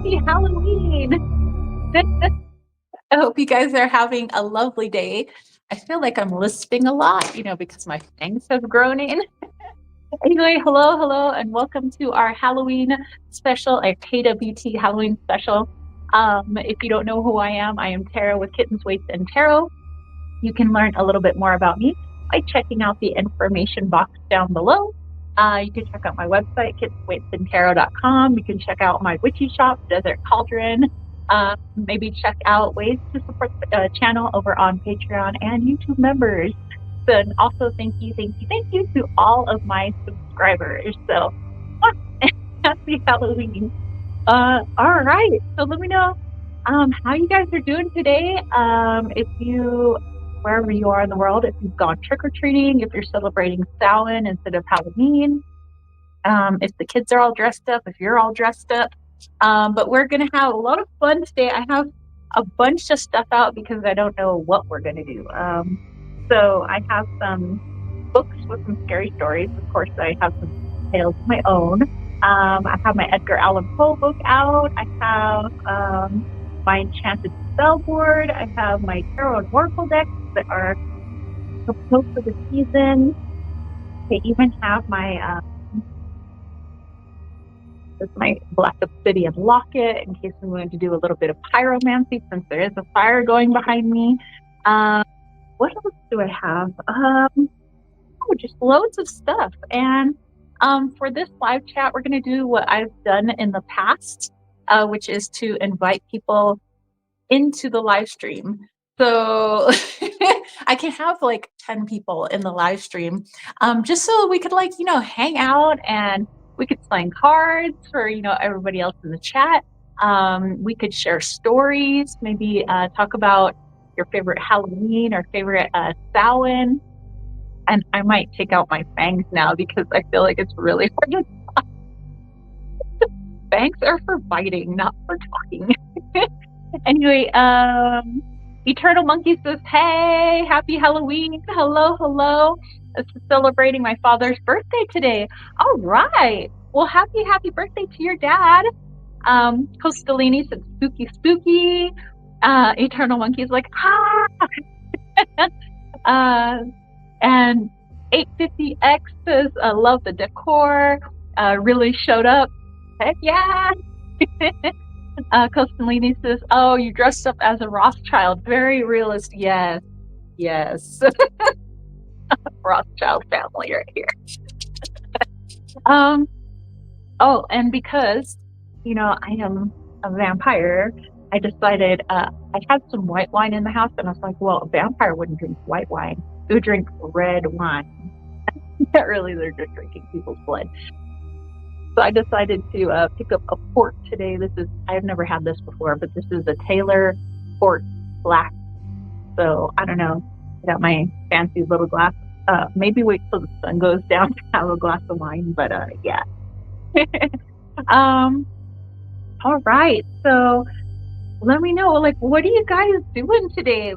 happy Halloween. I hope you guys are having a lovely day. I feel like I'm lisping a lot, because my fangs have grown in. Anyway, hello, and welcome to our Halloween special, our KWT Halloween special. If you don't know who I am Tara with Kittens, Weights, and Tarot. You can learn a little bit more about me by checking out the information box down below. You can check out my website, kittensweightsandtarot.com. You can check out my witchy shop, Desert Cauldron. Maybe check out ways to support the channel over on Patreon and YouTube members. And also thank you to all of my subscribers. So happy Halloween. All right, so let me know how you guys are doing today. If you, wherever you are in the world, if you've gone trick-or-treating, if you're celebrating Samhain instead of Halloween, if the kids are all dressed up, if you're all dressed up. But we're gonna have a lot of fun today. I have a bunch of stuff out because I don't know what we're gonna do. So I have some books with some scary stories. Of course, I have some tales of my own. I have my Edgar Allan Poe book out. I have my Enchanted Spell board. I have my Tarot and Oracle decks that are proposed for the season. I even have my Black Obsidian locket in case I'm going to do a little bit of pyromancy since there is a fire going behind me. What else do I have? Just loads of stuff. And for this live chat, we're going to do what I've done in the past, which is to invite people into the live stream. So I can have like 10 people in the live stream, just so we could hang out and we could sign cards for, everybody else in the chat. We could share stories, maybe talk about your favorite Halloween or favorite Samhain. And I might take out my fangs now because I feel like it's really hard to talk. Fangs are for biting, not for talking. Anyway, Eternal Monkey says, hey, happy Halloween. Hello. It's celebrating my father's birthday today. All right. Well, happy birthday to your dad. Costalini said, spooky. Eternal Monkey's like, and 850X says, I love the decor. Really showed up. Heck yeah. Costalini says, oh, you dressed up as a Rothschild. Very realist. Yes. Rothschild family right here. Oh, and because, I am a vampire, I decided I had some white wine in the house, and I was like, well, a vampire wouldn't drink white wine. They would drink red wine. Not really, they're just drinking people's blood. So I decided to pick up a port today. I've never had this before, but this is a Taylor Port Black. So I don't know. I got my fancy little glass. Maybe wait till the sun goes down to have a glass of wine, but yeah. All right. So let me know, what are you guys doing today?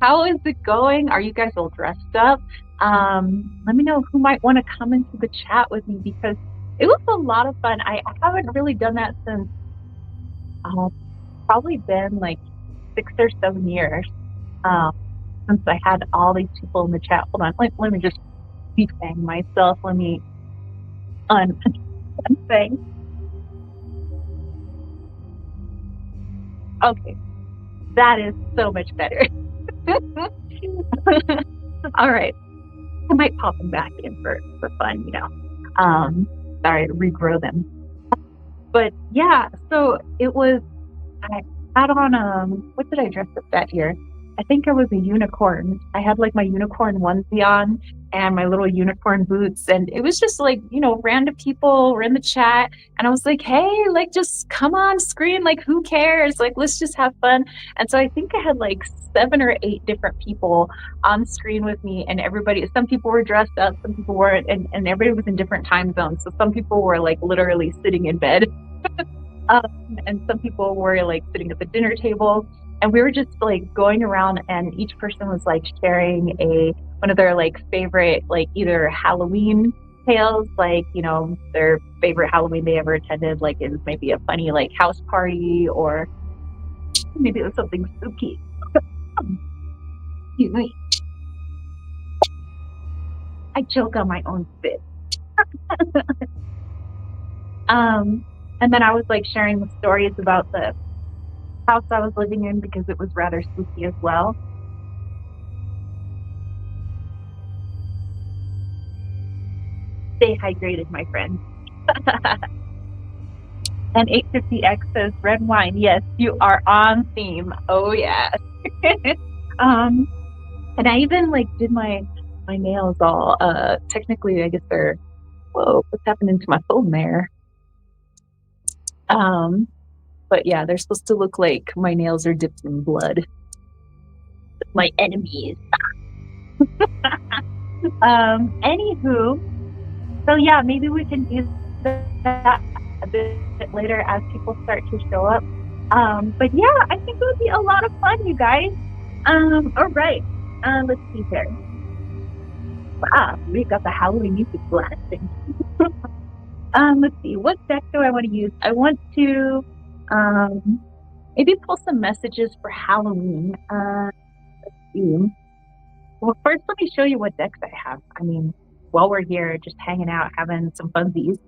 How is it going? Are you guys all dressed up? Let me know who might want to come into the chat with me because it was a lot of fun. I haven't really done that since probably been 6 or 7 years since I had all these people in the chat. Hold on, let me just defang myself. Let me unfang. Okay, that is so much better. All right, I might pop them back in for fun, sorry to regrow them. But yeah, so it was, I had on, what did I dress up that year? I think I was a unicorn. I had my unicorn onesie on and my little unicorn boots. And it was just random people were in the chat. And I was like, hey, just come on screen. Who cares? Let's just have fun. And so I think I had 7 or 8 different people on screen with me. And some people were dressed up, some people weren't. And everybody was in different time zones. So some people were literally sitting in bed. And some people were sitting at the dinner table. And we were just going around, and each person was sharing one of their favorite either Halloween tales, like, their favorite Halloween they ever attended, like it was maybe a funny like house party, or maybe it was something spooky. Excuse me. I choke on my own spit. And then I was like sharing the stories about the house I was living in because it was rather spooky as well. Stay hydrated, my friend. And 850X says red wine. Yes, you are on theme. Oh yeah. And I even like did my nails all technically I guess they're, whoa, what's happening to my phone there? But yeah, they're supposed to look like my nails are dipped in blood. My enemies. Anywho, so yeah, maybe we can do that a bit later as people start to show up. But yeah, I think it would be a lot of fun, you guys. All right. Let's see here. Wow, we got the Halloween music blasting. Let's see, what deck do I want to use? I want to maybe pull some messages for Halloween. Let's see. Well, first, let me show you what decks I have. I mean, while we're here, just hanging out, having some funsies.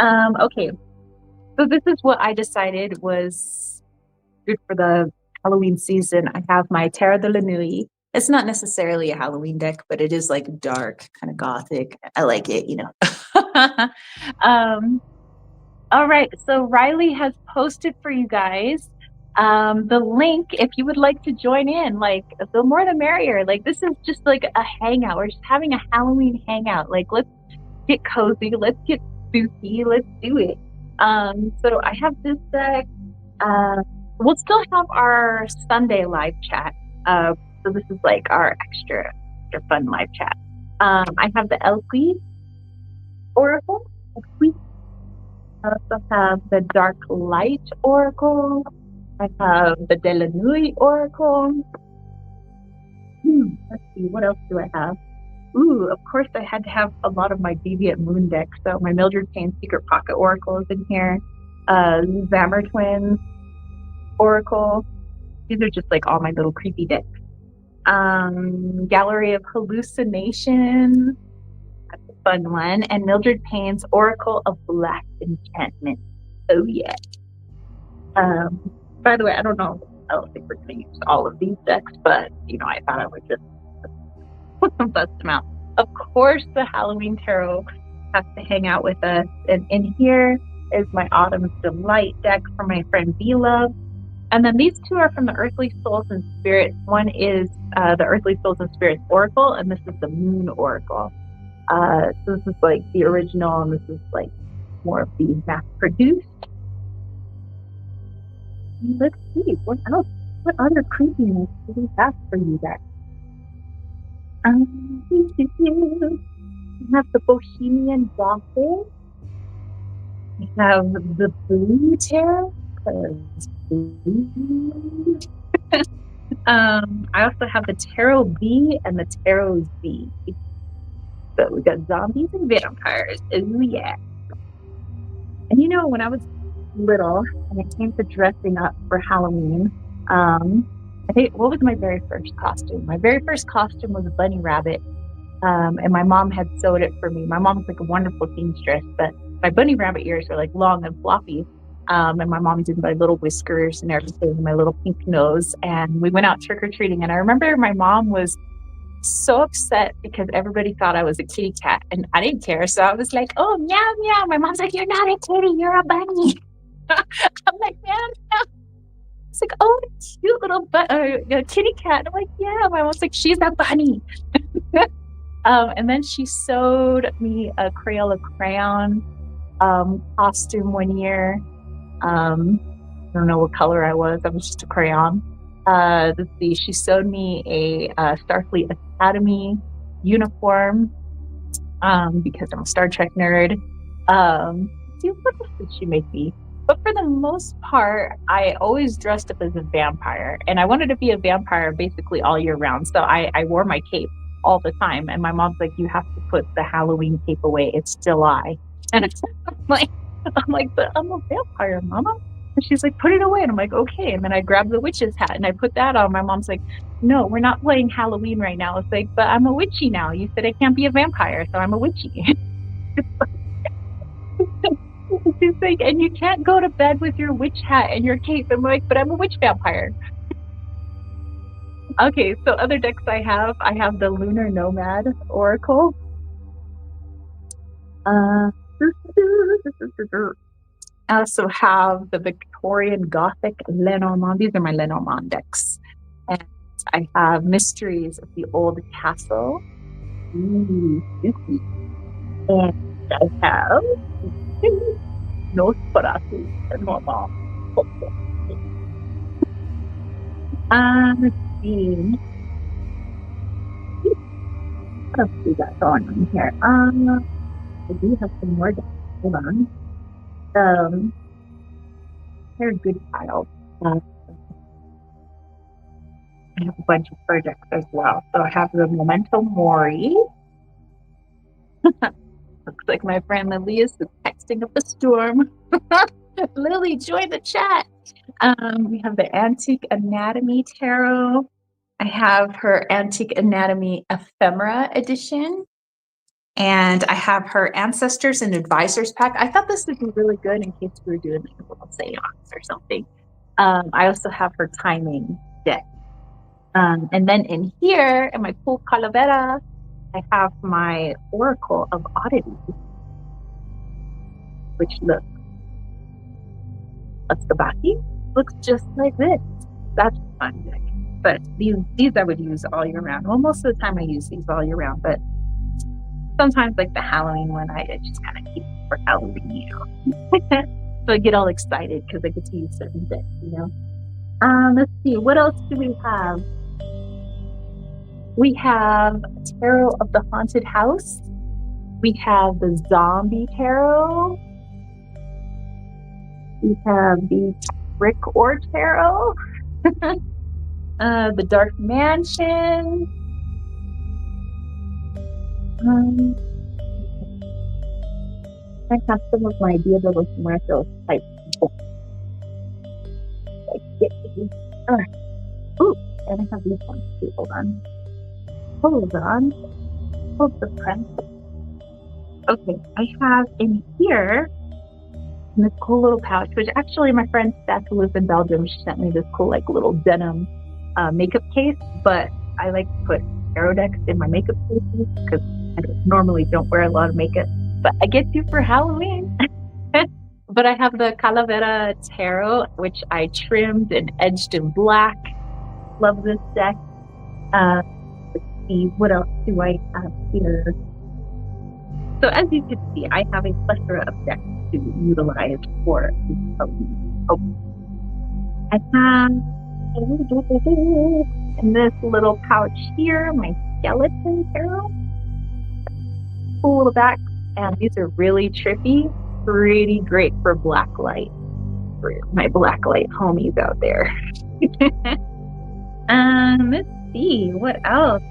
Okay. So this is what I decided was good for the Halloween season. I have my Terra de la Nuit. It's not necessarily a Halloween deck, but it is like dark, kind of gothic. I like it, All right. So Riley has posted for you guys the link if you would like to join in. Like, the more the merrier. Like, this is just like a hangout. We're just having a Halloween hangout. Like, let's get cozy. Let's get spooky. Let's do it. So I have this deck. We'll still have our Sunday live chat. So this is like our extra fun live chat. I have the Elqui Oracle. I also have the Dark Light Oracle. I have the De La Nuit Oracle. Let's see, what else do I have? Ooh, of course I had to have a lot of my Deviant Moon deck. So my Mildred Payne Secret Pocket Oracle is in here. Zammer Twins Oracle. These are just like all my little creepy decks. Gallery of Hallucination. That's a fun one. And Mildred Payne's Oracle of Black Enchantment. Oh yeah. By the way, I don't think we're gonna use all of these decks, but I thought I would just bust them out. Of course, the Halloween Tarot has to hang out with us, and in here is my Autumn's Delight deck from my friend V-Love. And then these two are from the Earthly Souls and Spirits. One is the Earthly Souls and Spirits Oracle, and this is the Moon Oracle. So this is like the original, and this is like more of the mass-produced. Let's see, what else? What other creepiness do we have for you guys? We have the Bohemian Gothic. We have the Blue Tarot. I also have the Tarot B and the Tarot Z. So we got zombies and vampires. Oh yeah. And when I was little and it came to dressing up for Halloween, I think, what was my very first costume? My very first costume was a bunny rabbit, and my mom had sewed it for me. My mom's like a wonderful seamstress, but my bunny rabbit ears were like long and floppy, and my mom did my little whiskers and everything, my little pink nose, and we went out trick-or-treating. And I remember my mom was so upset because everybody thought I was a kitty cat, and I didn't care, so I was like, oh, meow, meow. My mom's like, you're not a kitty, you're a bunny. I'm like, meow, meow. It's like, oh, cute little kitty cat. I'm like, yeah. My mom's like, she's a bunny. And then she sewed me a Crayola crayon costume one year. I don't know what color I was. I was just a crayon. Let's see. She sewed me a Starfleet Academy uniform because I'm a Star Trek nerd. See, what else did she make me? But for the most part, I always dressed up as a vampire, and I wanted to be a vampire basically all year round. So I wore my cape. all the time. And my mom's like, you have to put the Halloween cape away. It's July. And I'm like, but I'm a vampire, Mama. And she's like, put it away. And I'm like, okay. And then I grabbed the witch's hat and I put that on. My mom's like, no, we're not playing Halloween right now. It's like, but I'm a witchy now. You said I can't be a vampire, so I'm a witchy. She's like, and you can't go to bed with your witch hat and your cape. I'm like, but I'm a witch vampire. Okay, so other decks I have the Lunar Nomad Oracle. I also have the Victorian Gothic Lenormand. These are my Lenormand decks. And I have Mysteries of the Old Castle. Spooky. And I have Nosferatu Lenormand. Let's see. What else we got going on here? I do have some more decks. Hold on. They're a good pile. I have a bunch of projects as well. So I have the Memento Mori. Looks like my friend Lily is texting up a storm. Lily, join the chat. We have the Antique Anatomy Tarot. I have her Antique Anatomy Ephemera edition. And I have her Ancestors and Advisors pack. I thought this would be really good in case we were doing like a little seance or something. I also have her Timing deck. And then in here, in my cool calavera, I have my Oracle of Oddities, which looks the body looks just like this. That's a fun deck. But these I would use all year round. Well, most of the time I use these all year round, but sometimes like the Halloween one, I just kind of keep it for Halloween, you know. So I get all excited because I get to use certain decks, you know. Let's see, what else do we have? We have Tarot of the Haunted House. We have the Zombie Tarot. We have the Brick or Tarot. The Dark Mansion. I have some of my Dia de los Muertos type books. Ooh, and I have these ones too. Hold on. Hold the print. Okay, I have in here in this cool little pouch, which actually my friend Steph, who lives in Belgium, she sent me this cool like little denim makeup case, but I like to put tarot decks in my makeup cases because I normally don't wear a lot of makeup, but I get to for Halloween. But I have the Calavera Tarot, which I trimmed and edged in black. Love this deck. Let's see, what else do I have here? So as you can see, I have a plethora of decks to utilize for Halloween. I have in this little pouch here, my Skeleton Tarot. Cool little back, and these are really trippy, pretty great for black light, for my black light homies out there. Let's see, what else?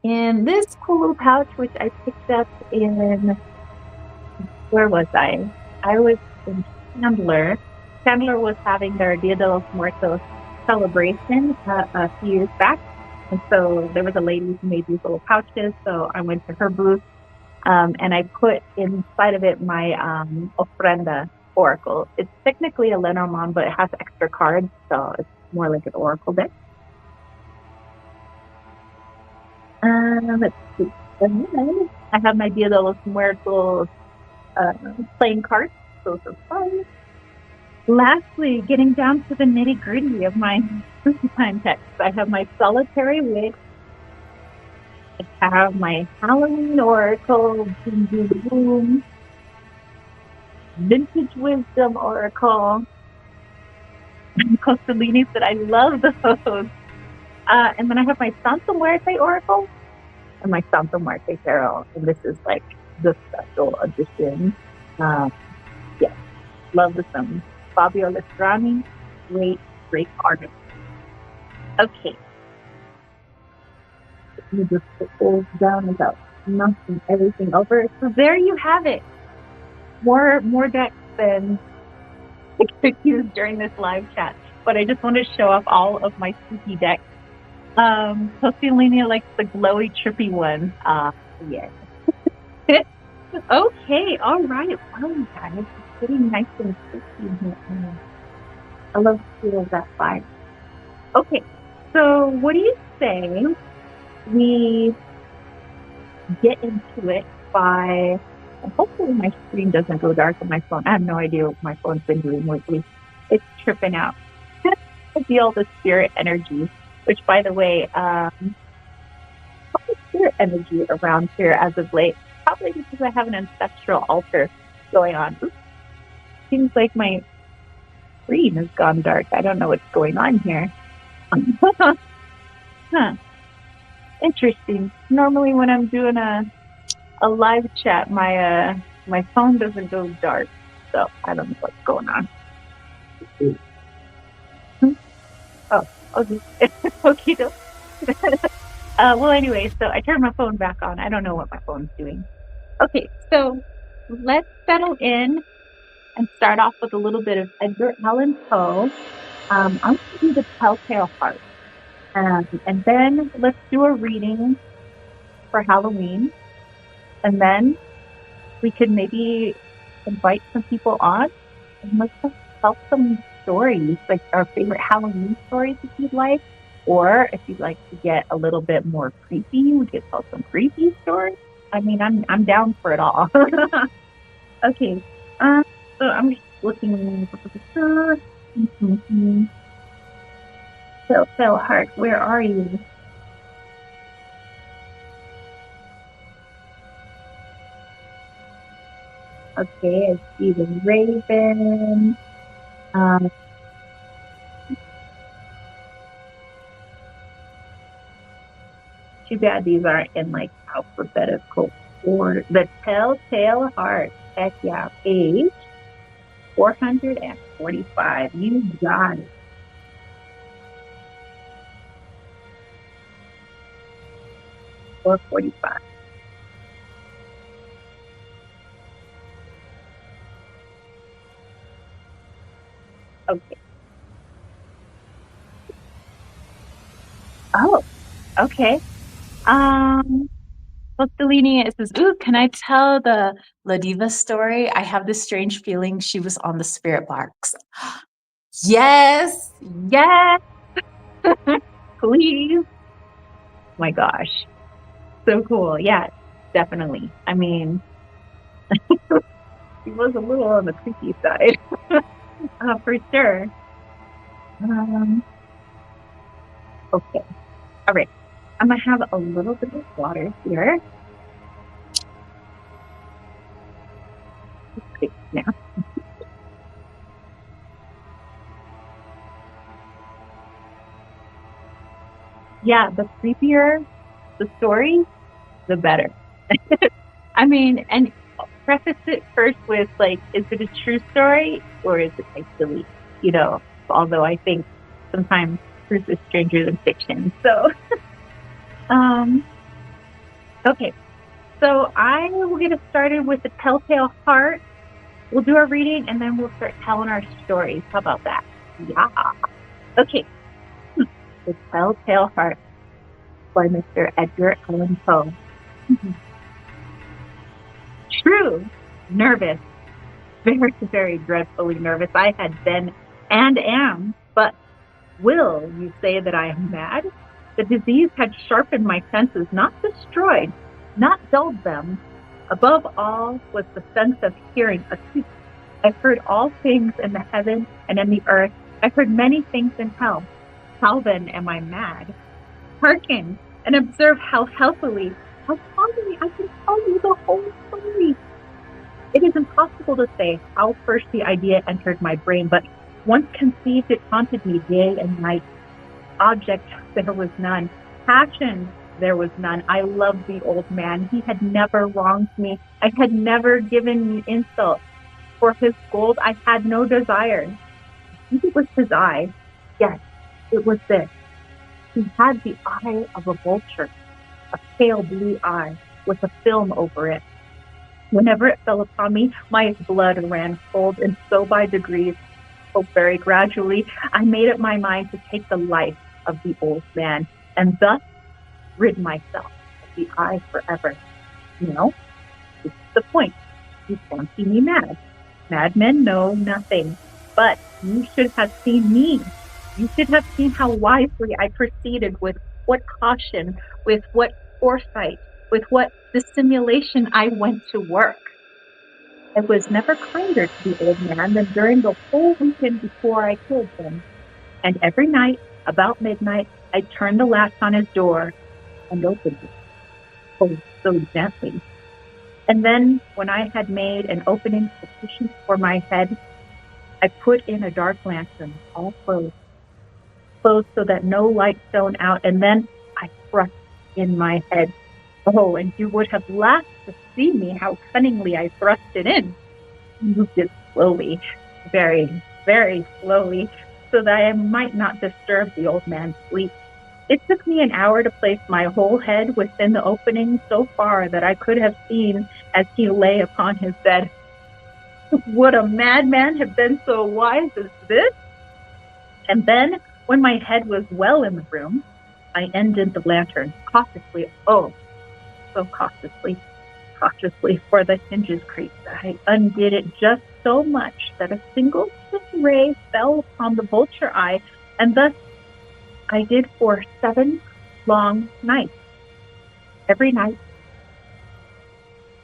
In this cool little pouch, which I picked up in, where was I? I was in Chandler. Chandler was having their Dia de los Muertos celebration a few years back. And so there was a lady who made these little pouches. So I went to her booth and I put inside of it my Ofrenda Oracle. It's technically a Lenormand, but it has extra cards. So it's more like an Oracle deck. Let's see. I have my Dia de los Muertos playing cards. Those are fun. Lastly, getting down to the nitty gritty of my spooky time text. I have my Solitary Witch. I have my Halloween Oracle, Boom Boom Boom. Vintage Wisdom Oracle. Costolinis, that I love those. And then I have my Santa Muerte Oracle and my Santa Muerte Tarot. And this is like the special edition. Yeah, love the some Fabio Lestrani, great artist. Okay, You just put those down without knocking everything over. So there you have it. More decks than I could use during this live chat. But I just want to show off all of my spooky decks. Sociolenia likes the glowy, trippy one. Yeah. Okay, all right. Wow, guys, it's getting nice and spooky in here. I love the feel of that fire. Okay, so what do you say we get into it by, and hopefully my screen doesn't go dark on my phone. I have no idea what my phone's been doing lately. It's tripping out. I feel the spirit energy, which by the way, spirit energy around here as of late. Probably because I have an ancestral altar going on. Oops. Seems like my screen has gone dark. I don't know what's going on here. Huh. Interesting. Normally when I'm doing a live chat, my phone doesn't go dark. So I don't know what's going on. Oh, okay. Okay. Well, anyway, so I turned my phone back on. I don't know what my phone's doing. Okay, so let's settle in and start off with a little bit of Edgar Allan Poe. I'm going to do the Telltale Heart. And then let's do a reading for Halloween. And then we could maybe invite some people on and let's just tell some stories, like our favorite Halloween stories if you'd like. Or if you'd like to get a little bit more creepy, we could tell some creepy stories. I mean, I'm down for it all. Okay. So I'm just looking. Telltale Heart, where are you? Okay, I see the raven. Too bad these aren't in like alphabetical order. The Telltale Heart. Heck yeah. Age 445. You got it. 445. Okay. Oh, okay. Well, Selene, it says, ooh, can I tell the La Diva story? I have this strange feeling she was on the spirit box. Yes, yes, please. Oh my gosh. So cool. Yeah, definitely. I mean, he was a little on the creepy side, for sure. Okay. All right. I'm going to have a little bit of water here. Okay, now. Yeah, the creepier the story, the better. I mean, and preface it first with like, is it a true story or is it like silly? You know, although I think sometimes truth is stranger than fiction. So, okay. So I will get us started with the Telltale Heart. We'll do our reading and then we'll start telling our stories. How about that? Yeah. Okay. The Telltale Heart by Mr. Edgar Allan Poe. True. Nervous. Very, very dreadfully nervous. I had been and am, but will you say that I am mad? The disease had sharpened my senses, not destroyed, not dulled them. Above all was the sense of hearing acute. I've heard all things in the heaven and in the earth. I've heard many things in hell. How then am I mad? Hearken and observe how calmly I can tell you the whole story. It is impossible to say how first the idea entered my brain, but once conceived, it haunted me day and night. Object, there was none. Passion, there was none. I loved the old man. He had never wronged me. I had never given me insult. For his gold, I had no desire. It was his eye. Yes, it was this. He had the eye of a vulture. pale blue eye with a film over it. Whenever it fell upon me, my blood ran cold, and so by degrees, so very gradually, I made up my mind to take the life of the old man, and thus rid myself of the eye forever. No, this is the point. You fancy me mad. Madmen know nothing. But you should have seen me. You should have seen how wisely I proceeded, with what caution, with what foresight, with what dissimulation I went to work. I was never kinder to the old man than during the whole weekend before I killed him. And every night, about midnight, I turned the latch on his door and opened it, oh, so gently. And then, when I had made an opening sufficient for my head, I put in a dark lantern, all closed so that no light shone out, and then I thrust in my head. Oh, and you would have laughed to see me how cunningly I thrust it in. I moved it slowly, very, very slowly, so that I might not disturb the old man's sleep. It took me an hour to place my whole head within the opening so far that I could have seen as he lay upon his bed. Would a madman have been so wise as this? And then, when my head was well in the room, I undid the lantern cautiously, oh, so cautiously, for the hinges creaked. I undid it just so much that a single thin ray fell upon the vulture eye, and thus I did for 7 long nights. Every night,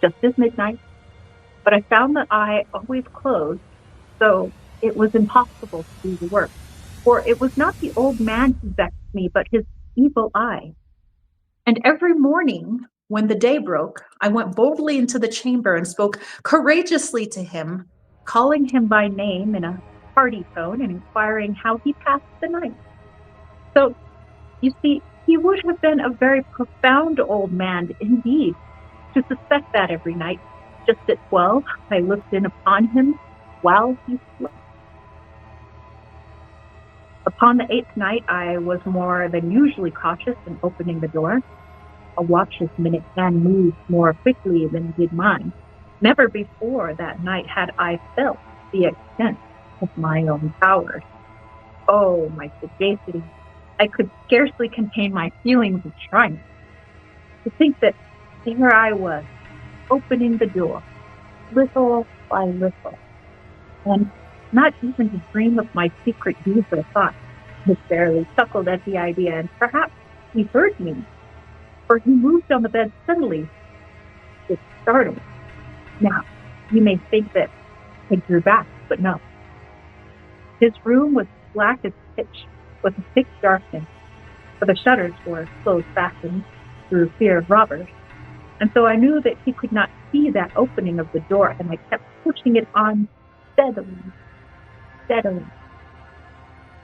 just as midnight, but I found the eye always closed, so it was impossible to do the work. For it was not the old man who vexed me, but his evil eye. And every morning, when the day broke, I went boldly into the chamber and spoke courageously to him, calling him by name in a hearty tone and inquiring how he passed the night. So, you see, he would have been a very profound old man indeed to suspect that every night, just at 12, I looked in upon him while he slept. Upon the 8th night, I was more than usually cautious in opening the door. A watch's minute hand moved more quickly than did mine. Never before that night had I felt the extent of my own powers. Oh, my sagacity! I could scarcely contain my feelings of triumph. To think that there I was, opening the door, little by little, and not even to dream of my secret deeds or thoughts. He fairly chuckled at the idea, and perhaps he heard me, for he moved on the bed suddenly. It startled. Now, you may think that I drew back, but no. His room was black as pitch, with a thick darkness, for the shutters were close fastened through fear of robbers. And so I knew that he could not see that opening of the door, and I kept pushing it on steadily.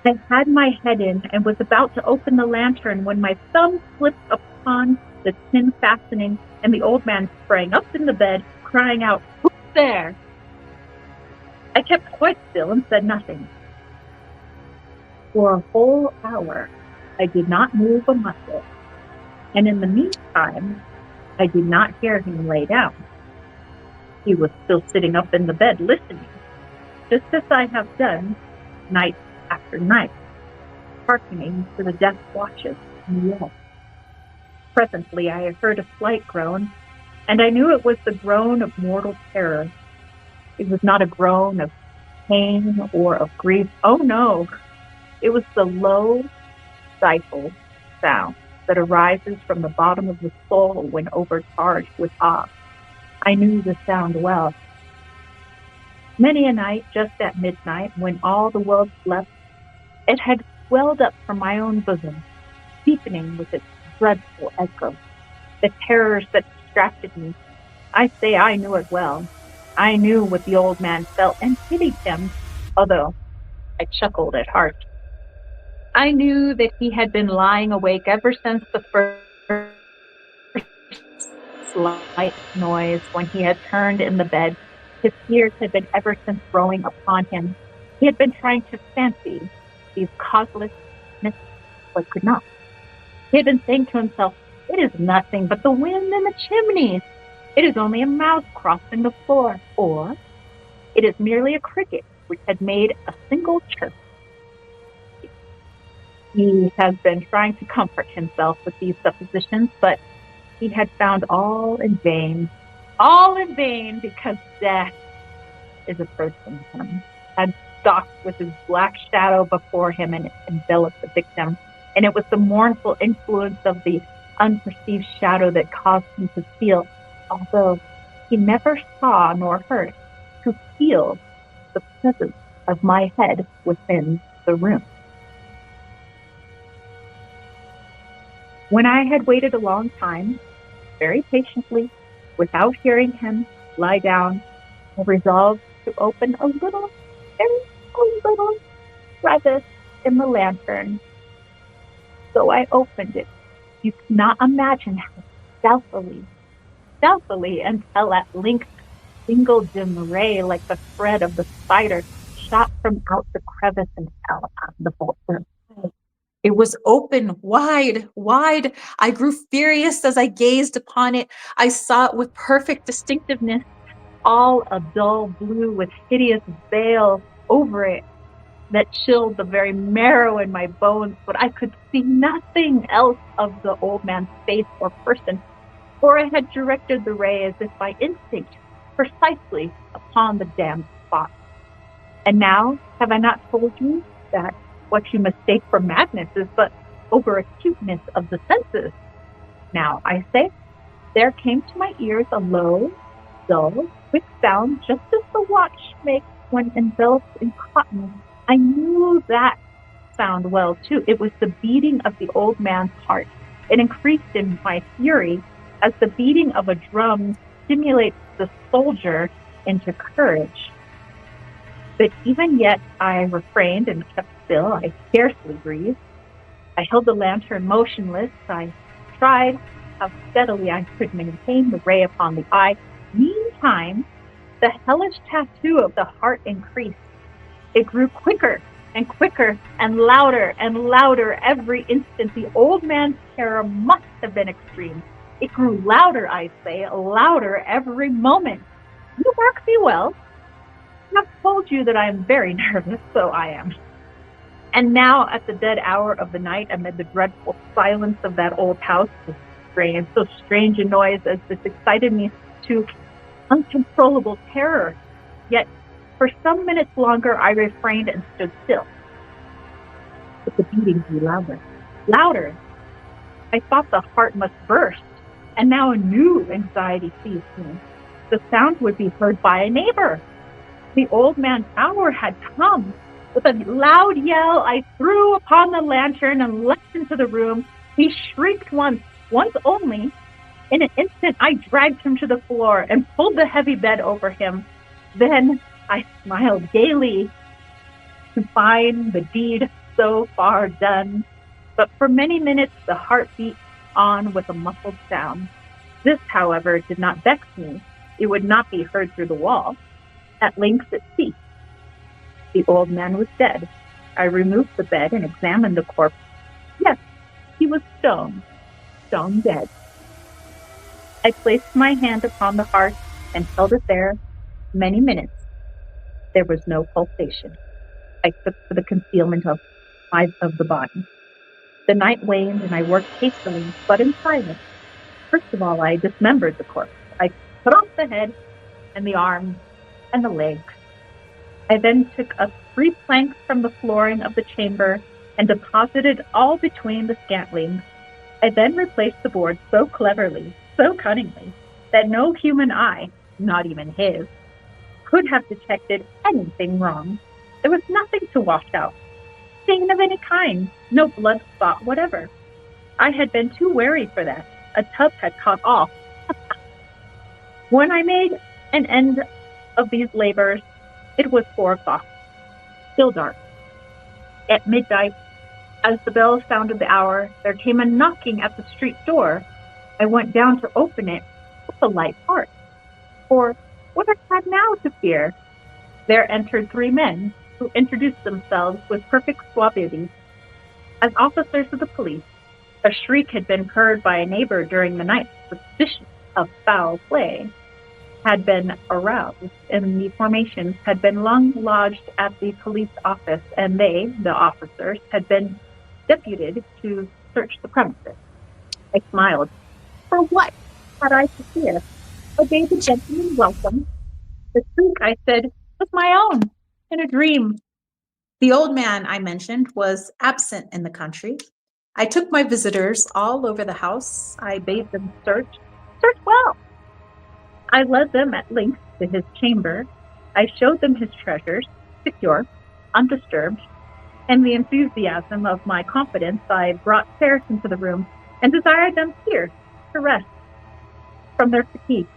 I had my head in and was about to open the lantern when my thumb slipped upon the tin fastening, and the old man sprang up in the bed, crying out, "Who's there?" I kept quite still and said nothing. For a whole hour, I did not move a muscle, and in the meantime, I did not hear him lay down. He was still sitting up in the bed listening, just as I have done night after night, hearkening to the death watches in the wall. Presently I heard a slight groan, and I knew it was the groan of mortal terror. It was not a groan of pain or of grief. Oh no! It was the low, stifled sound that arises from the bottom of the soul when overcharged with awe. I knew the sound well. Many a night, just at midnight, when all the world slept, it had welled up from my own bosom, deepening with its dreadful echo. The terrors that distracted me, I say I knew it well. I knew what the old man felt and pitied him, although I chuckled at heart. I knew that he had been lying awake ever since the first slight noise when he had turned in the bed. His fears had been ever since growing upon him. He had been trying to fancy these causeless mysteries, but could not. He had been saying to himself, It is nothing but the wind in the chimney. It is only a mouse crossing the floor, or it is merely a cricket which had made a single chirp. He has been trying to comfort himself with these suppositions, but he had found all in vain, because death is approaching him, had stalked with his black shadow before him and enveloped the victim. And it was the mournful influence of the unperceived shadow that caused him to feel, although he never saw nor heard, to feel the presence of my head within the room. When I had waited a long time, very patiently, without hearing him lie down, I resolved to open a little, very little crevice in the lantern. So I opened it. You cannot imagine how stealthily, until at length a single dim ray, like the thread of the spider, shot from out the crevice and fell upon the vault room. It was open, wide, wide. I grew furious as I gazed upon it. I saw it with perfect distinctiveness, all a dull blue with hideous veil over it that chilled the very marrow in my bones, but I could see nothing else of the old man's face or person, for I had directed the ray as if by instinct, precisely upon the damned spot. And now, have I not told you that what you mistake for madness is but over acuteness of the senses? Now, I say, there came to my ears a low, dull, quick sound, just as the watch makes when enveloped in cotton. I knew that sound well, too. It was the beating of the old man's heart. It increased in my fury as the beating of a drum stimulates the soldier into courage. But even yet I refrained and kept still. I scarcely breathed. I held the lantern motionless. I tried how steadily I could maintain the ray upon the eye. Meantime, the hellish tattoo of the heart increased. It grew quicker and quicker and louder every instant. The old man's terror must have been extreme. It grew louder, I say, louder every moment. You mark me well. I have told you that I am very nervous, so I am. And now, at the dead hour of the night, amid the dreadful silence of that old house, so strange a noise as this excited me to uncontrollable terror. Yet, for some minutes longer, I refrained and stood still. But the beating grew louder. I thought the heart must burst, and now a new anxiety seized me. The sound would be heard by a neighbor. The old man's hour had come. With a loud yell, I threw upon the lantern and leapt into the room. He shrieked once only. In an instant, I dragged him to the floor and pulled the heavy bed over him. Then I smiled gaily to find the deed so far done. But for many minutes, the heart beat on with a muffled sound. This, however, did not vex me. It would not be heard through the wall. At length it ceased. The old man was dead. I removed the bed and examined the corpse. Yes, he was stone dead. I placed my hand upon the heart and held it there many minutes. There was no pulsation. I took for the concealment of the body. The night waned and I worked hastily, but in silence. First of all, I dismembered the corpse. I cut off the head and the arms and the legs. I then took up 3 planks from the flooring of the chamber and deposited all between the scantlings. I then replaced the board so cleverly, so cunningly, that no human eye, not even his, could have detected anything wrong. There was nothing to wash out, stain of any kind, no blood spot whatever. I had been too wary for that. A tub had caught all. When I made an end of these labors, it was 4 o'clock, still dark. At midnight, as the bell sounded the hour, there came a knocking at the street door. I went down to open it with a light heart. For what I had now to fear? There entered 3 men, who introduced themselves with perfect suavity as officers of the police. A shriek had been heard by a neighbor during the night. Suspicion of foul play had been aroused, and the formations had been long lodged at the police office, and they, the officers, had been deputed to search the premises. I smiled. For what had I to fear? I bade the gentleman welcome. The shriek, I said, was my own, in a dream. The old man I mentioned was absent in the country. I took my visitors all over the house. I bade them search well. I led them at length to his chamber. I showed them his treasures, secure, undisturbed. In the enthusiasm of my confidence, I brought Ferris into the room and desired them here to rest from their fatigue,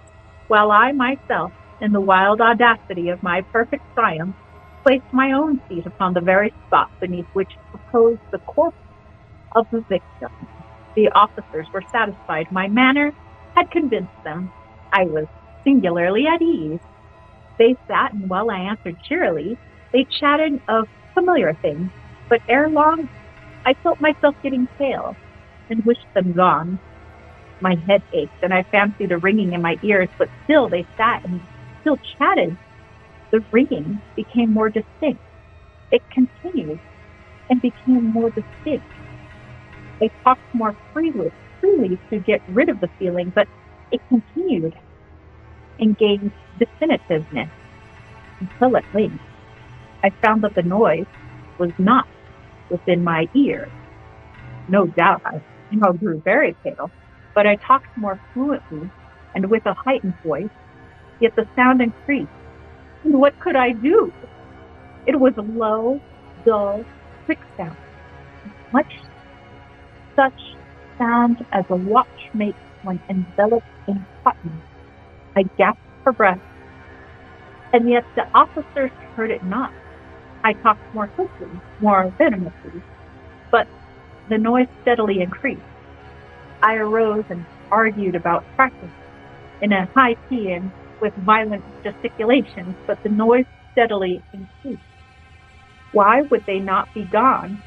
while I myself, in the wild audacity of my perfect triumph, placed my own feet upon the very spot beneath which reposed the corpse of the victim. The officers were satisfied. My manner had convinced them. I was singularly at ease. They sat, and while I answered cheerily, they chatted of familiar things. But ere long, I felt myself getting pale and wished them gone. My head ached, and I fancied a ringing in my ears, but still they sat and still chatted. The ringing became more distinct. It continued and became more distinct. They talked more freely to get rid of the feeling, but it continued and gained definitiveness until at length I found that the noise was not within my ear. No doubt I now grew very pale, but I talked more fluently and with a heightened voice, yet the sound increased. And what could I do? It was a low, dull, quick sound, much such sound as a watch makes when enveloped in cotton. I gasped for breath, and yet the officers heard it not. I talked more quickly, more venomously, but the noise steadily increased. I arose and argued about practice in a high key and with violent gesticulations, but the noise steadily increased. Why would they not be gone?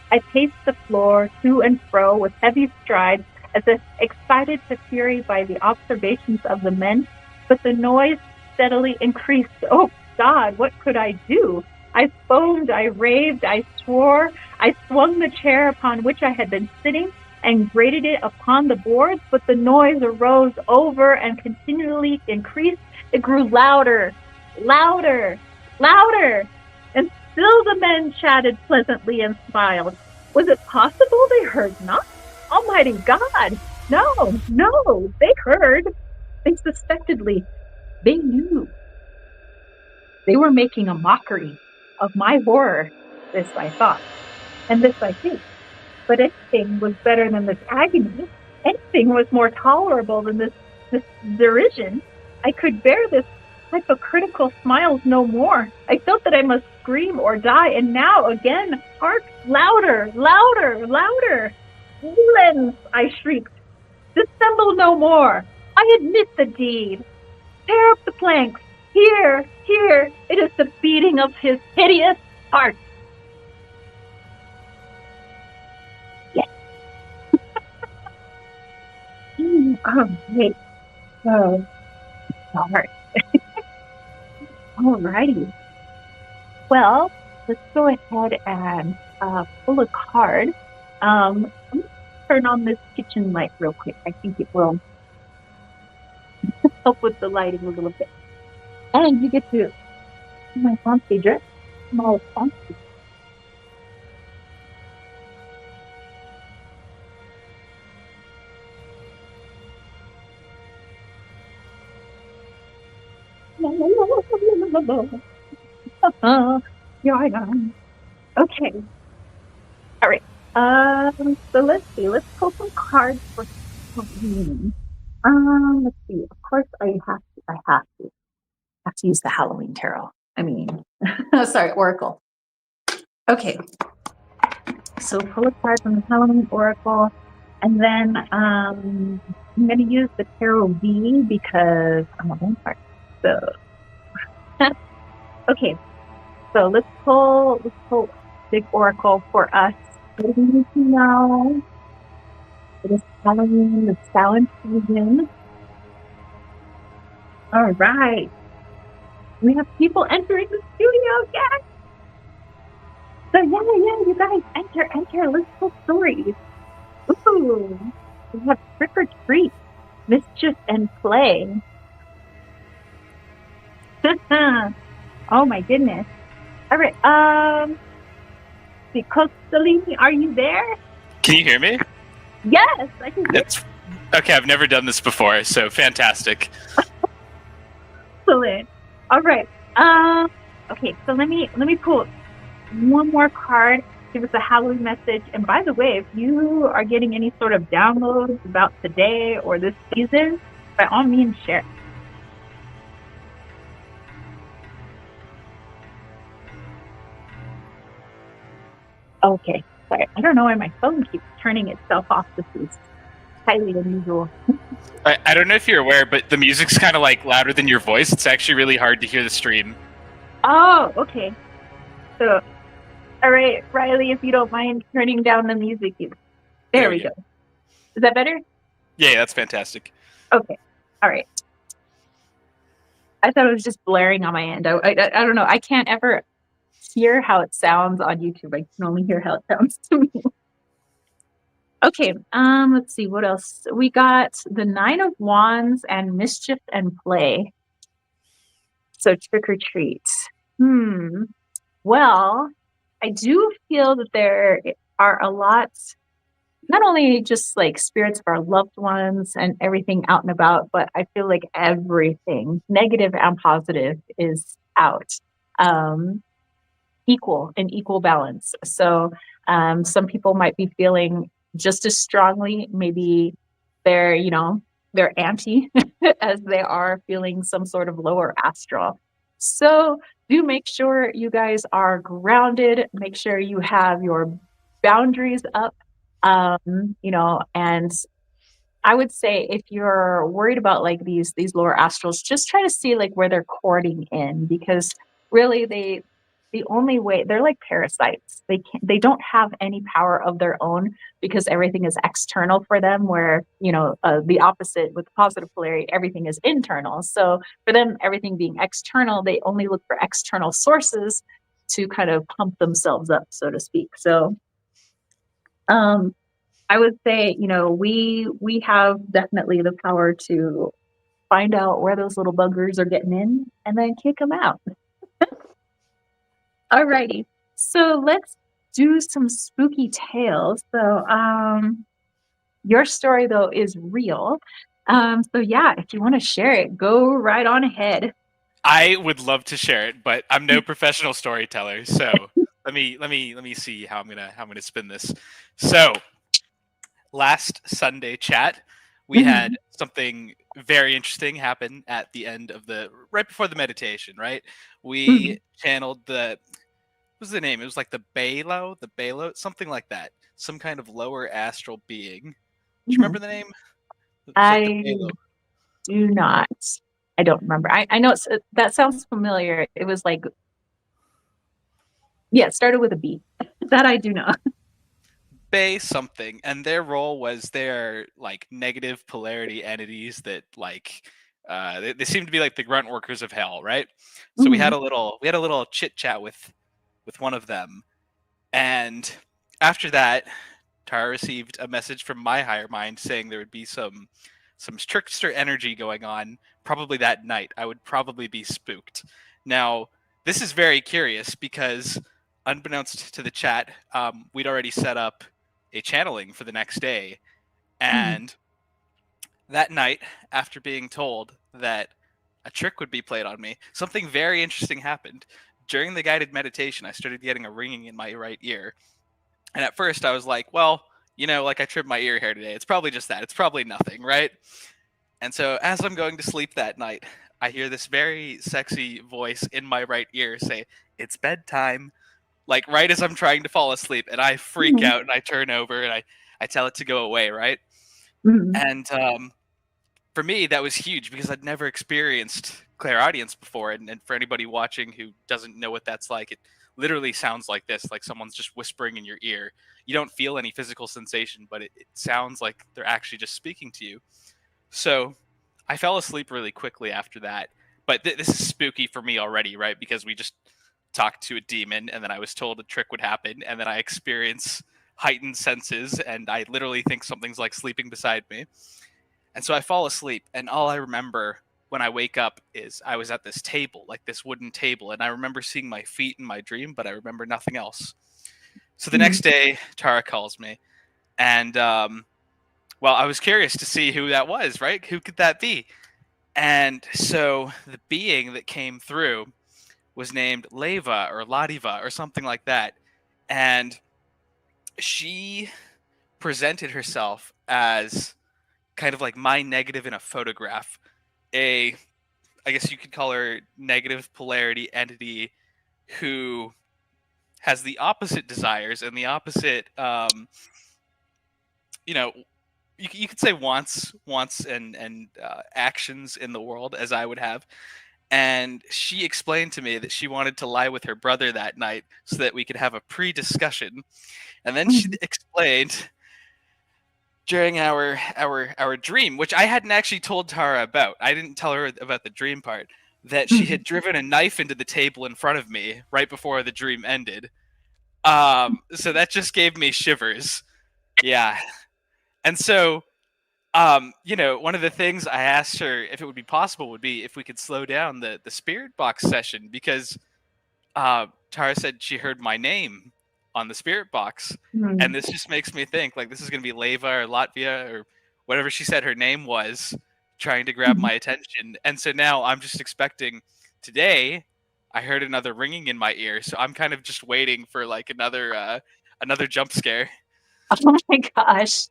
I paced the floor to and fro with heavy strides, as if excited to fury by the observations of the men, but the noise steadily increased. Oh God, what could I do? I foamed, I raved, I swore. I swung the chair upon which I had been sitting and grated it upon the boards, but the noise arose over and continually increased. It grew louder, louder, louder, and still the men chatted pleasantly and smiled. Was it possible they heard not? Almighty God! No, no, they heard. They suspectedly, they knew. They were making a mockery of my horror. This I thought, and this I did. But anything was better than this agony. Anything was more tolerable than this derision. I could bear this hypocritical smiles no more. I felt that I must scream or die, and now again, hark, louder, louder, louder. Villains, I shrieked. Dissemble no more. I admit the deed. Tear up the planks. Here, here, it is the beating of his hideous heart. Yes. Wait. Oh, all right. All righty. Well, let's go ahead and pull a card. Let me turn on this kitchen light real quick. I think it will help with the lighting a little bit. And you get to my fancy dress. Small fancy. Here I am. Okay. All right. So let's see. Let's pull some cards for Halloween. Let's see. Of course, I have to use the Halloween tarot. I mean, sorry, Oracle. Okay. So pull a card from the Halloween Oracle, and then I'm going to use the Tarot V because I'm a vampire. So, okay. So let's pull big Oracle for us. What do we need to know? It is Halloween, the silent season. All right. We have people entering the studio. Yes. So yeah, you guys enter. Let's tell stories. Ooh. We have trick or treat, mischief and play. Oh my goodness. All right. Costalini, are you there? Can you hear me? Yes, I can hear. It's okay. I've never done this before, so fantastic. Excellent. All right. Okay, so let me pull one more card. Give us a Halloween message. And by the way, if you are getting any sort of downloads about today or this season, by all means share. Okay. Sorry. I don't know why my phone keeps turning itself off. This is highly unusual. I don't know if you're aware, but the music's kind of like louder than your voice. It's actually really hard to hear the stream. Oh, okay. So, all right, Riley, if you don't mind turning down the music. There we go. Is that better? Yeah, that's fantastic. Okay. All right. I thought it was just blaring on my end. I don't know. I can't ever hear how it sounds on YouTube. I can only hear how it sounds to me. Okay. Let's see what else. We got the Nine of Wands and mischief and play. So trick or treat. Well, I do feel that there are a lot, not only just like spirits of our loved ones and everything out and about, but I feel like everything, negative and positive, is out. Equal balance. So some people might be feeling just as strongly, maybe they're anti as they are feeling some sort of lower astral. So do make sure you guys are grounded, make sure you have your boundaries up, and I would say if you're worried about like these lower astrals, just try to see like where they're courting in, because really the only way, they're like parasites. They don't have any power of their own because everything is external for them, where the opposite with the positive polarity, everything is internal. So for them, everything being external, they only look for external sources to kind of pump themselves up, so to speak. So I would say, we have definitely the power to find out where those little buggers are getting in and then kick them out. Alrighty. So let's do some spooky tales. So your story though is real. So yeah, if you want to share it, go right on ahead. I would love to share it, but I'm no professional storyteller. So let me see how I'm gonna spin this. So last Sunday chat, we had something very interesting happen at the end of right before the meditation, right? We channeled what was the name? It was like the Balo, something like that. Some kind of lower astral being. Do you remember the name? I do not. I don't remember. I know that sounds familiar. It was like, yeah, it started with a B. That I do know. Bay something, and their role was they're like negative polarity entities that like they seem to be like the grunt workers of hell, right? So we had a little chit chat with one of them, and after that, Tara received a message from my higher mind saying there would be some trickster energy going on probably that night. I would probably be spooked. Now, this is very curious because unbeknownst to the chat, we'd already set up a channeling for the next day. And that night, after being told that a trick would be played on me, something very interesting happened. During the guided meditation, I started getting a ringing in my right ear. And at first I was like, well, like I trimmed my ear hair today. It's probably just that. It's probably nothing, right? And so as I'm going to sleep that night, I hear this very sexy voice in my right ear say, "It's bedtime." Like right as I'm trying to fall asleep, and I freak out and I turn over and I tell it to go away, right? And for me, that was huge because I'd never experienced clairaudience before. And for anybody watching who doesn't know what that's like, it literally sounds like this, like someone's just whispering in your ear. You don't feel any physical sensation, but it sounds like they're actually just speaking to you. So I fell asleep really quickly after that. But this is spooky for me already, right? Because we just talked to a demon, and then I was told a trick would happen, and then I experience heightened senses, and I literally think something's like sleeping beside me. And so I fall asleep, and all I remember when I wake up is I was at this table, like this wooden table, and I remember seeing my feet in my dream, but I remember nothing else. So the next day, Tara calls me, and well, I was curious to see who that was, right? Who could that be? And so the being that came through was named Leva or Ladiva or something like that. And she presented herself as kind of like my negative in a photograph. I guess you could call her negative polarity entity who has the opposite desires and the opposite, you know, you could say wants and actions in the world as I would have. And she explained to me that she wanted to lie with her brother that night so that we could have a pre-discussion. And then she explained during our dream, which I hadn't actually told Tara about. I didn't tell her about the dream part, that she had driven a knife into the table in front of me right before the dream ended. So that just gave me shivers. Yeah. And so one of the things I asked her if it would be possible would be if we could slow down the spirit box session, because Tara said she heard my name on the spirit box, and this just makes me think like this is going to be Leva or Latvia or whatever she said her name was trying to grab my attention. And so now I'm just expecting today. I heard another ringing in my ear, so I'm kind of just waiting for like another jump scare. Oh my gosh.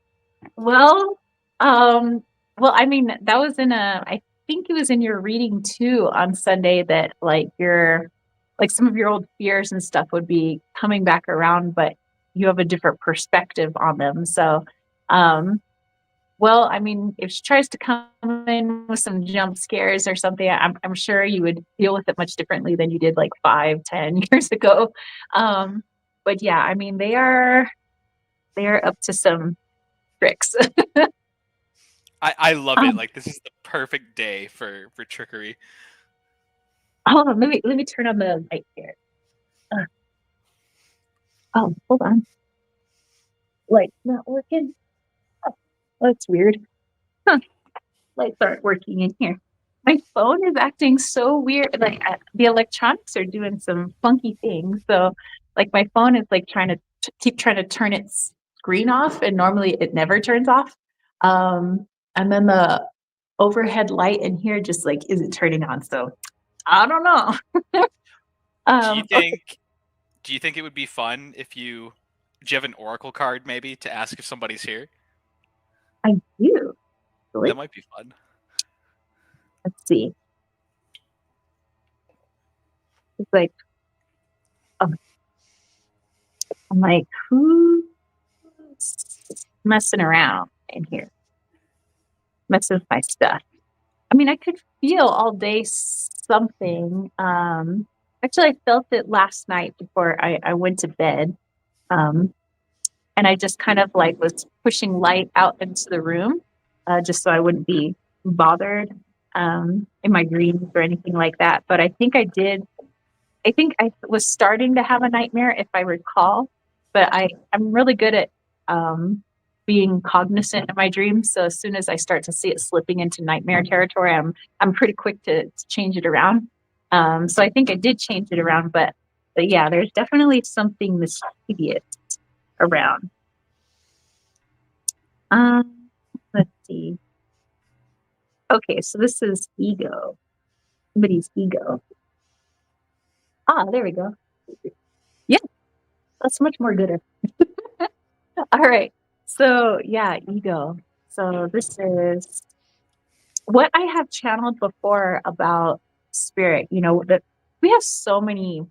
Well, I mean, that was I think it was in your reading too on Sunday that like some of your old fears and stuff would be coming back around, but you have a different perspective on them. So, well, I mean, if she tries to come in with some jump scares or something, I'm sure you would deal with it much differently than you did like 5, 10 years ago. But yeah, I mean, they are up to some tricks. I love it. Like this is the perfect day for trickery. Oh, let me turn on the light here. Oh, hold on. Light's not working. Oh, that's weird. Huh. Lights aren't working in here. My phone is acting so weird. Like the electronics are doing some funky things. So, like my phone is like trying to keep trying to turn its screen off, and normally it never turns off. And then the overhead light in here just like isn't turning on. So I don't know. Do you think it would be fun do you have an oracle card maybe to ask if somebody's here? I do. Really? That might be fun. Let's see. It's like, I'm like, who's messing around in here? Messing with my stuff. I mean, I could feel all day something. Actually, I felt it last night before I went to bed. And I just kind of like was pushing light out into the room, just so I wouldn't be bothered in my dreams or anything like that. But I think I was starting to have a nightmare, if I recall. But I'm really good at being cognizant of my dreams. So as soon as I start to see it slipping into nightmare territory, I'm pretty quick to change it around. So I think I did change it around, but yeah, there's definitely something mischievous around. Let's see. Okay, so this is ego. Somebody's ego. There we go. Yeah, that's much more gooder. All right. So yeah, ego. So this is what I have channeled before about spirit. You know, that we have so many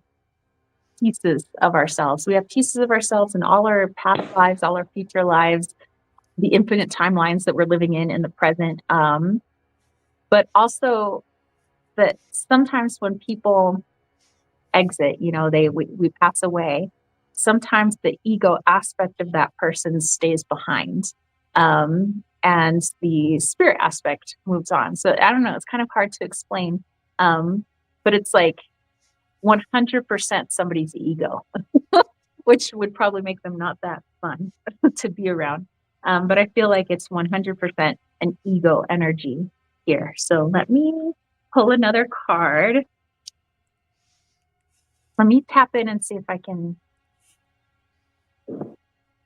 pieces of ourselves. We have pieces of ourselves in all our past lives, all our future lives, the infinite timelines that we're living in the present. But also that sometimes when people, exit, we pass away, sometimes the ego aspect of that person stays behind. And the spirit aspect moves on. So I don't know, it's kind of hard to explain. But it's like 100% somebody's ego, which would probably make them not that fun to be around. But I feel like it's 100% an ego energy here. So let me pull another card. Let me tap in and see if I can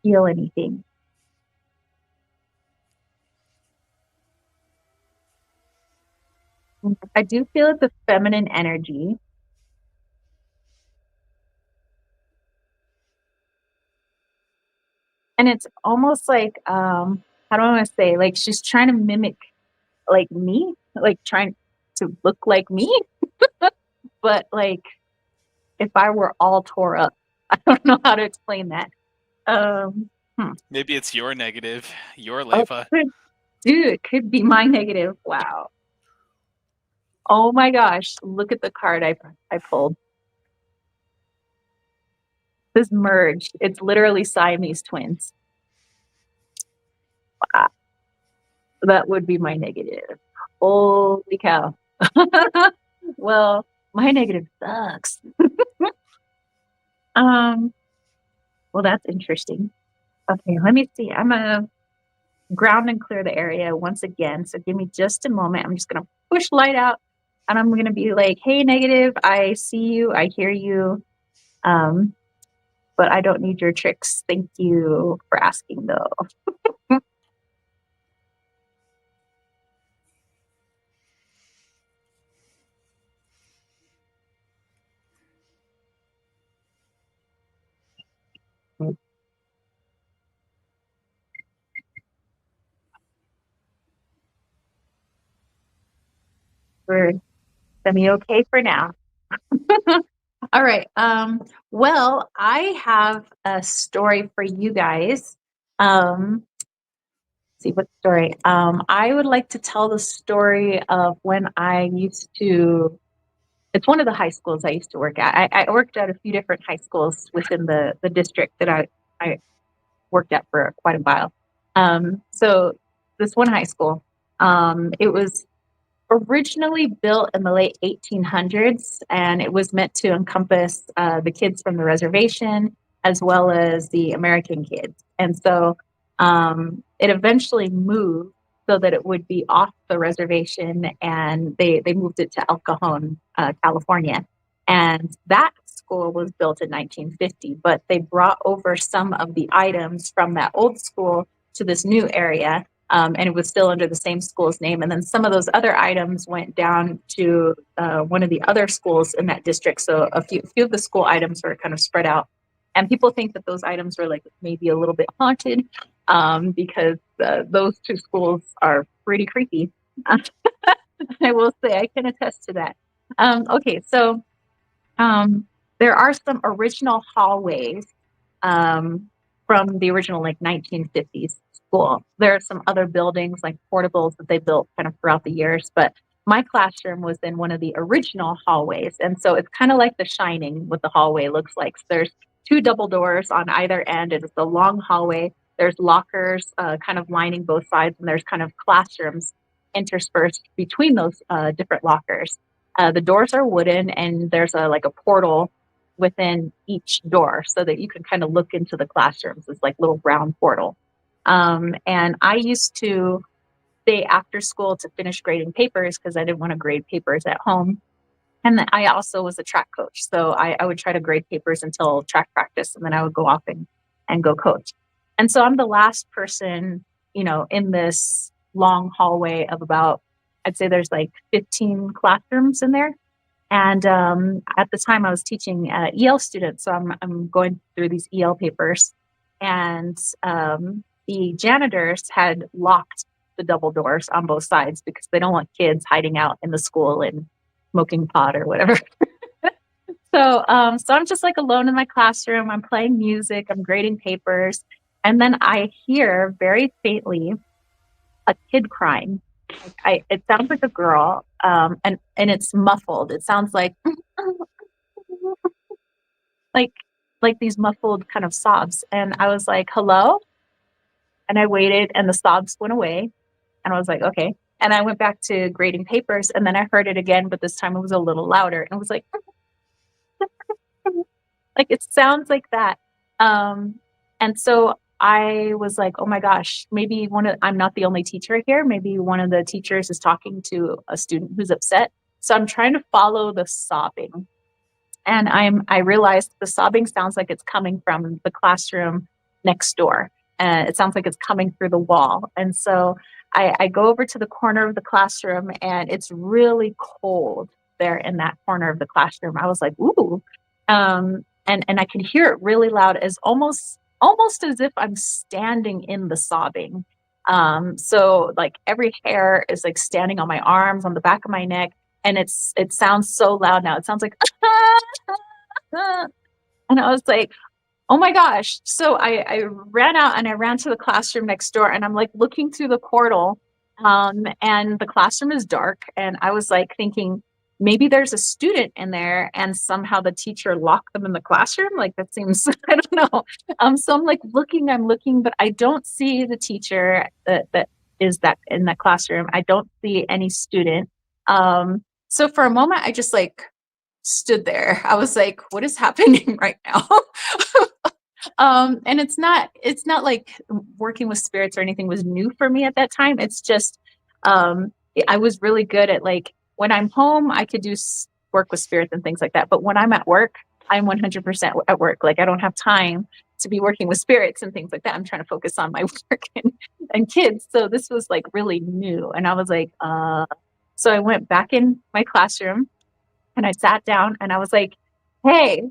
feel anything. I do feel the feminine energy. And it's almost like, how do I want to say? Like she's trying to mimic like me, like trying to look like me. But like if I were all tore up, I don't know how to explain that. Maybe it's your negative, your Oh, leva. dude, it could be my negative. Wow. Oh my gosh, look at the card I pulled. This merge. It's literally Siamese twins. Wow. That would be my negative. Holy cow. Well, my negative sucks. Well, that's interesting. Okay, let me see. I'm gonna ground and clear the area once again. So give me just a moment. I'm just gonna push light out and I'm gonna be like, hey, negative, I see you, I hear you. But I don't need your tricks. Thank you for asking though. We're semi-okay for now. All right. Well, I have a story for you guys. See what story. I would like to tell the story of when I used to. It's one of the high schools I used to work at. I worked at a few different high schools within the district that I worked at for quite a while. So this one high school, it was originally built in the late 1800s, and it was meant to encompass the kids from the reservation as well as the American kids. And so it eventually moved so that it would be off the reservation, and they moved it to El Cajon, California. And that school was built in 1950, but they brought over some of the items from that old school to this new area, and it was still under the same school's name. And then some of those other items went down to one of the other schools in that district. So a few of the school items were kind of spread out. And people think that those items were like maybe a little bit haunted because those two schools are pretty creepy. I will say I can attest to that. Okay, so there are some original hallways from the original like 1950s school. There are some other buildings like portables that they built kind of throughout the years, but my classroom was in one of the original hallways. And so it's kind of like The Shining, what the hallway looks like. So there's two double doors on either end. It's a long hallway. There's lockers kind of lining both sides, and there's kind of classrooms interspersed between those different lockers. The doors are wooden, and there's like a portal within each door so that you can kind of look into the classrooms. It's like little brown portal. And I used to stay after school to finish grading papers because I didn't want to grade papers at home. And then I also was a track coach. So I would try to grade papers until track practice, and then I would go off and go coach. And so I'm the last person, in this long hallway of about, I'd say there's like 15 classrooms in there. And at the time I was teaching EL students. So I'm going through these EL papers. And the janitors had locked the double doors on both sides because they don't want kids hiding out in the school and smoking pot or whatever. So I'm just like alone in my classroom. I'm playing music. I'm grading papers. And then I hear very faintly a kid crying. It sounds like a girl, and it's muffled. It sounds like, like these muffled kind of sobs. And I was like, hello? And I waited and the sobs went away. And I was like, okay. And I went back to grading papers and then I heard it again, but this time it was a little louder. And it was like it sounds like that. And so I was like, oh my gosh, maybe I'm not the only teacher here. Maybe one of the teachers is talking to a student who's upset. So I'm trying to follow the sobbing. And I realized the sobbing sounds like it's coming from the classroom next door. And it sounds like it's coming through the wall. And so I go over to the corner of the classroom and it's really cold there in that corner of the classroom. I was like, ooh. And I can hear it really loud, as almost as if I'm standing in the sobbing. So like every hair is like standing on my arms, on the back of my neck, and it sounds so loud now. It sounds like and I was like, oh my gosh. So I ran out and I ran to the classroom next door and I'm like looking through the portal, and the classroom is dark. And I was like thinking, maybe there's a student in there and somehow the teacher locked them in the classroom. Like that seems, I don't know. So I'm like I'm looking, but I don't see the teacher that is that in that classroom. I don't see any student. So for a moment, I just like stood there. I was like, what is happening right now? And it's not like working with spirits or anything was new for me at that time. It's just, I was really good at like, when I'm home, I could do work with spirits and things like that. But when I'm at work, I'm 100% at work. Like I don't have time to be working with spirits and things like that. I'm trying to focus on my work and kids. So this was like really new. And I was like, so I went back in my classroom and I sat down and I was like, hey,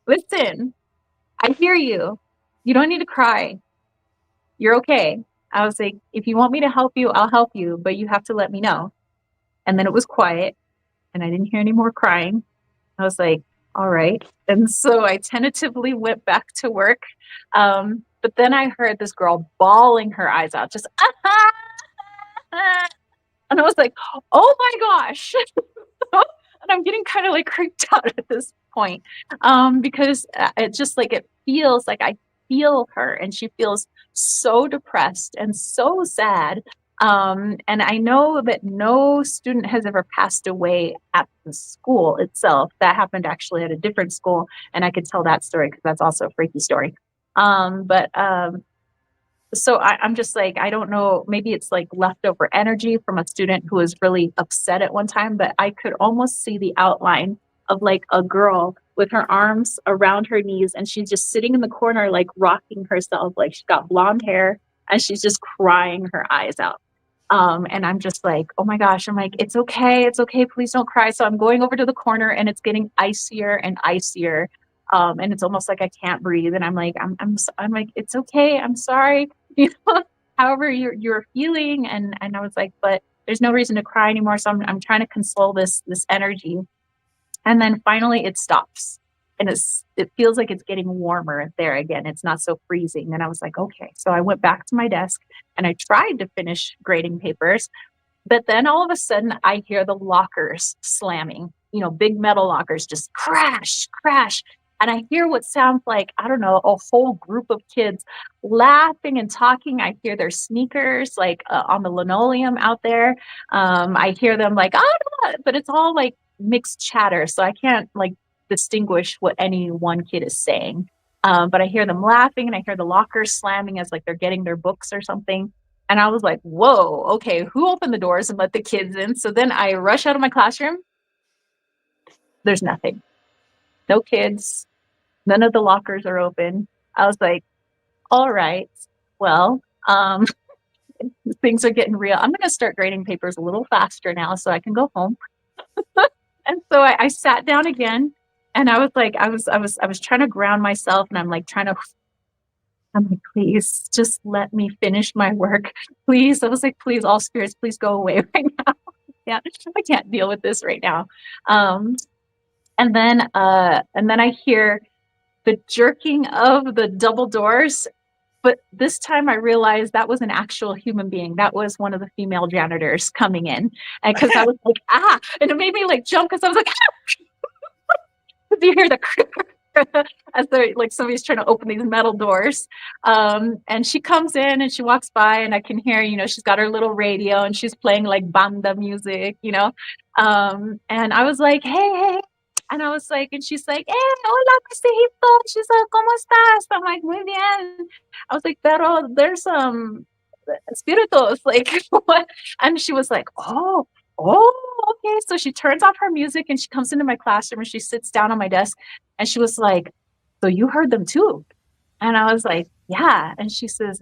listen, I hear you. You don't need to cry. You're okay. I was like, if you want me to help you, I'll help you, but you have to let me know. And then it was quiet and I didn't hear any more crying. I was like, all right. And so I tentatively went back to work. But then I heard this girl bawling her eyes out, just, and I was like, oh my gosh. And I'm getting kind of like creeped out at this point, because it just like, it feels like I feel her and she feels so depressed and so sad. And I know that no student has ever passed away at the school itself. That happened actually at a different school. And I could tell that story because that's also a freaky story. So I'm just like, I don't know, maybe it's like leftover energy from a student who was really upset at one time, but I could almost see the outline of like a girl with her arms around her knees and she's just sitting in the corner, like rocking herself, like she's got blonde hair and she's just crying her eyes out. And I'm just like, oh my gosh, I'm like, it's okay, please don't cry. So I'm going over to the corner and it's getting icier and icier. And it's almost like I can't breathe. And I'm like, I'm like, it's okay. I'm sorry. You know, however you're feeling. And I was like, but there's no reason to cry anymore. So I'm trying to console this energy. And then finally it stops. And it feels like it's getting warmer there again. It's not so freezing. And I was like, okay. So I went back to my desk and I tried to finish grading papers. But then all of a sudden I hear the lockers slamming, you know, big metal lockers just crash, crash. And I hear what sounds like, I don't know, a whole group of kids laughing and talking. I hear their sneakers like on the linoleum out there. I hear them like, ah, but it's all like mixed chatter. So I can't like distinguish what any one kid is saying. But I hear them laughing and I hear the lockers slamming as like they're getting their books or something. And I was like, whoa, okay, who opened the doors and let the kids in? So then I rush out of my classroom. There's nothing. No kids. None of the lockers are open. I was like, all right, well, things are getting real. I'm going to start grading papers a little faster now so I can go home. And so I sat down again and I was like, I was trying to ground myself and I'm like, please just let me finish my work. Please. I was like, please, all spirits, please go away right now. Yeah, I can't deal with this right now. And then I hear the jerking of the double doors. But this time I realized that was an actual human being. That was one of the female janitors coming in. And because I was like, and it made me like jump because I was like, you hear the as they're like somebody's trying to open these metal doors. And she comes in and she walks by and I can hear, she's got her little radio and she's playing like banda music, and I was like, hey. And I was like, and she's like, hola, Miss Egipto. She's like, ¿cómo estás? I'm like, muy bien. I was like, pero there's spiritus, like what? And she was like, okay. So she turns off her music and she comes into my classroom and she sits down on my desk and she was like, so you heard them too? And I was like, yeah. And she says,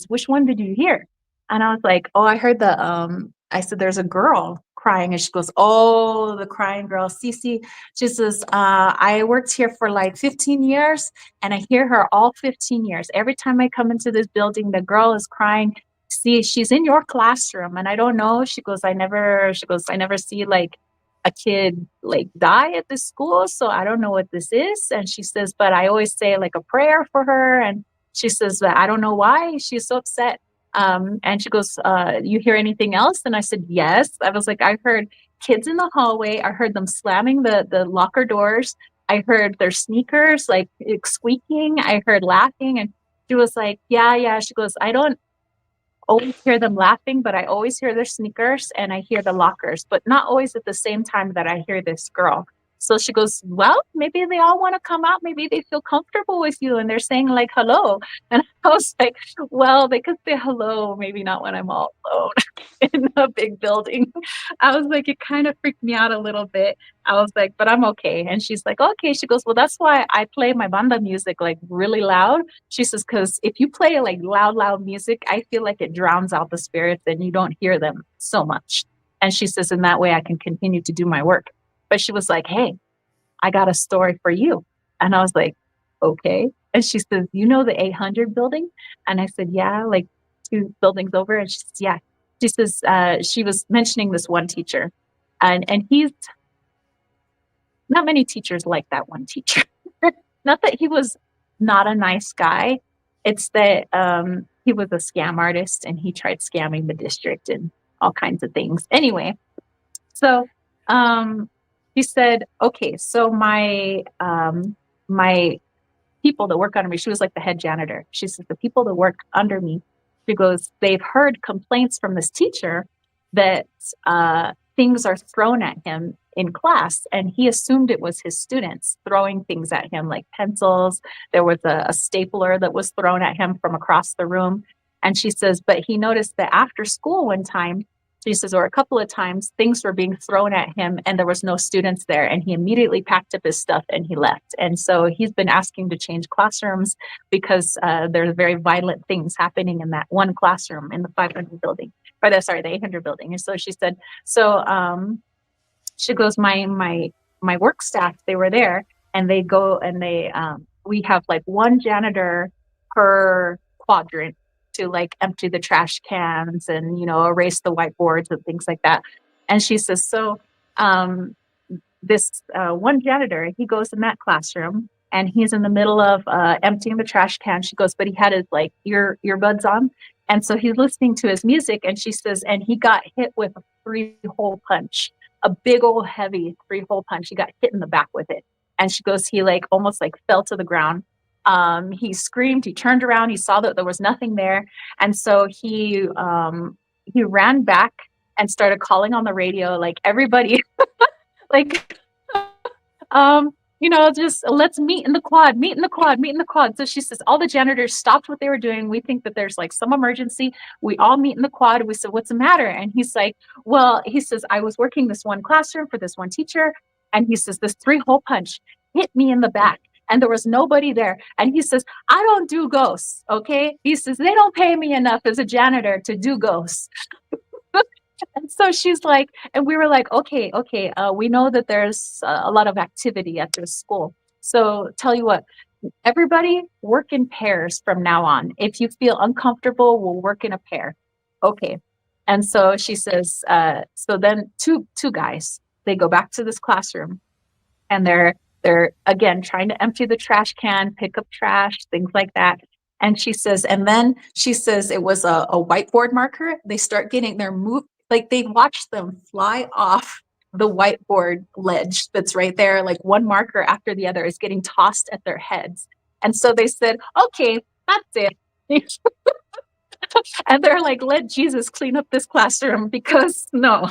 which one did you hear? And I was like, oh, I heard I said, there's a girl crying. And she goes, oh, the crying girl, Cece. She says, I worked here for like 15 years and I hear her all 15 years. Every time I come into this building, the girl is crying. See, she's in your classroom. And I don't know. She goes, I never see like a kid like die at this school, so I don't know what this is. And she says, but I always say like a prayer for her. And she says that I don't know why she's so upset. And she goes, you hear anything else? And I said, yes. I was like, I heard kids in the hallway. I heard them slamming the locker doors. I heard their sneakers like squeaking. I heard laughing. And she was like, yeah. She goes, I don't always hear them laughing, but I always hear their sneakers and I hear the lockers, but not always at the same time that I hear this girl. So she goes, well, maybe they all want to come out. Maybe they feel comfortable with you and they're saying like, hello. And I was like, well, they could say hello, maybe not when I'm all alone in a big building. I was like, it kind of freaked me out a little bit. I was like, but I'm okay. And she's like, okay. She goes, well, that's why I play my banda music like really loud. She says, because if you play like loud music, I feel like it drowns out the spirits and you don't hear them so much. And she says, in that way, I can continue to do my work. But she was like, hey, I got a story for you. And I was like, okay. And she says, you know the 800 building? And I said, yeah, like 2 buildings over. And she says, yeah. She says, she was mentioning this one teacher. And he's, not many teachers like that one teacher. Not that he was not a nice guy. It's that he was a scam artist and he tried scamming the district and all kinds of things. Anyway, so he said, okay, so my people that work under me, she was like the head janitor. She said, the people that work under me, she goes, they've heard complaints from this teacher that things are thrown at him in class. And he assumed it was his students throwing things at him, like pencils. There was a stapler that was thrown at him from across the room. And she says, but he noticed that after school one time, she says, or a couple of times, things were being thrown at him and there was no students there. And he immediately packed up his stuff and he left. And so he's been asking to change classrooms because there's very violent things happening in that one classroom in the 500 building, or the 800 building. And so she said, she goes, my work staff, they were there and they go and we have like one janitor per quadrant to like empty the trash cans and, erase the whiteboards and things like that. And she says, so this one janitor, he goes in that classroom and he's in the middle of emptying the trash can. She goes, but he had his like earbuds on. And so he's listening to his music. And she says, and he got hit with a 3-hole punch, a big old heavy 3-hole punch. He got hit in the back with it. And she goes, he like almost like fell to the ground. He screamed, he turned around, he saw that there was nothing there. And so he ran back and started calling on the radio, like everybody, like, just let's meet in the quad. So she says, all the janitors stopped what they were doing. We think that there's like some emergency. We all meet in the quad. We said, what's the matter? And he's like, well, he says, I was working this one classroom for this one teacher. And he says, this 3-hole punch hit me in the back. And there was nobody there. And he says, I don't do ghosts, okay? He says, they don't pay me enough as a janitor to do ghosts. And so she's like, and we were like, okay, we know that there's a lot of activity at this school. So tell you what, everybody work in pairs from now on. If you feel uncomfortable, we'll work in a pair. Okay. And so she says, so then two guys, they go back to this classroom and they're again trying to empty the trash can, pick up trash, things like that. And she says, it was a whiteboard marker. They start getting their move, like they watch them fly off the whiteboard ledge that's right there, like one marker after the other is getting tossed at their heads. And so they said, okay, that's it. And they're like, let Jesus clean up this classroom because no.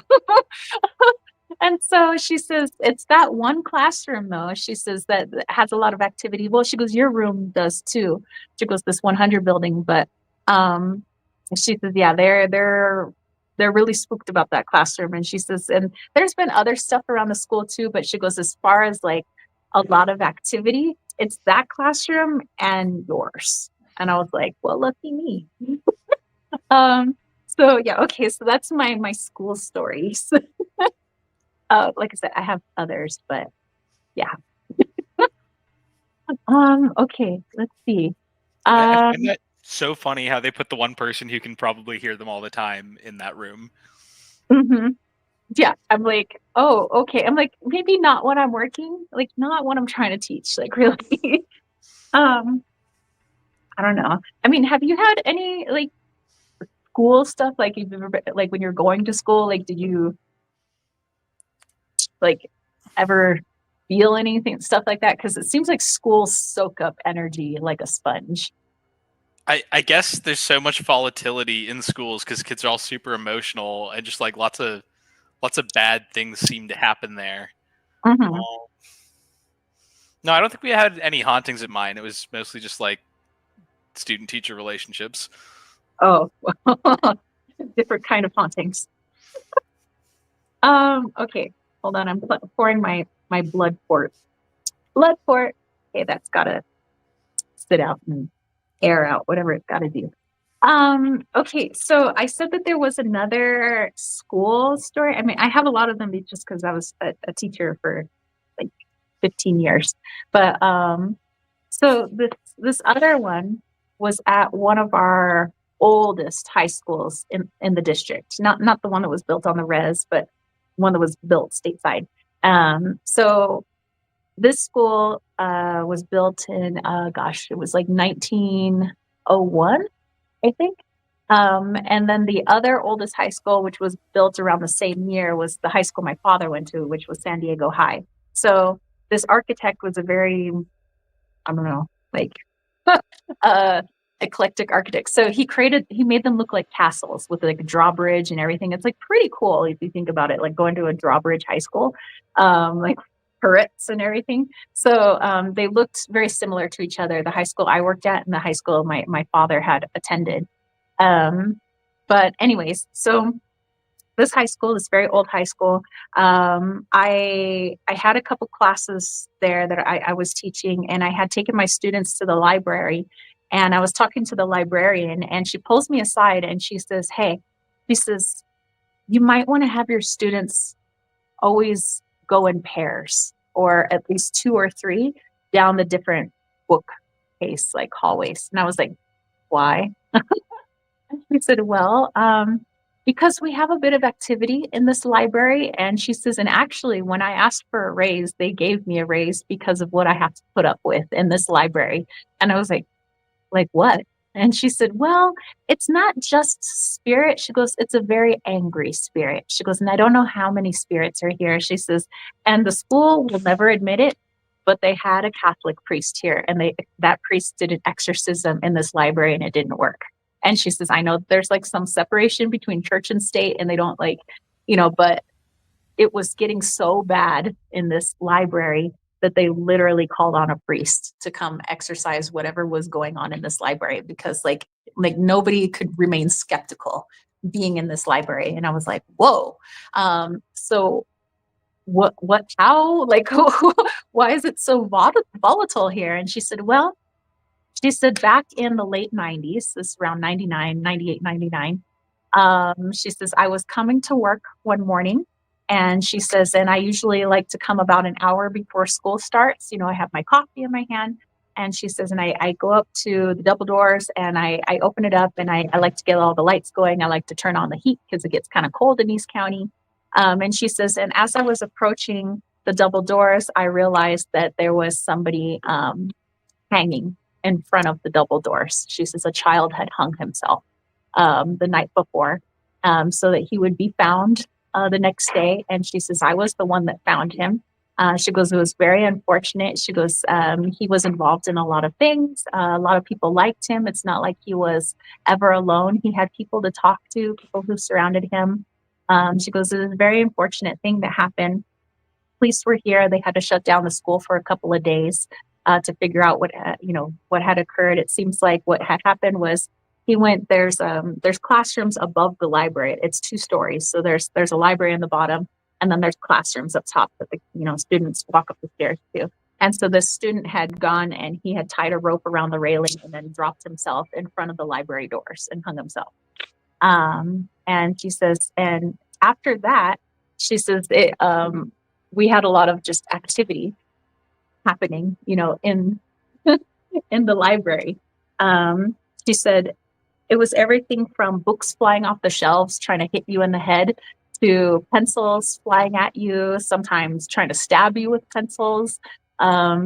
And so she says, it's that one classroom though. She says that has a lot of activity. Well, she goes, your room does too. She goes, this 100 building, but she says, yeah, they're really spooked about that classroom. And she says, and there's been other stuff around the school too, but she goes, as far as like a lot of activity, it's that classroom and yours. And I was like, well, lucky me. So yeah, okay, so that's my school stories. Like I said, I have others, but yeah. Okay, let's see. I find that so funny how they put the one person who can probably hear them all the time in that room. Mhm. Yeah, I'm like, oh, okay. I'm like, maybe not when I'm working, like not when I'm trying to teach, like really. Um, I don't know. I mean, have you had any like school stuff? Like you've ever been, like when you're going to school, like did you like ever feel anything, stuff like that? Because it seems like schools soak up energy like a sponge. I guess there's so much volatility in schools because kids are all super emotional and just like lots of bad things seem to happen there. Mhm. No, I don't think we had any hauntings at mine. It was mostly just like student teacher relationships. Oh, different kind of hauntings. Okay, hold on. I'm pouring my blood port. Blood port. Okay, that's gotta sit out and air out, whatever it's gotta do. Okay, so I said that there was another school story. I mean, I have a lot of them just because I was a teacher for like 15 years. But so this other one was at one of our oldest high schools in the district. Not the one that was built on the res, but one that was built stateside. So this school was built in gosh, it was like 1901, I think. And then the other oldest high school, which was built around the same year, was the high school my father went to, which was San Diego High. So this architect was a very, I don't know, like uh, eclectic architect. So he made them look like castles with like a drawbridge and everything. It's like pretty cool if you think about it, like going to a drawbridge high school, like turrets and everything. So they looked very similar to each other. The high school I worked at and the high school my father had attended. But anyways, so this high school, this very old high school, I had a couple classes there that I was teaching, and I had taken my students to the library, and I was talking to the librarian, and she pulls me aside and she says, "Hey," she says, "you might want to have your students always go in pairs, or at least two or three down the different bookcase like hallways." And I was like, "Why?" She said, well, because we have a bit of activity in this library. And she says, and actually, when I asked for a raise, they gave me a raise because of what I have to put up with in this library. And I was like what? And she said, well, it's not just spirit. She goes, it's a very angry spirit. She goes, and I don't know how many spirits are here. She says, and the school will never admit it, but they had a Catholic priest here, and that priest did an exorcism in this library and it didn't work. And she says, I know there's like some separation between church and state, and they don't like, but it was getting so bad in this library that they literally called on a priest to come exorcise whatever was going on in this library, because like nobody could remain skeptical being in this library. And I was like, whoa. So how, like, why is it so volatile here? And she said, well, she said back in the late 90s, this is around 99, 98, 99, she says, I was coming to work one morning, and she says, and I usually like to come about an hour before school starts. I have my coffee in my hand. And she says, and I go up to the double doors and I open it up, and I like to get all the lights going. I like to turn on the heat because it gets kind of cold in East County. And she says, and as I was approaching the double doors, I realized that there was somebody hanging in front of the double doors. She says a child had hung himself the night before, so that he would be found the next day, and she says, I was the one that found him. She goes, it was very unfortunate. She goes, he was involved in a lot of things. A lot of people liked him. It's not like he was ever alone. He had people to talk to, people who surrounded him. She goes, it was a very unfortunate thing that happened. Police were here. They had to shut down the school for a couple of days to figure out what had occurred. It seems like what had happened was he went. There's classrooms above the library. It's 2 stories, so there's a library in the bottom, and then there's classrooms up top that the students walk up the stairs to. And so the student had gone and he had tied a rope around the railing and then dropped himself in front of the library doors and hung himself. And she says, and after that, she says we had a lot of just activity happening, in in the library. She said it was everything from books flying off the shelves, trying to hit you in the head, to pencils flying at you, sometimes trying to stab you with pencils.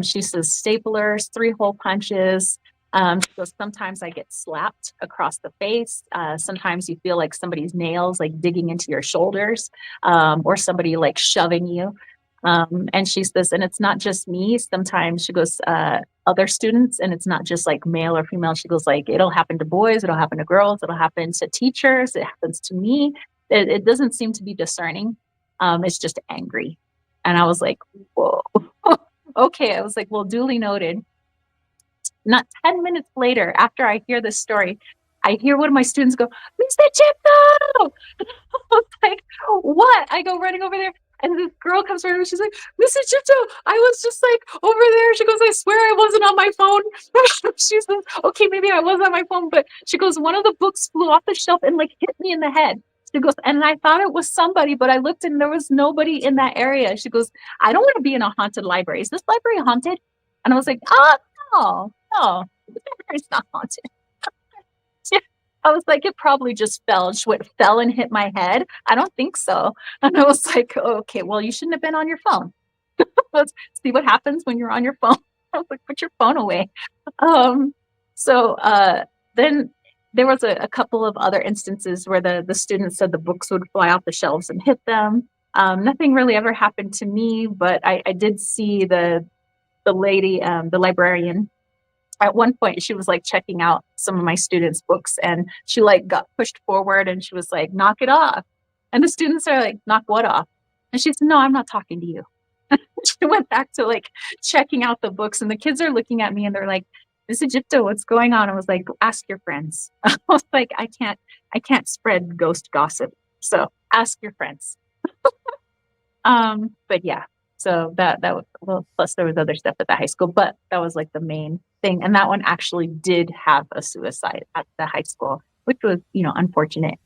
She says staplers, 3-hole punches. She goes, sometimes I get slapped across the face. Sometimes you feel like somebody's nails like digging into your shoulders, or somebody like shoving you. And she says, and it's not just me. Sometimes she goes, other students, and it's not just like male or female. She goes, like, it'll happen to boys, it'll happen to girls, it'll happen to teachers, it happens to me. It doesn't seem to be discerning. It's just angry. And I was like, whoa. Okay. I was like, well, duly noted. Not 10 minutes later, after I hear this story, I hear one of my students go, Mr. Chipto! I was like, what? I go running over there, and this girl comes over and she's like, Mrs. Chipto, I was just like over there. She goes, I swear I wasn't on my phone. She says, okay, maybe I was on my phone, but she goes, one of the books flew off the shelf and like hit me in the head. She goes, and I thought it was somebody, but I looked and there was nobody in that area. She goes, I don't want to be in a haunted library. Is this library haunted? And I was like, no, the library's not haunted. Yeah. I was like, it probably just fell. It fell and hit my head. I don't think so. And I was like, okay, well, you shouldn't have been on your phone. Let's see what happens when you're on your phone. I was like, put your phone away. So then there was a couple of other instances where the students said the books would fly off the shelves and hit them. Nothing really ever happened to me, but I did see the lady, the librarian. At one point, she was like checking out some of my students' books, and she like got pushed forward, and she was like, "Knock it off." And the students are like, "Knock what off?" And she said, "No, I'm not talking to you." She went back to like checking out the books, and the kids are looking at me and they're like, Miss Egipto, what's going on? I was like, ask your friends. I was like, I can't spread ghost gossip. So ask your friends. But yeah, so that well, plus there was other stuff at the high school, but that was like the main thing. And that one actually did have a suicide at the high school, which was, unfortunate.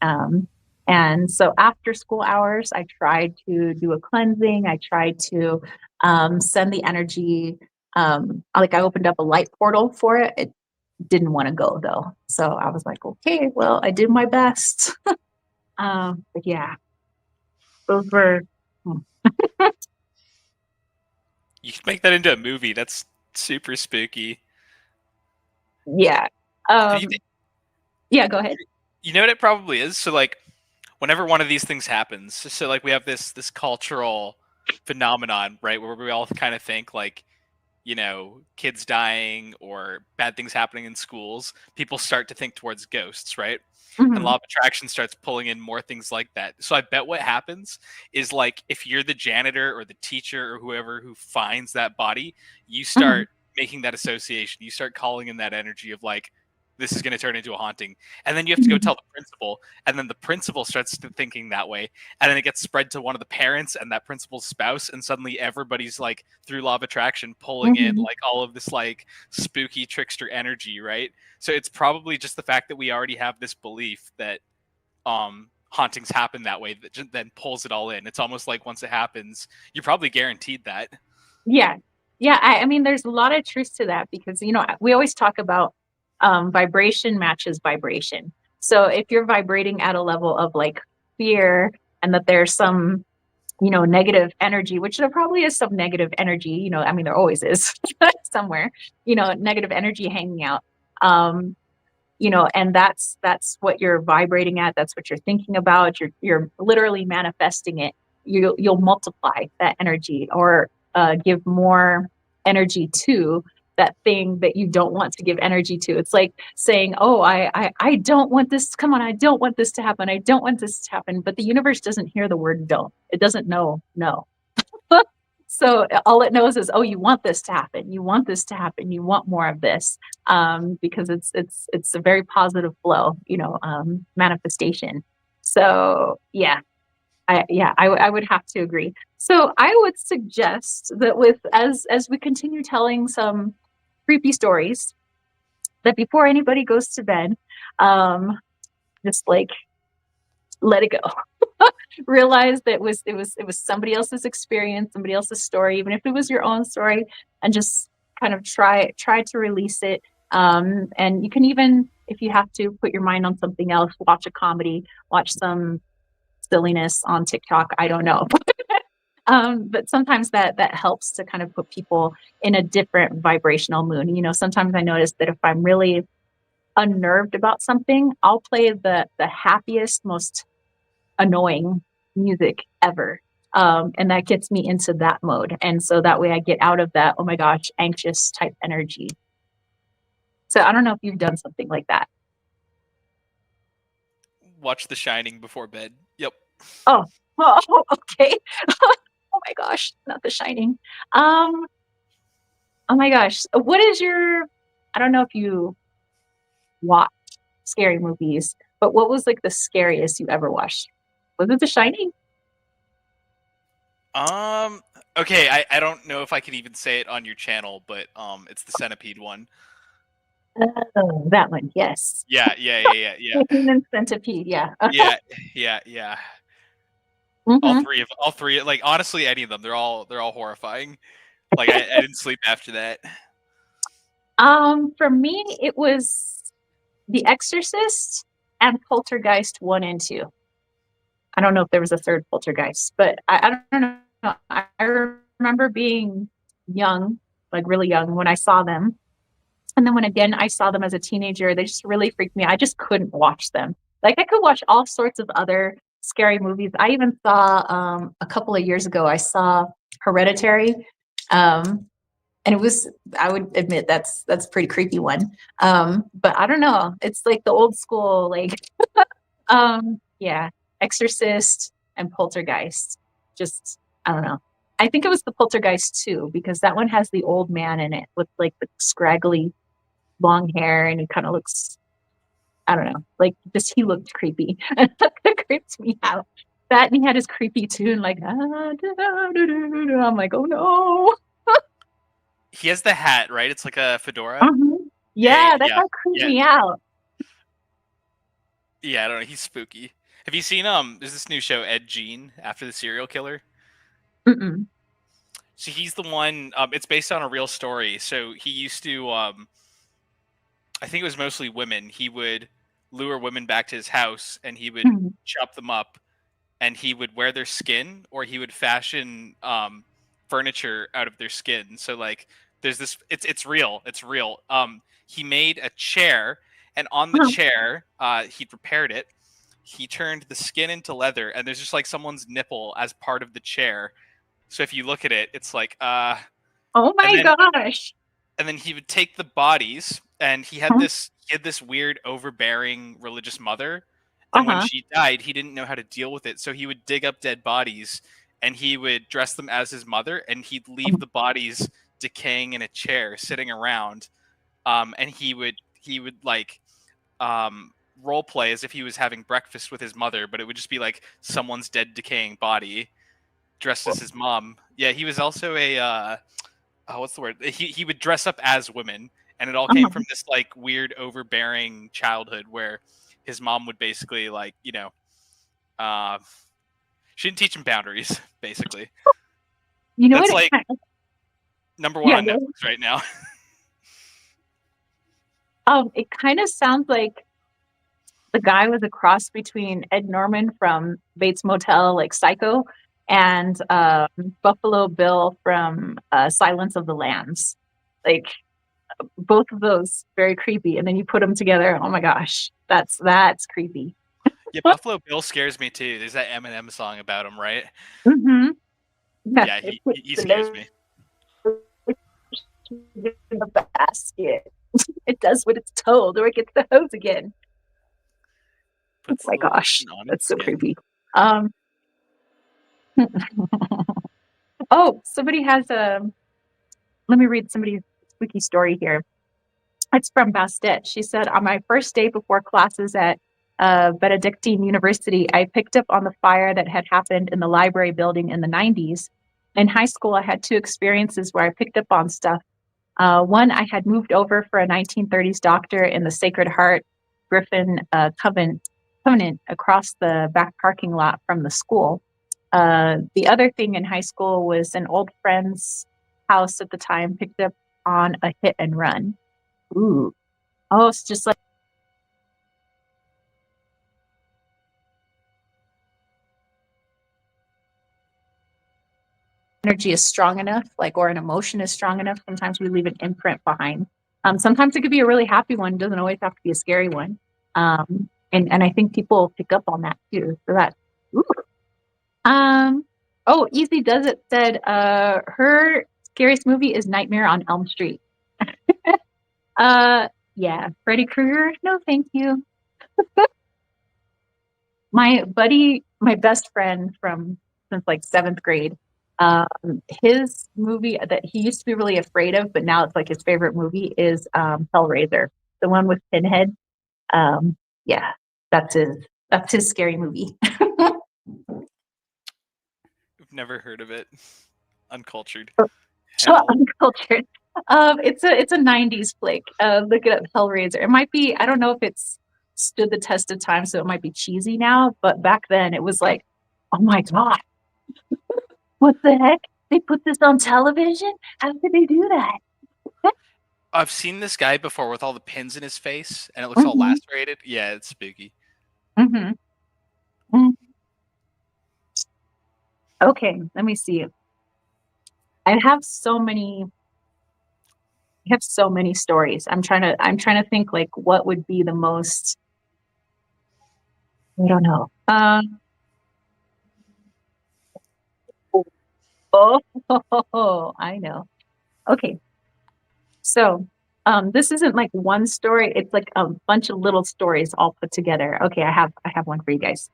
And so after school hours, I tried to do a cleansing. I tried to send the energy. Like I opened up a light portal for it. It didn't want to go though. So I was like, okay, well, I did my best. But yeah, those were. You can make that into a movie. That's super spooky. Yeah. Yeah, go ahead. You know what it probably is? So like whenever one of these things happens, so like we have this cultural phenomenon, right, where we all kind of think like, kids dying or bad things happening in schools, people start to think towards ghosts, right? And law of attraction starts pulling in more things like that. So I bet what happens is like if you're the janitor or the teacher or whoever who finds that body, you start making that association. You start calling in that energy of like, this is going to turn into a haunting. And then you have to go tell the principal. And then the principal starts thinking that way. And then it gets spread to one of the parents and that principal's spouse. And suddenly everybody's like through law of attraction pulling in like all of this like spooky trickster energy, right? So it's probably just the fact that we already have this belief that hauntings happen that way that just then pulls it all in. It's almost like once it happens, you're probably guaranteed that. Yeah. I mean, there's a lot of truth to that because, we always talk about vibration matches vibration. So if you're vibrating at a level of like fear and that there's some, negative energy, which there probably is some negative energy, I mean, there always is somewhere, negative energy hanging out. and that's what you're vibrating at. That's what you're thinking about. You're literally manifesting it. You'll multiply that energy, or give more energy to that thing that you don't want to give energy to. It's like saying, "Oh, I don't want this. Come on, I don't want this to happen. I don't want this to happen." But the universe doesn't hear the word "don't." It doesn't know no. So all it knows is, oh, you want this to happen. You want this to happen. You want more of this, because it's a very positive flow, manifestation. So yeah, I would have to agree. So I would suggest that as we continue telling some creepy stories, that before anybody goes to bed, just like let it go. Realize that it was somebody else's experience, somebody else's story, even if it was your own story, and just kind of try to release it. And you can even, if you have to, put your mind on something else, watch a comedy, watch some silliness on TikTok. I don't know. But sometimes that helps to kind of put people in a different vibrational mood. Sometimes I notice that if I'm really unnerved about something, I'll play the happiest, most annoying music ever. And that gets me into that mode. And so that way I get out of that, oh my gosh, anxious type energy. So I don't know if you've done something like that. Watch The Shining before bed. Yep. Oh, okay. Oh my gosh, not The Shining. Oh my gosh. What is I don't know if you watch scary movies, but what was like the scariest you ever watched? Was it The Shining? Okay, I don't know if I could even say it on your channel, but it's the centipede one. Oh, that one, yes. Yeah. Human centipede, yeah. Yeah. Mhm. All three, like honestly, any of them, they're all horrifying. Like I didn't sleep after that. For me, it was The Exorcist and Poltergeist 1 and 2. I don't know if there was a third Poltergeist, but I don't know. I remember being young, like really young, when I saw them. And then when again I saw them as a teenager, they just really freaked me out. I just couldn't watch them. Like I could watch all sorts of other scary movies. I even saw a couple of years ago, I saw Hereditary. And it was, I would admit, that's a pretty creepy one. But I don't know. It's like the old school, like yeah, Exorcist and Poltergeist. Just, I don't know. I think it was the Poltergeist too, because that one has the old man in it with like the scraggly long hair, and he kind of looks, I don't know, like just he looked creepy. That creeped me out. That, and he had his creepy tune, like I'm like, oh no. He has the hat, right? It's like a fedora. Yeah, that guy creeped me out. Yeah, I don't know. He's spooky. Have you seen there's this new show, Ed Gein, after the serial killer? Mm-mm. So he's the one, it's based on a real story. So he used to I think it was mostly women. He would lure women back to his house and he would Mhm. chop them up, and he would wear their skin, or he would fashion furniture out of their skin. So like there's this, it's real. It's real. He made a chair, and on the Uh-huh. chair, he prepared it. He turned the skin into leather, and there's just like someone's nipple as part of the chair. So if you look at it, it's like Oh and my then gosh. and then he would take the bodies, and he had this weird overbearing religious mother, and when Uh-huh. she died he didn't know how to deal with it, so he would dig up dead bodies and he would dress them as his mother, and he'd leave the bodies decaying in a chair sitting around, and he would like role play as if he was having breakfast with his mother, but it would just be like someone's dead decaying body dressed as his mom. Yeah, he was also a what's the word? He would dress up as women, and it all came Uh-huh. from this like weird overbearing childhood where his mom would basically like uh, she didn't teach him boundaries. Basically, You know what? that's like number one Yeah, on Netflix right now. it kind of sounds like the guy was a cross between Ed Norman from Bates Motel, like Psycho, and Buffalo Bill from Silence of the Lambs. Like, both of those very creepy. And then you put them together. Oh my gosh, that's creepy. Yeah, Buffalo Bill scares me too. There's that Eminem song about him, right? Mm-hmm. Yeah, Yeah, it he puts he the scares me. lotion in the basket. It does what it's told, or it gets the hose again. Oh Puts my the gosh, lotion on its that's so skin. creepy. Um, oh, somebody has a. Let me read somebody's spooky story here. It's from Bastet. She said, on my first day before classes at Benedictine University, I picked up on the fire that had happened in the library building in the 90s. In high school, I had two experiences where I picked up on stuff. One, I had moved over for a 1930s doctor in the Sacred Heart Griffin Covenant across the back parking lot from the school. The other thing in high school was an old friend's house at the time picked up on a hit and run. Ooh. Oh, it's just like energy is strong enough, like, or an emotion is strong enough. Sometimes we leave an imprint behind. Sometimes it could be a really happy one. It doesn't always have to be a scary one. And I think people pick up on that too. So that, ooh. Oh, Easy Does It said, her scariest movie is Nightmare on Elm Street. Yeah, Freddy Krueger. No, thank you. My buddy, my best friend from since like 7th grade, his movie that he used to be really afraid of, but now it's like his favorite movie is Hellraiser, the one with Pinhead. Yeah, that's his scary movie. I've never heard of it. Uncultured. So Hell. uncultured. It's a 90s flick. Look it up, Hellraiser. It might be, I don't know if it's stood the test of time, so it might be cheesy now, but back then it was like, oh my god, what the heck? They put this on television? How did they do that? I've seen this guy before with all the pins in his face, and it looks all Mm-hmm. lacerated. Yeah, it's spooky. Mm-hmm. Mm. Okay, let me see. I have so many stories. I'm trying to think like what would be the most, I don't know. Oh, I know. Okay. So, this isn't like one story, it's like a bunch of little stories all put together. Okay, I have one for you guys.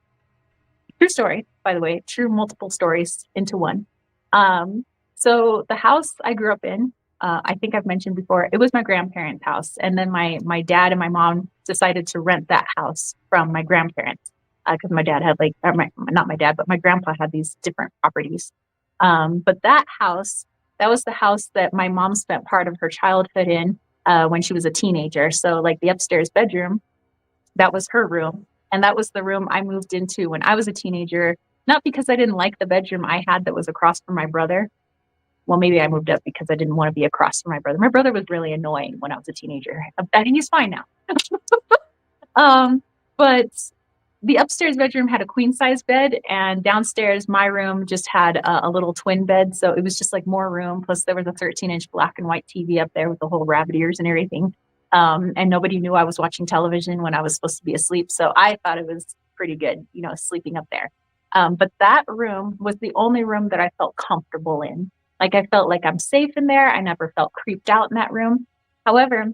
True story, by the way, true multiple stories into one. Um, so the house I grew up in, I think I've mentioned before, it was my grandparents' house, and then my dad and my mom decided to rent that house from my grandparents because my dad had like, or not my dad, but my grandpa had these different properties. But that was the house that my mom spent part of her childhood in when she was a teenager. So like the upstairs bedroom, that was her room. And that was the room I moved into when I was a teenager, not because I didn't like the bedroom I had that was across from my brother. Well, maybe I moved up because I didn't want to be across from my brother. My brother was really annoying when I was a teenager. I think he's fine now. But the upstairs bedroom had a queen size bed, and downstairs my room just had a little twin bed. So it was just like more room. Plus there was a 13-inch black and white TV up there with the whole rabbit ears and everything. And nobody knew I was watching television when I was supposed to be asleep. So I thought it was pretty good, sleeping up there. But that room was the only room that I felt comfortable in. Like I felt like I'm safe in there. I never felt creeped out in that room. However,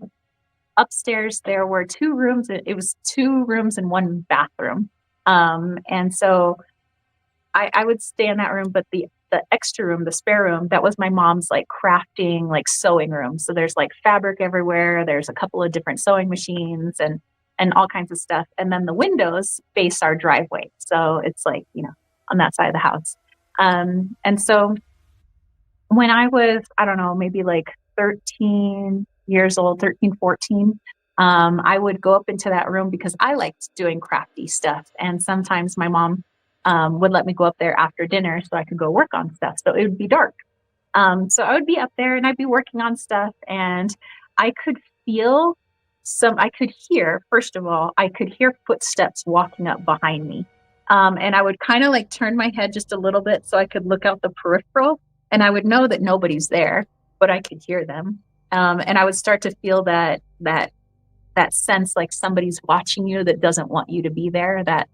upstairs there were two rooms. It was two rooms and one bathroom. And so I would stay in that room, but the extra room, the spare room, that was my mom's like crafting, like sewing room. So there's like fabric everywhere. There's a couple of different sewing machines and all kinds of stuff. And then the windows face our driveway. So it's like, on that side of the house. And so when I was, I don't know, maybe like 13 years old, 13, 14, I would go up into that room because I liked doing crafty stuff. And sometimes my mom would let me go up there after dinner so I could go work on stuff. So it would be dark. So I would be up there and I'd be working on stuff, and I could feel I could hear, first of all, I could hear footsteps walking up behind me. And I would kind of like turn my head just a little bit so I could look out the peripheral, and I would know that nobody's there, but I could hear them. And I would start to feel that sense like somebody's watching you that doesn't want you to be there, that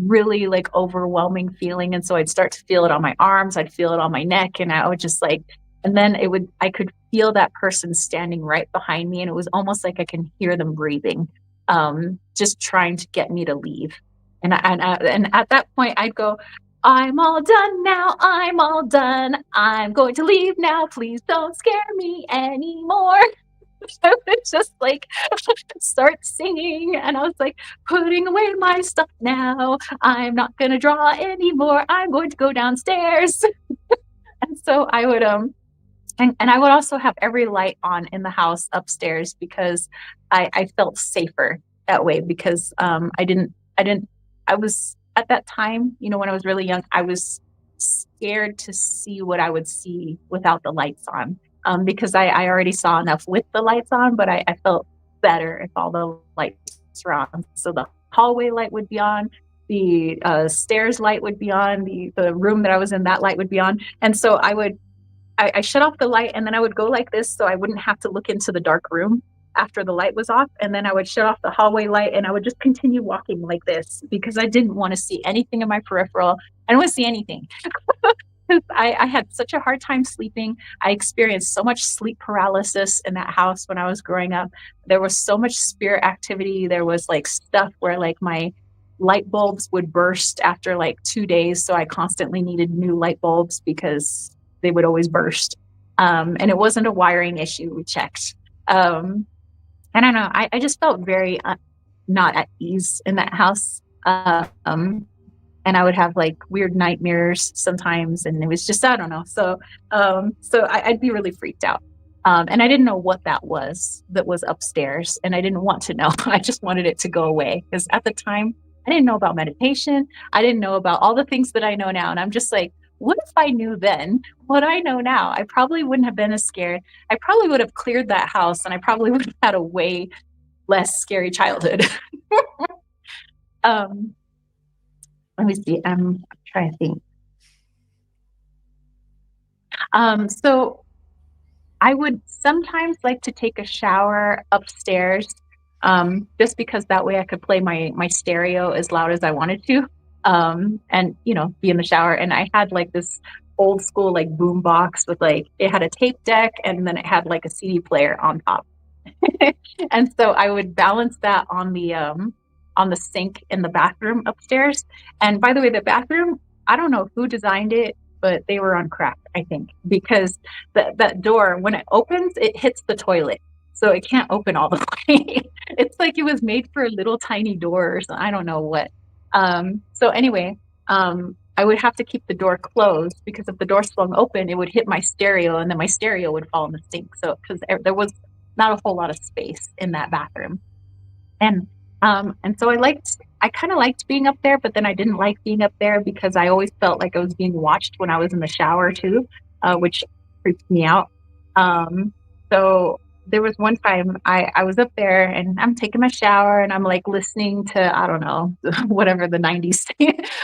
really like overwhelming feeling. And so I'd start to feel it on my arms, I'd feel it on my neck, and I would just like, and then I could feel that person standing right behind me, and it was almost like I can hear them breathing, just trying to get me to leave. And at that point I'd go, I'm all done now, I'm all done, I'm going to leave now, please don't scare me anymore. I would just like start singing, and I was like, putting away my stuff now, I'm not gonna draw anymore, I'm going to go downstairs. And so I would and I would also have every light on in the house upstairs, because I felt safer that way, because I was at that time, you know, when I was really young, I was scared to see what I would see without the lights on, because I already saw enough with the lights on, but I felt better if all the lights were on. So the hallway light would be on, the stairs light would be on, the room that I was in, that light would be on. And so I shut off the light, and then I would go like this so I wouldn't have to look into the dark room after the light was off. And then I would shut off the hallway light, and I would just continue walking like this, because I didn't want to see anything in my peripheral. I didn't want to see anything. I had such a hard time sleeping. I experienced so much sleep paralysis in that house when I was growing up. There was so much spirit activity. There was like stuff where like my light bulbs would burst after like 2 days. So I constantly needed new light bulbs because they would always burst. And it wasn't a wiring issue. We checked. I don't know. I just felt very not at ease in that house. And I would have like weird nightmares sometimes, and it was just, I don't know. So I'd be really freaked out. And I didn't know what that was upstairs, and I didn't want to know. I just wanted it to go away, because at the time I didn't know about meditation. I didn't know about all the things that I know now. And I'm just like, what if I knew then what I know now? I probably wouldn't have been as scared. I probably would have cleared that house, and I probably would have had a way less scary childhood. Let me see. I'm trying to think. So I would sometimes like to take a shower upstairs, just because that way I could play my stereo as loud as I wanted to, and you know, be in the shower. And I had like this old school like boom box with like, it had a tape deck, and then it had like a CD player on top. And so I would balance that on the sink in the bathroom upstairs. And by the way, the bathroom, I don't know who designed it, but they were on crack, I think, because that door, when it opens, it hits the toilet. So it can't open all the way. It's like it was made for little tiny doors. I don't know what. So anyway, I would have to keep the door closed, because if the door swung open, it would hit my stereo, and then my stereo would fall in the sink. So because there was not a whole lot of space in that bathroom. And so I kind of liked being up there, but then I didn't like being up there, because I always felt like I was being watched when I was in the shower too, which freaked me out. So there was one time I was up there, and I'm taking my shower, and I'm like listening to, I don't know, whatever the 90s,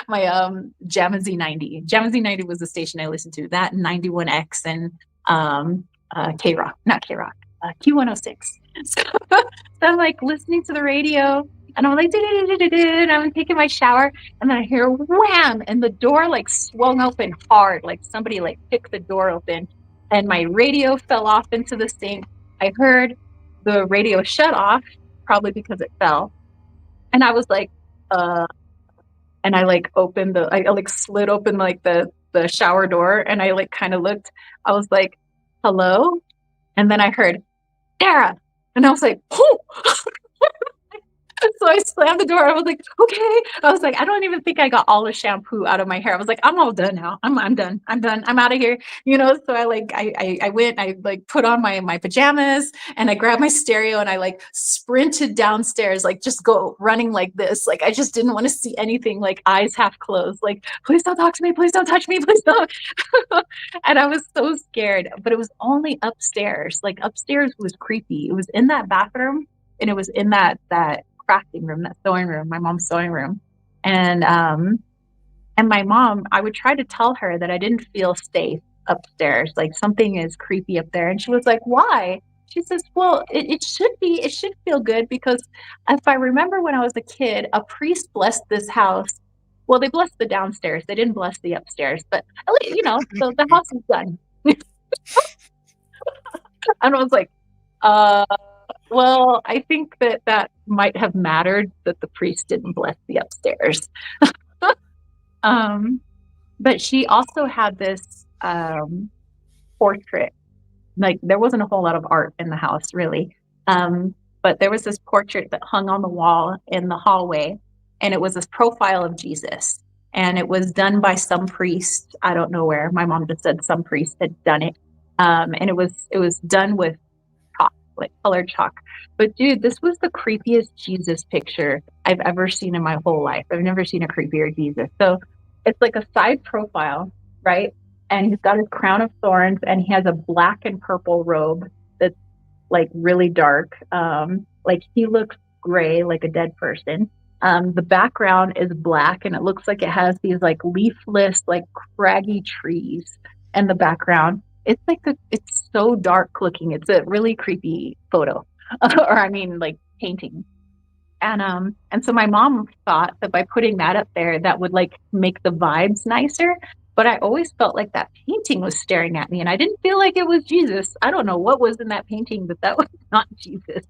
my Jamazzy 90. Jamazzy 90 was the station I listened to, that 91X, and K-Rock, not K-Rock, Q106. So I'm like listening to the radio, and I'm like, and I'm taking my shower, and then I hear wham, and the door like swung open hard, like somebody like kicked the door open, and my radio fell off into the sink. I heard the radio shut off, probably because it fell, and I was like, and I like opened I like slid open like the shower door, and I like kind of looked. I was like, hello, and then I heard Sarah, and I was like, oh. So I slammed the door. I was like, okay. I was like, I don't even think I got all the shampoo out of my hair. I was like, I'm all done now. I'm done. I'm done. I'm out of here. You know, so I like, I went, I like put on my pajamas, and I grabbed my stereo, and I like sprinted downstairs, like just go running like this. Like, I just didn't want to see anything, like eyes half closed, like, please don't talk to me. Please don't touch me. Please don't. And I was so scared, but it was only upstairs. Like upstairs was creepy. It was in that bathroom, and it was in that crafting room, that sewing room, my mom's sewing room. And my mom, I would try to tell her that I didn't feel safe, upstairs. Like something is creepy up there. And she was like, why? She says, well, it should feel good because if I remember when I was a kid, a priest blessed this house. Well, they blessed the downstairs. They didn't bless the upstairs, but at least, the house is done. And I was like, well, I think that might have mattered that the priest didn't bless the upstairs. But she also had this portrait. Like there wasn't a whole lot of art in the house, really. But there was this portrait that hung on the wall in the hallway, and it was this profile of Jesus. And it was done by some priest. I don't know where. My mom just said some priest had done it. And it was done with chalk, like colored chalk. But dude, this was the creepiest Jesus picture I've ever seen in my whole life. I've never seen a creepier Jesus. So it's like a side profile, right? And he's got his crown of thorns, and he has a black and purple robe that's like really dark. Like he looks gray, like a dead person. The background is black, and it looks like it has these like leafless, like craggy trees in the background. It's like it's so dark looking. It's a really creepy photo, or I mean, like painting. And so my mom thought that by putting that up there, that would like make the vibes nicer. But I always felt like that painting was staring at me, and I didn't feel like it was Jesus. I don't know what was in that painting, but that was not Jesus.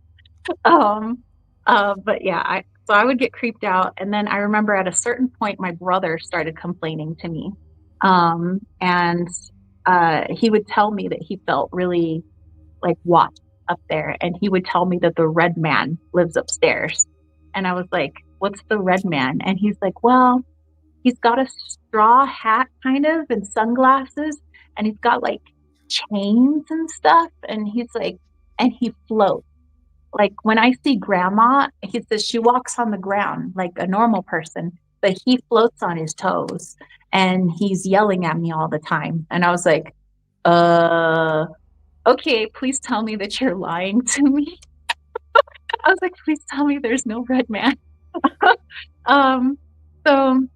But yeah, so I would get creeped out, and then I remember at a certain point, my brother started complaining to me, and he would tell me that he felt really like watched up there, and he would tell me that the red man lives upstairs. And I was like, what's the red man? And he's like, well, he's got a straw hat kind of and sunglasses, and he's got like chains and stuff. And he's like, and he floats. Like when I see grandma, he says she walks on the ground like a normal person, but he floats on his toes, and he's yelling at me all the time. And I was like, okay, please tell me that you're lying to me. I was like, please tell me there's no red man. So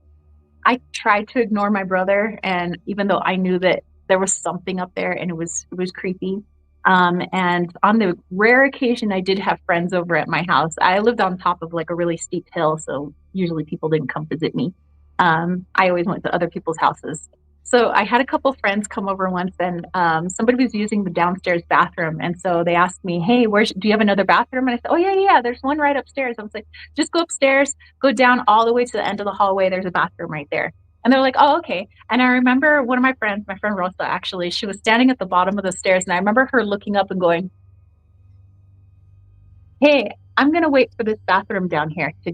I tried to ignore my brother, and even though I knew that there was something up there and it was creepy. And on the rare occasion I did have friends over at my house, I lived on top of like a really steep hill, so usually people didn't come visit me. I always went to other people's houses. So I had a couple friends come over once, and somebody was using the downstairs bathroom. And so they asked me, hey, do you have another bathroom? And I said, oh, yeah, there's one right upstairs. I was like, just go upstairs, go down all the way to the end of the hallway. There's a bathroom right there. And they're like, oh, okay. And I remember one of my friends, my friend Rosa, actually, she was standing at the bottom of the stairs. And I remember her looking up and going, hey, I'm going to wait for this bathroom down here to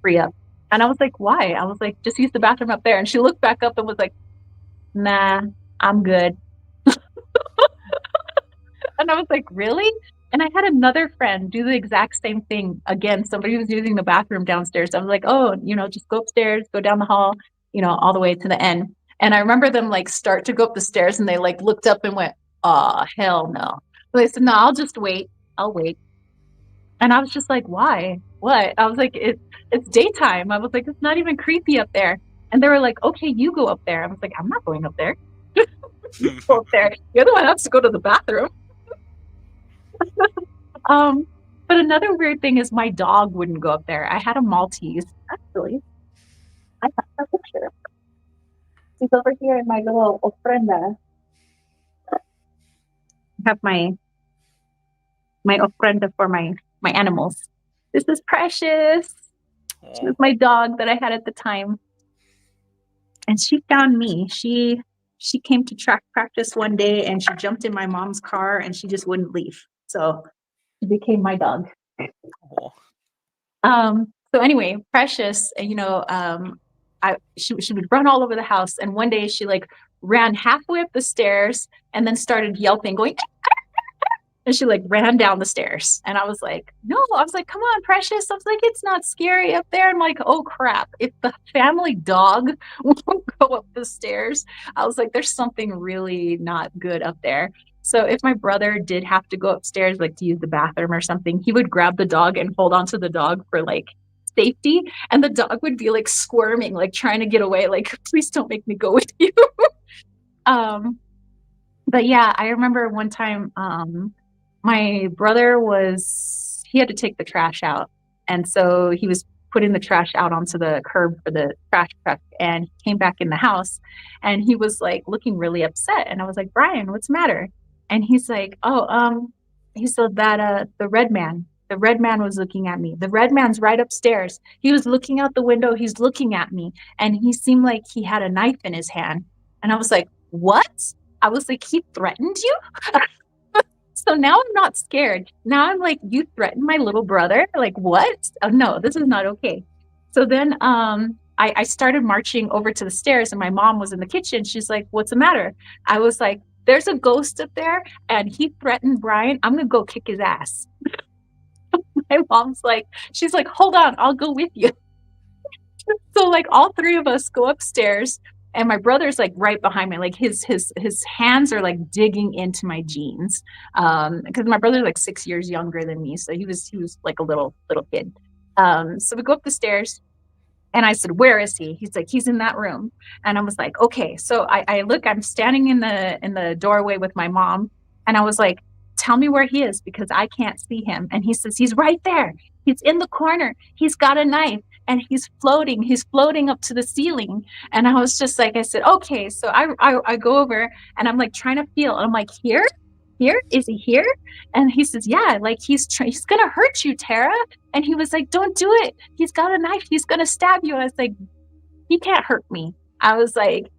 free up. And I was like, why? I was like, just use the bathroom up there. And she looked back up and was like, nah, I'm good. And I was like, really? And I had another friend do the exact same thing. Again, somebody was using the bathroom downstairs. I was like, oh, just go upstairs, go down the hall, all the way to the end. And I remember them like start to go up the stairs, and they like looked up and went, oh, hell no. So they said, no, I'll just wait. I'll wait. And I was just like, why? What? I was like, it's daytime. I was like, it's not even creepy up there. And they were like, okay, you go up there. I was like, I'm not going up there. You go up there. You're the one that has to go to the bathroom. But another weird thing is my dog wouldn't go up there. I had a Maltese, actually. I have a picture. She's over here in my little ofrenda. I have my ofrenda for my animals. This is Precious. She was my dog that I had at the time. And she found me. She came to track practice one day, and she jumped in my mom's car, and she just wouldn't leave. So she became my dog. So anyway, Precious, she would run all over the house, and one day she like ran halfway up the stairs and then started yelping, going, and she like ran down the stairs. And I was like, no, I was like, come on, Precious. I was like, it's not scary up there. I'm like, oh crap, if the family dog won't go up the stairs, I was like, there's something really not good up there. So if my brother did have to go upstairs, like to use the bathroom or something, he would grab the dog and hold on to the dog for like safety. And the dog would be like squirming, like trying to get away, like, please don't make me go with you. But yeah, I remember one time, my brother he had to take the trash out. And so he was putting the trash out onto the curb for the trash truck. And he came back in the house and he was like looking really upset. And I was like, Brian, what's the matter? And he's like, oh, he said that, the red man was looking at me. The red man's right upstairs. He was looking out the window. He's looking at me. And he seemed like he had a knife in his hand. And I was like, what? I was like, he threatened you? So now I'm not scared. Now I'm like, you threatened my little brother? Like, what? Oh, no, this is not okay. So then I started marching over to the stairs and my mom was in the kitchen. She's like, what's the matter? I was like, there's a ghost up there and he threatened Brian. I'm going to go kick his ass. My mom's like, she's like, hold on, I'll go with you. So like all three of us go upstairs and my brother's like right behind me, like his hands are like digging into my jeans, because my brother's like 6 years younger than me, so he was like a little kid. So we go up the stairs and I said, where is he? He's like, he's in that room. And I was like, okay. So I look, I'm standing in the doorway with my mom and I was like, tell me where he is because I can't see him. And he says, he's right there. He's in the corner. He's got a knife and he's floating up to the ceiling. And I was just like, I said, okay. So I go over and I'm like trying to feel. And I'm like, here, is he here? And he says, yeah, like he's gonna hurt you, Tara. And he was like, don't do it. He's got a knife. He's gonna stab you. And I was like, he can't hurt me. I was like,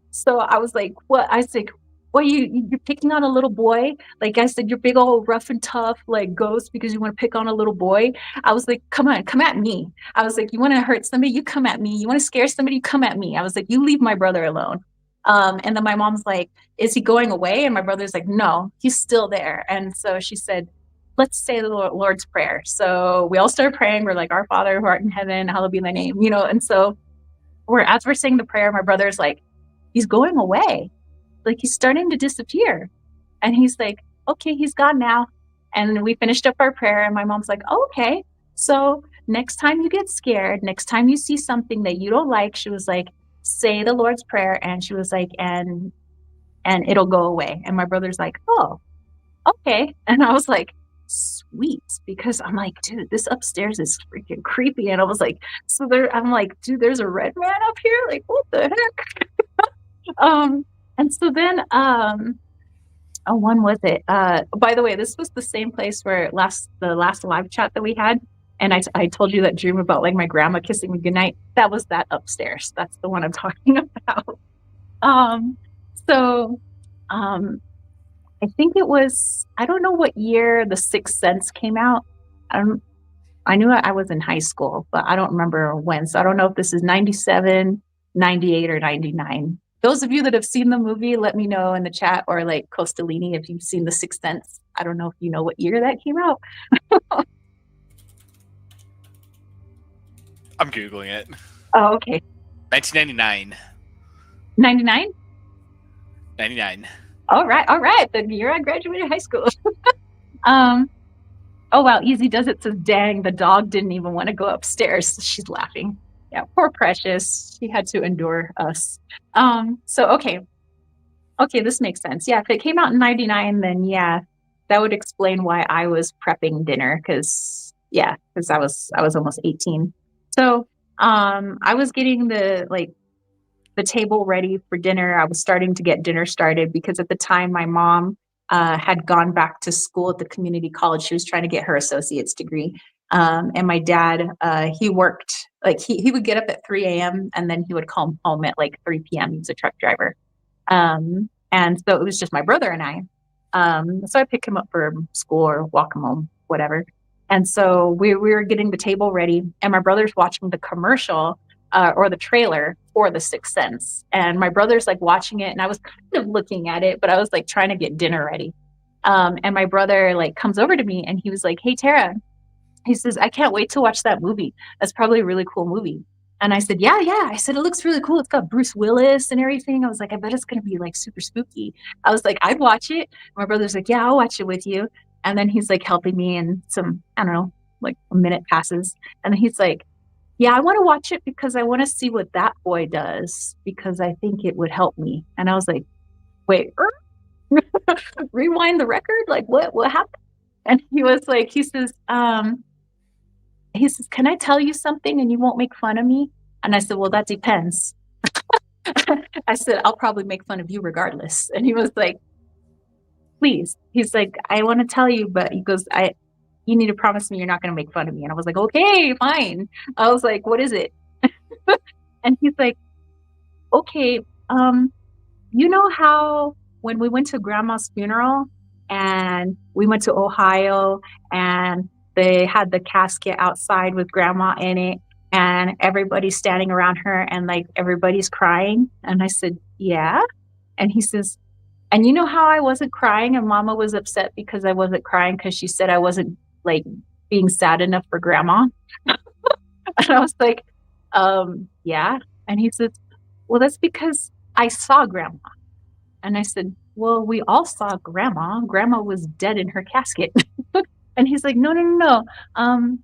what? I was like, well, you're picking on a little boy. Like I said, you're big old rough and tough, like ghost because you want to pick on a little boy. I was like, come on, come at me. I was like, you want to hurt somebody? You come at me. You want to scare somebody? You come at me. I was like, you leave my brother alone. And then my mom's like, is he going away? And my brother's like, no, he's still there. And so she said, let's say the Lord's Prayer. So we all started praying. We're like, our Father who art in heaven, hallowed be thy name, And so as we're saying the prayer, my brother's like, he's going away. Like he's starting to disappear. And he's like, okay, he's gone now. And we finished up our prayer and my mom's like, oh, okay. So next time you get scared, next time you see something that you don't like, she was like, say the Lord's Prayer. And she was like, and it'll go away. And my brother's like, oh, okay. And I was like, sweet, because I'm like, dude, this upstairs is freaking creepy. And I was like, I'm like, dude, there's a red man up here. Like, what the heck? And so then, when was it? By the way, this was the same place where the last live chat that we had. And I told you that dream about like my grandma kissing me goodnight. That was that upstairs. That's the one I'm talking about. I think it was, I don't know what year The Sixth Sense came out. I knew I was in high school, but I don't remember when. So I don't know if this is 97, 98, or 99. Those of you that have seen the movie, let me know in the chat, or like Costalini, if you've seen The Sixth Sense. I don't know if you know what year that came out. I'm Googling it. Oh, okay. 1999. 99? 99. All right. The year I graduated high school. Oh, wow. Easy Does It says, dang, the dog didn't even want to go upstairs. She's laughing. Yeah, poor Precious. She had to endure us. Okay, this makes sense. Yeah, if it came out in 99, then yeah, that would explain why I was prepping dinner, because I was almost 18. So I was getting the table ready for dinner. I was starting to get dinner started because at the time my mom had gone back to school at the community college. She was trying to get her associate's degree. And my dad, he worked, like he would get up at 3 a.m. and then he would come home at like 3 p.m. He was a truck driver. And so it was just my brother and I. So I pick him up for school or walk him home, whatever. And so we were getting the table ready and my brother's watching the commercial or the trailer for The Sixth Sense. And my brother's like watching it and I was kind of looking at it, but I was like trying to get dinner ready. And my brother like comes over to me and he was like, hey, Tara, he says, I can't wait to watch that movie. That's probably a really cool movie. And I said, yeah. I said, it looks really cool. It's got Bruce Willis and everything. I was like, I bet it's going to be like super spooky. I was like, I'd watch it. My brother's like, yeah, I'll watch it with you. And then he's like helping me and I don't know, like a minute passes. And then he's like, yeah, I want to watch it because I want to see what that boy does because I think it would help me. And I was like, wait, Rewind the record? Like what happened? And he was like, he says, can I tell you something and you won't make fun of me? And I said, well, that depends. I said, I'll probably make fun of you regardless. And he was like, please. He's like, I want to tell you, but he goes, you need to promise me you're not going to make fun of me. And I was like, okay, fine. I was like, what is it? And he's like, okay, you know how when we went to grandma's funeral and we went to Ohio and they had the casket outside with grandma in it and everybody's standing around her and like everybody's crying? And I said, yeah. And he says, and you know how I wasn't crying and mama was upset because I wasn't crying because she said I wasn't like being sad enough for grandma? And I was like, yeah. And he says, well, that's because I saw grandma. And I said, well, we all saw grandma. Grandma was dead in her casket. And he's like, no, no, no, no.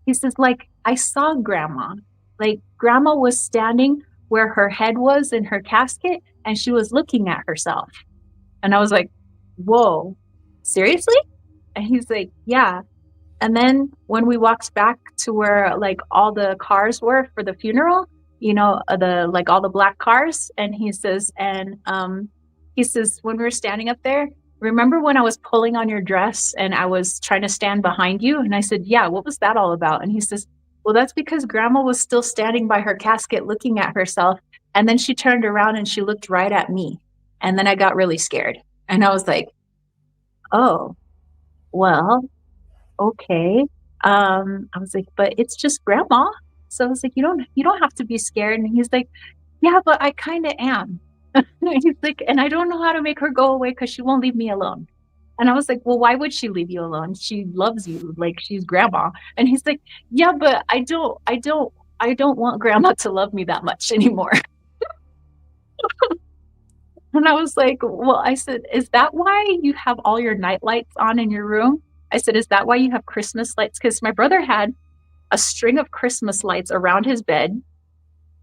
He says, like, I saw grandma. Like, grandma was standing where her head was in her casket and she was looking at herself. And I was like, whoa, seriously? And he's like, yeah. And then when we walked back to where like all the cars were for the funeral, you know, the like all the black cars, and he says, when we were standing up there, remember when I was pulling on your dress and I was trying to stand behind you? And I said, yeah, what was that all about? And he says, well, that's because grandma was still standing by her casket looking at herself. And then she turned around and she looked right at me. And then I got really scared. And I was like, oh, well, okay. I was like, but it's just grandma. So I was like, you don't have to be scared. And he's like, yeah, but I kind of am. He's like, and I don't know how to make her go away because she won't leave me alone. And I was like, well, why would she leave you alone? She loves you, like she's grandma. And he's like, yeah, but I don't want grandma to love me that much anymore. And I was like, well, I said, is that why you have all your night lights on in your room? I said, is that why you have Christmas lights? Because my brother had a string of Christmas lights around his bed.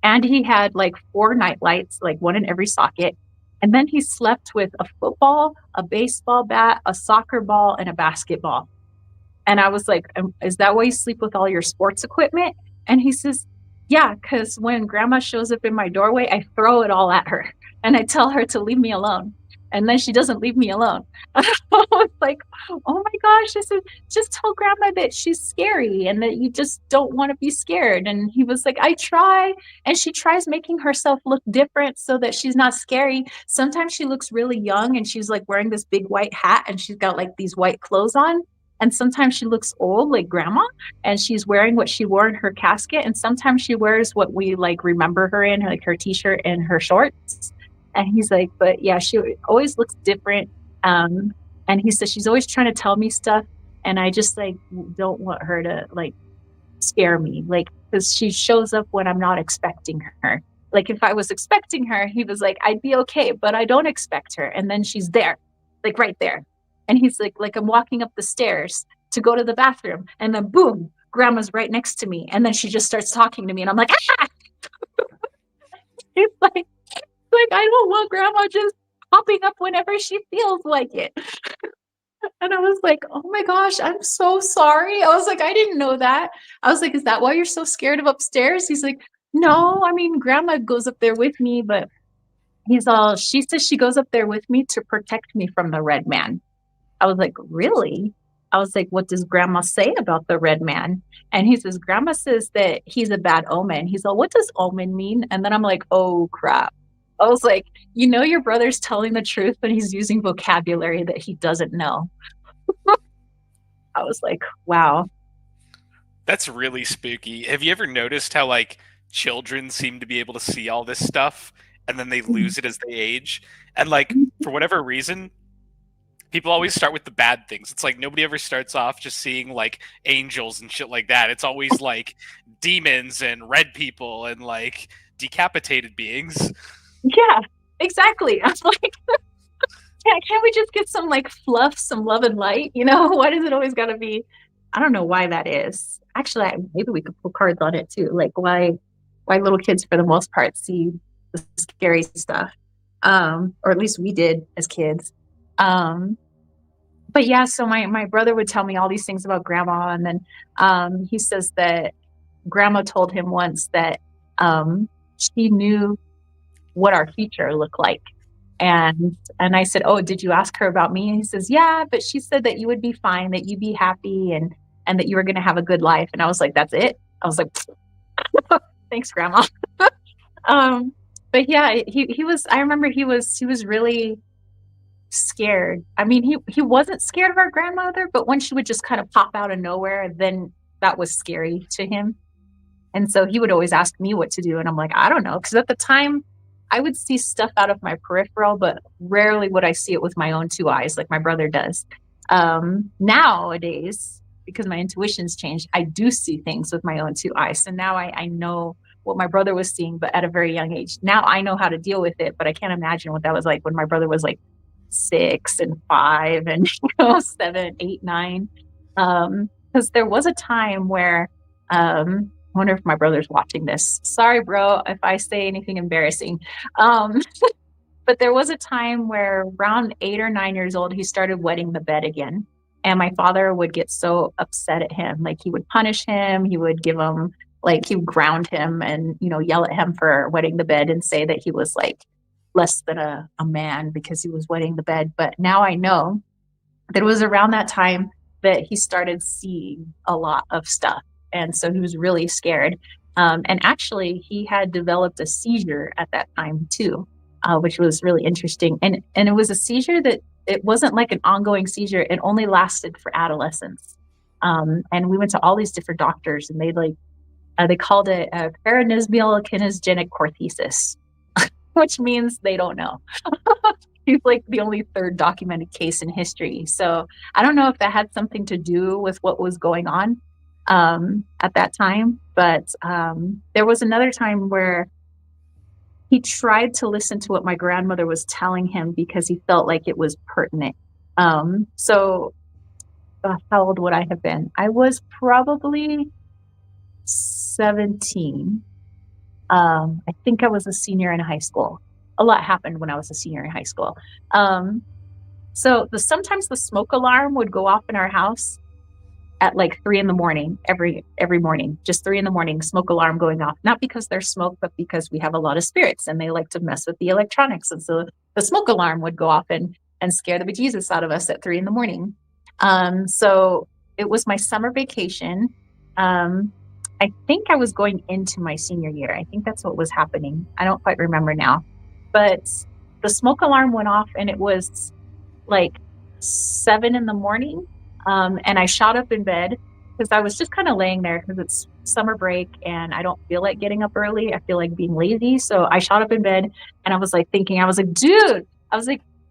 And he had like 4 night lights, like one in every socket. And then he slept with a football, a baseball bat, a soccer ball, and a basketball. And I was like, is that why you sleep with all your sports equipment? And he says, yeah, because when grandma shows up in my doorway, I throw it all at her and I tell her to leave me alone. And then she doesn't leave me alone. I was like, oh my gosh. I said, just tell grandma that she's scary and that you just don't want to be scared. And he was like, I try. And she tries making herself look different so that she's not scary. Sometimes she looks really young and she's like wearing this big white hat and she's got like these white clothes on. And sometimes she looks old like grandma and she's wearing what she wore in her casket. And sometimes she wears what we like remember her in, like her t-shirt and her shorts. And he's like, but yeah, she always looks different. And he says she's always trying to tell me stuff. And I just like don't want her to like scare me, like, because she shows up when I'm not expecting her. Like if I was expecting her, he was like, I'd be okay, but I don't expect her. And then she's there, like right there. And he's like I'm walking up the stairs to go to the bathroom. And then boom, grandma's right next to me. And then she just starts talking to me. And I'm like, ah! He's like, I don't want grandma just popping up whenever she feels like it. And I was like, oh my gosh, I'm so sorry. I was like, I didn't know that. I was like, is that why you're so scared of upstairs? He's like, no, I mean, grandma goes up there with me, but she says she goes up there with me to protect me from the red man. I was like, really? I was like, what does grandma say about the red man? And he says, grandma says that he's a bad omen. He's all, what does omen mean? And then I'm like, oh crap. I was like, you know, your brother's telling the truth, but he's using vocabulary that he doesn't know. I was like, wow. That's really spooky. Have you ever noticed how like children seem to be able to see all this stuff and then they lose it as they age? And like for whatever reason, people always start with the bad things. It's like nobody ever starts off just seeing like angels and shit like that. It's always like demons and red people and like decapitated beings. Yeah, exactly. I'm like, can't we just get some like fluff, some love and light? You know, why does it always got to be? I don't know why that is. Actually, maybe we could pull cards on it too. Like why little kids for the most part see the scary stuff, or at least we did as kids. But yeah, so my brother would tell me all these things about grandma. And then he says that grandma told him once that she knew what our future looked like. And I said, "Oh, did you ask her about me?" And he says, "Yeah, but she said that you would be fine, that you'd be happy, and that you were going to have a good life." And I was like, "That's it?" I was like, "Thanks, grandma." um, but yeah, he was. I remember he was really scared. I mean, he wasn't scared of our grandmother, but when she would just kind of pop out of nowhere, then that was scary to him. And so he would always ask me what to do. And I'm like, I don't know. Because at the time, I would see stuff out of my peripheral, but rarely would I see it with my own two eyes like my brother does. Nowadays, because my intuition's changed, I do see things with my own two eyes. So now I know what my brother was seeing, but at a very young age. Now I know how to deal with it, but I can't imagine what that was like when my brother was like 6 and 5 and 7, 8, 9. Because there was a time where I wonder if my brother's watching this. Sorry, bro, if I say anything embarrassing. But there was a time where around 8 or 9 years old, he started wetting the bed again. And my father would get so upset at him. Like he would punish him. He would give him, like he would ground him and, yell at him for wetting the bed and say that he was like less than a man because he was wetting the bed. But now I know that it was around that time that he started seeing a lot of stuff. And so he was really scared. And actually, he had developed a seizure at that time too, which was really interesting. And it was a seizure that it wasn't like an ongoing seizure. It only lasted for adolescence. And we went to all these different doctors, and they called it a paranismial kinesogenic corthesis, which means they don't know. He's like the only third documented case in history. So I don't know if that had something to do with what was going on at that time. But there was another time where he tried to listen to what my grandmother was telling him because he felt like it was pertinent. So how old would I have been? I was probably 17. I think I was a senior in high school. A lot happened when I was a senior in high school. So sometimes the smoke alarm would go off in our house at like 3 a.m. every morning, just 3 a.m, smoke alarm going off, not because there's smoke, but because we have a lot of spirits and they like to mess with the electronics. And so the smoke alarm would go off and scare the bejesus out of us at 3 a.m. So it was my summer vacation. I think I was going into my senior year. I think that's what was happening. I don't quite remember now, but the smoke alarm went off and it was like 7 a.m. And I shot up in bed because I was just kind of laying there because it's summer break and I don't feel like getting up early. I feel like being lazy. So I shot up in bed and I was like thinking, I was like, dude,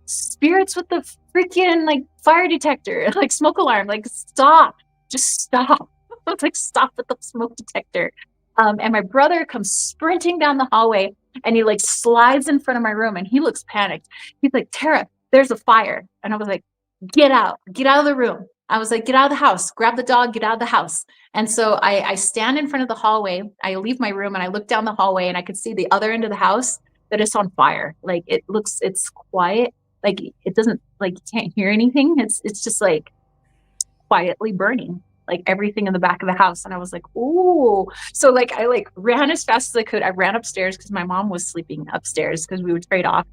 spirits with the freaking like fire detector, like smoke alarm, like stop, just stop. I was like, stop with the smoke detector. And my brother comes sprinting down the hallway and he like slides in front of my room and he looks panicked. He's like, Tara, there's a fire. And I was like, get out of the room. I was like, get out of the house, grab the dog, get out of the house. And so I stand in front of the hallway. I leave my room and I look down the hallway and I could see the other end of the house that it's on fire. Like it's quiet. Like it doesn't, like you can't hear anything. It's just like quietly burning, like everything in the back of the house. And I was like, ooh. So like I like ran as fast as I could. I ran upstairs because my mom was sleeping upstairs because we would trade off.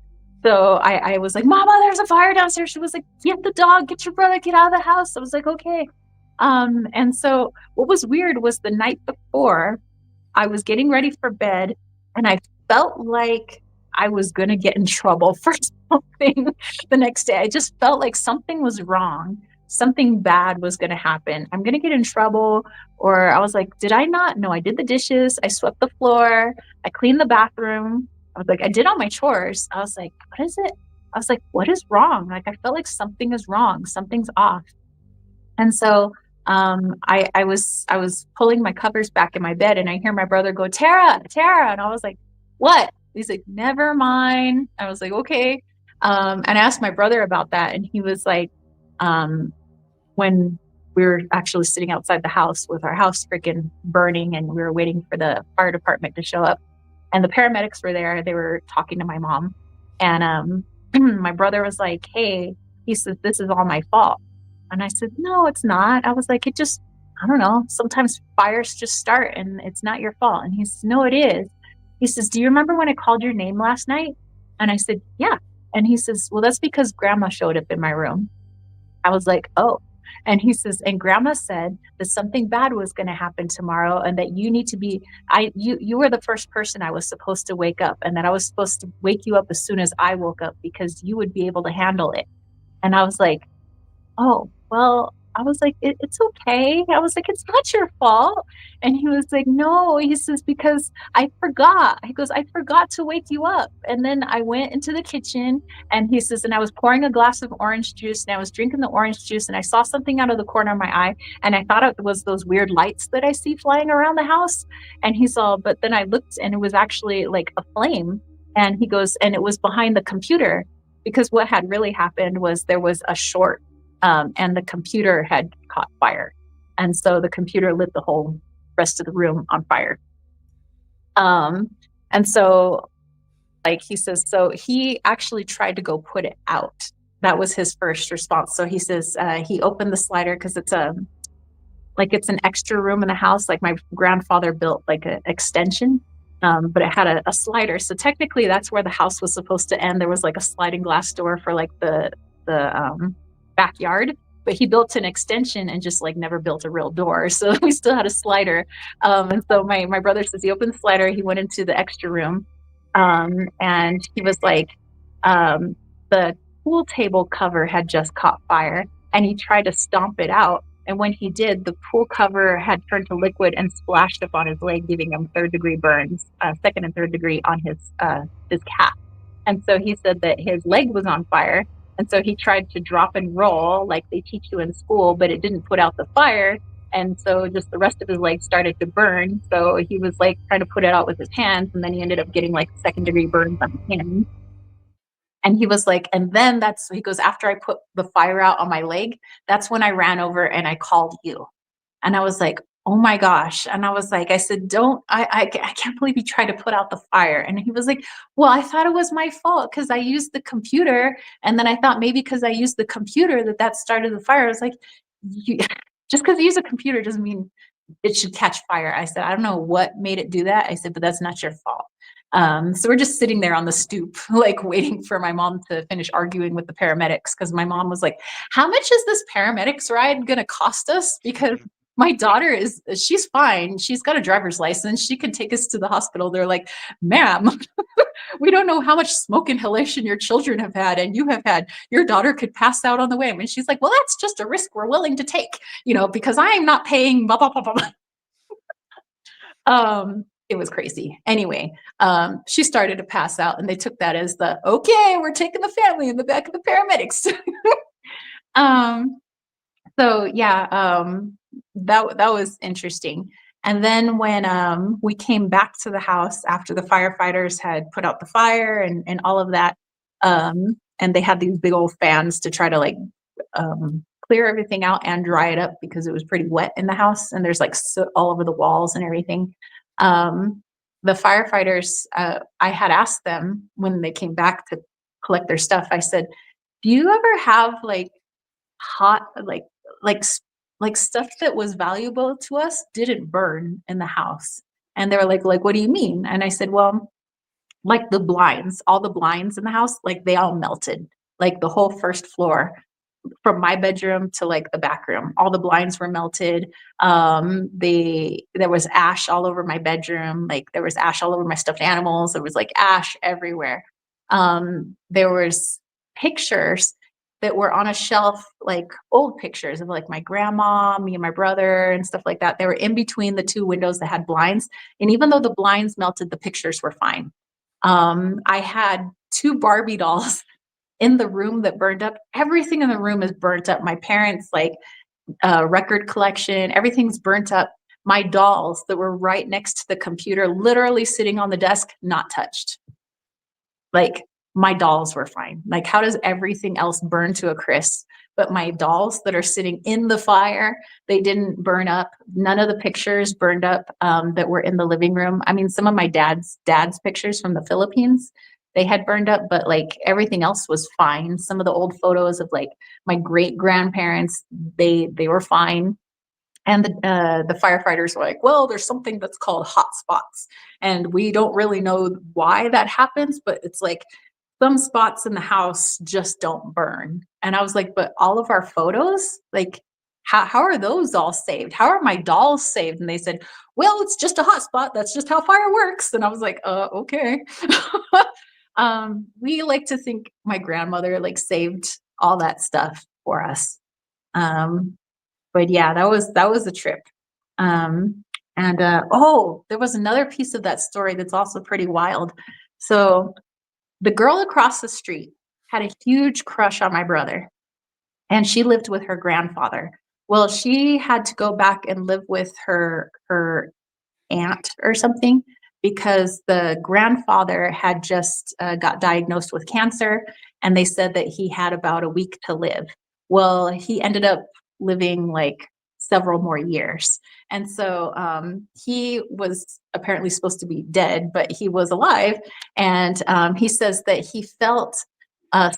So I was like, Mama, there's a fire downstairs. She was like, get the dog, get your brother, get out of the house. I was like, okay. And so what was weird was the night before I was getting ready for bed and I felt like I was going to get in trouble for something the next day. I just felt like something was wrong. Something bad was going to happen. I'm going to get in trouble. Or I was like, did I not? No, I did the dishes. I swept the floor. I cleaned the bathroom. I was like, I did all my chores. I was like, what is it? I was like, what is wrong? Like, I felt like something is wrong. Something's off. And so I was pulling my covers back in my bed and I hear my brother go, Tara. And I was like, what? He's like, never mind. I was like, okay. And I asked my brother about that. And he was like, when we were actually sitting outside the house with our house freaking burning and we were waiting for the fire department to show up and the paramedics were there, they were talking to my mom. And my brother was like, hey, He says, this is all my fault. And I said, no, it's not. I was like, I don't know. Sometimes fires just start and it's not your fault. And he says, no, it is. He says, do you remember when I called your name last night? And I said, yeah. And he says, well, that's because grandma showed up in my room. I was like, oh. And he says, and grandma said that something bad was going to happen tomorrow and that you need to be, you were the first person I was supposed to wake up, and that I was supposed to wake you up as soon as I woke up because you would be able to handle it. And I was like, oh, well, I was like, it's okay. I was like, it's not your fault. And he was like, no, he says, because I forgot. He goes, I forgot to wake you up. And then I went into the kitchen, and he says, and I was pouring a glass of orange juice, and I was drinking the orange juice, and I saw something out of the corner of my eye, and I thought it was those weird lights that I see flying around the house. And he saw, but then I looked, and it was actually like a flame. And he goes, and it was behind the computer, because what had really happened was there was a short, and the computer had caught fire. And so the computer lit the whole rest of the room on fire. And so, like, he says, so he actually tried to go put it out. That was his first response. So he says, he opened the slider, because it's an extra room in the house. Like, my grandfather built like an extension, but it had a slider. So technically that's where the house was supposed to end. There was like a sliding glass door for like the backyard, but he built an extension and just like never built a real door. So we still had a slider. And so my brother says he opened the slider, he went into the extra room, and he was like, the pool table cover had just caught fire, and he tried to stomp it out. And when he did, the pool cover had turned to liquid and splashed up on his leg, giving him third-degree burns, second and third degree on his calf. And so he said that his leg was on fire. And so he tried to drop and roll like they teach you in school, but it didn't put out the fire. And so just the rest of his leg started to burn. So he was like trying to put it out with his hands. And then he ended up getting like second-degree burns on his hands. And he was like, and then he goes, after I put the fire out on my leg, that's when I ran over and I called you. And I was like, oh my gosh. And I was like, I said, I can't believe you tried to put out the fire. And he was like, well, I thought it was my fault because I used the computer. And then I thought maybe because I used the computer that started the fire. I was like, just because you use a computer doesn't mean it should catch fire. I said, I don't know what made it do that. I said, but that's not your fault. So we're just sitting there on the stoop, like waiting for my mom to finish arguing with the paramedics, because my mom was like, how much is this paramedics ride going to cost us? Because my daughter she's fine. She's got a driver's license. She can take us to the hospital. They're like, ma'am, we don't know how much smoke inhalation your children have had, and you have had, your daughter could pass out on the way. And she's like, well, that's just a risk we're willing to take, because I am not paying blah, blah, blah, blah. It was crazy. Anyway, she started to pass out, and they took that as okay, we're taking the family in the back of the paramedics. So yeah, that was interesting. And then when we came back to the house after the firefighters had put out the fire and all of that, and they had these big old fans to try to like clear everything out and dry it up because it was pretty wet in the house, and there's like soot all over the walls and everything. The firefighters, I had asked them when they came back to collect their stuff, I said, do you ever have like hot, like stuff that was valuable to us didn't burn in the house? And they were like, what do you mean? And I said, well, like the blinds, all the blinds in the house, like they all melted, like the whole first floor from my bedroom to like the back room, all the blinds were melted. There was ash all over my bedroom. Like there was ash all over my stuffed animals. There was like ash everywhere. There was pictures that were on a shelf, like old pictures of like my grandma, me and my brother and stuff like that. They were in between the two windows that had blinds. And even though the blinds melted, the pictures were fine. I had 2 Barbie dolls in the room that burned up. Everything in the room is burnt up. My parents' record collection, everything's burnt up. My dolls that were right next to the computer, literally sitting on the desk, not touched. Like my dolls were fine. Like how does everything else burn to a crisp? But my dolls that are sitting in the fire, they didn't burn up. None of the pictures burned up that were in the living room. I mean, some of my dad's pictures from the Philippines, they had burned up, but like everything else was fine. Some of the old photos of like my great grandparents, they were fine. And the firefighters were like, well, there's something that's called hot spots. And we don't really know why that happens, but it's like some spots in the house just don't burn. And I was like, but all of our photos, like, how are those all saved? How are my dolls saved? And they said, well, it's just a hot spot. That's just how fire works. And I was like, okay. We like to think my grandmother like saved all that stuff for us. Um, but yeah, that was a trip. And oh, there was another piece of that story that's also pretty wild. So the girl across the street had a huge crush on my brother, and she lived with her grandfather. Well, she had to go back and live with her aunt or something because the grandfather had just got diagnosed with cancer, and they said that he had about a week to live. Well, he ended up living like several more years. And so he was apparently supposed to be dead, but he was alive. And he says that he felt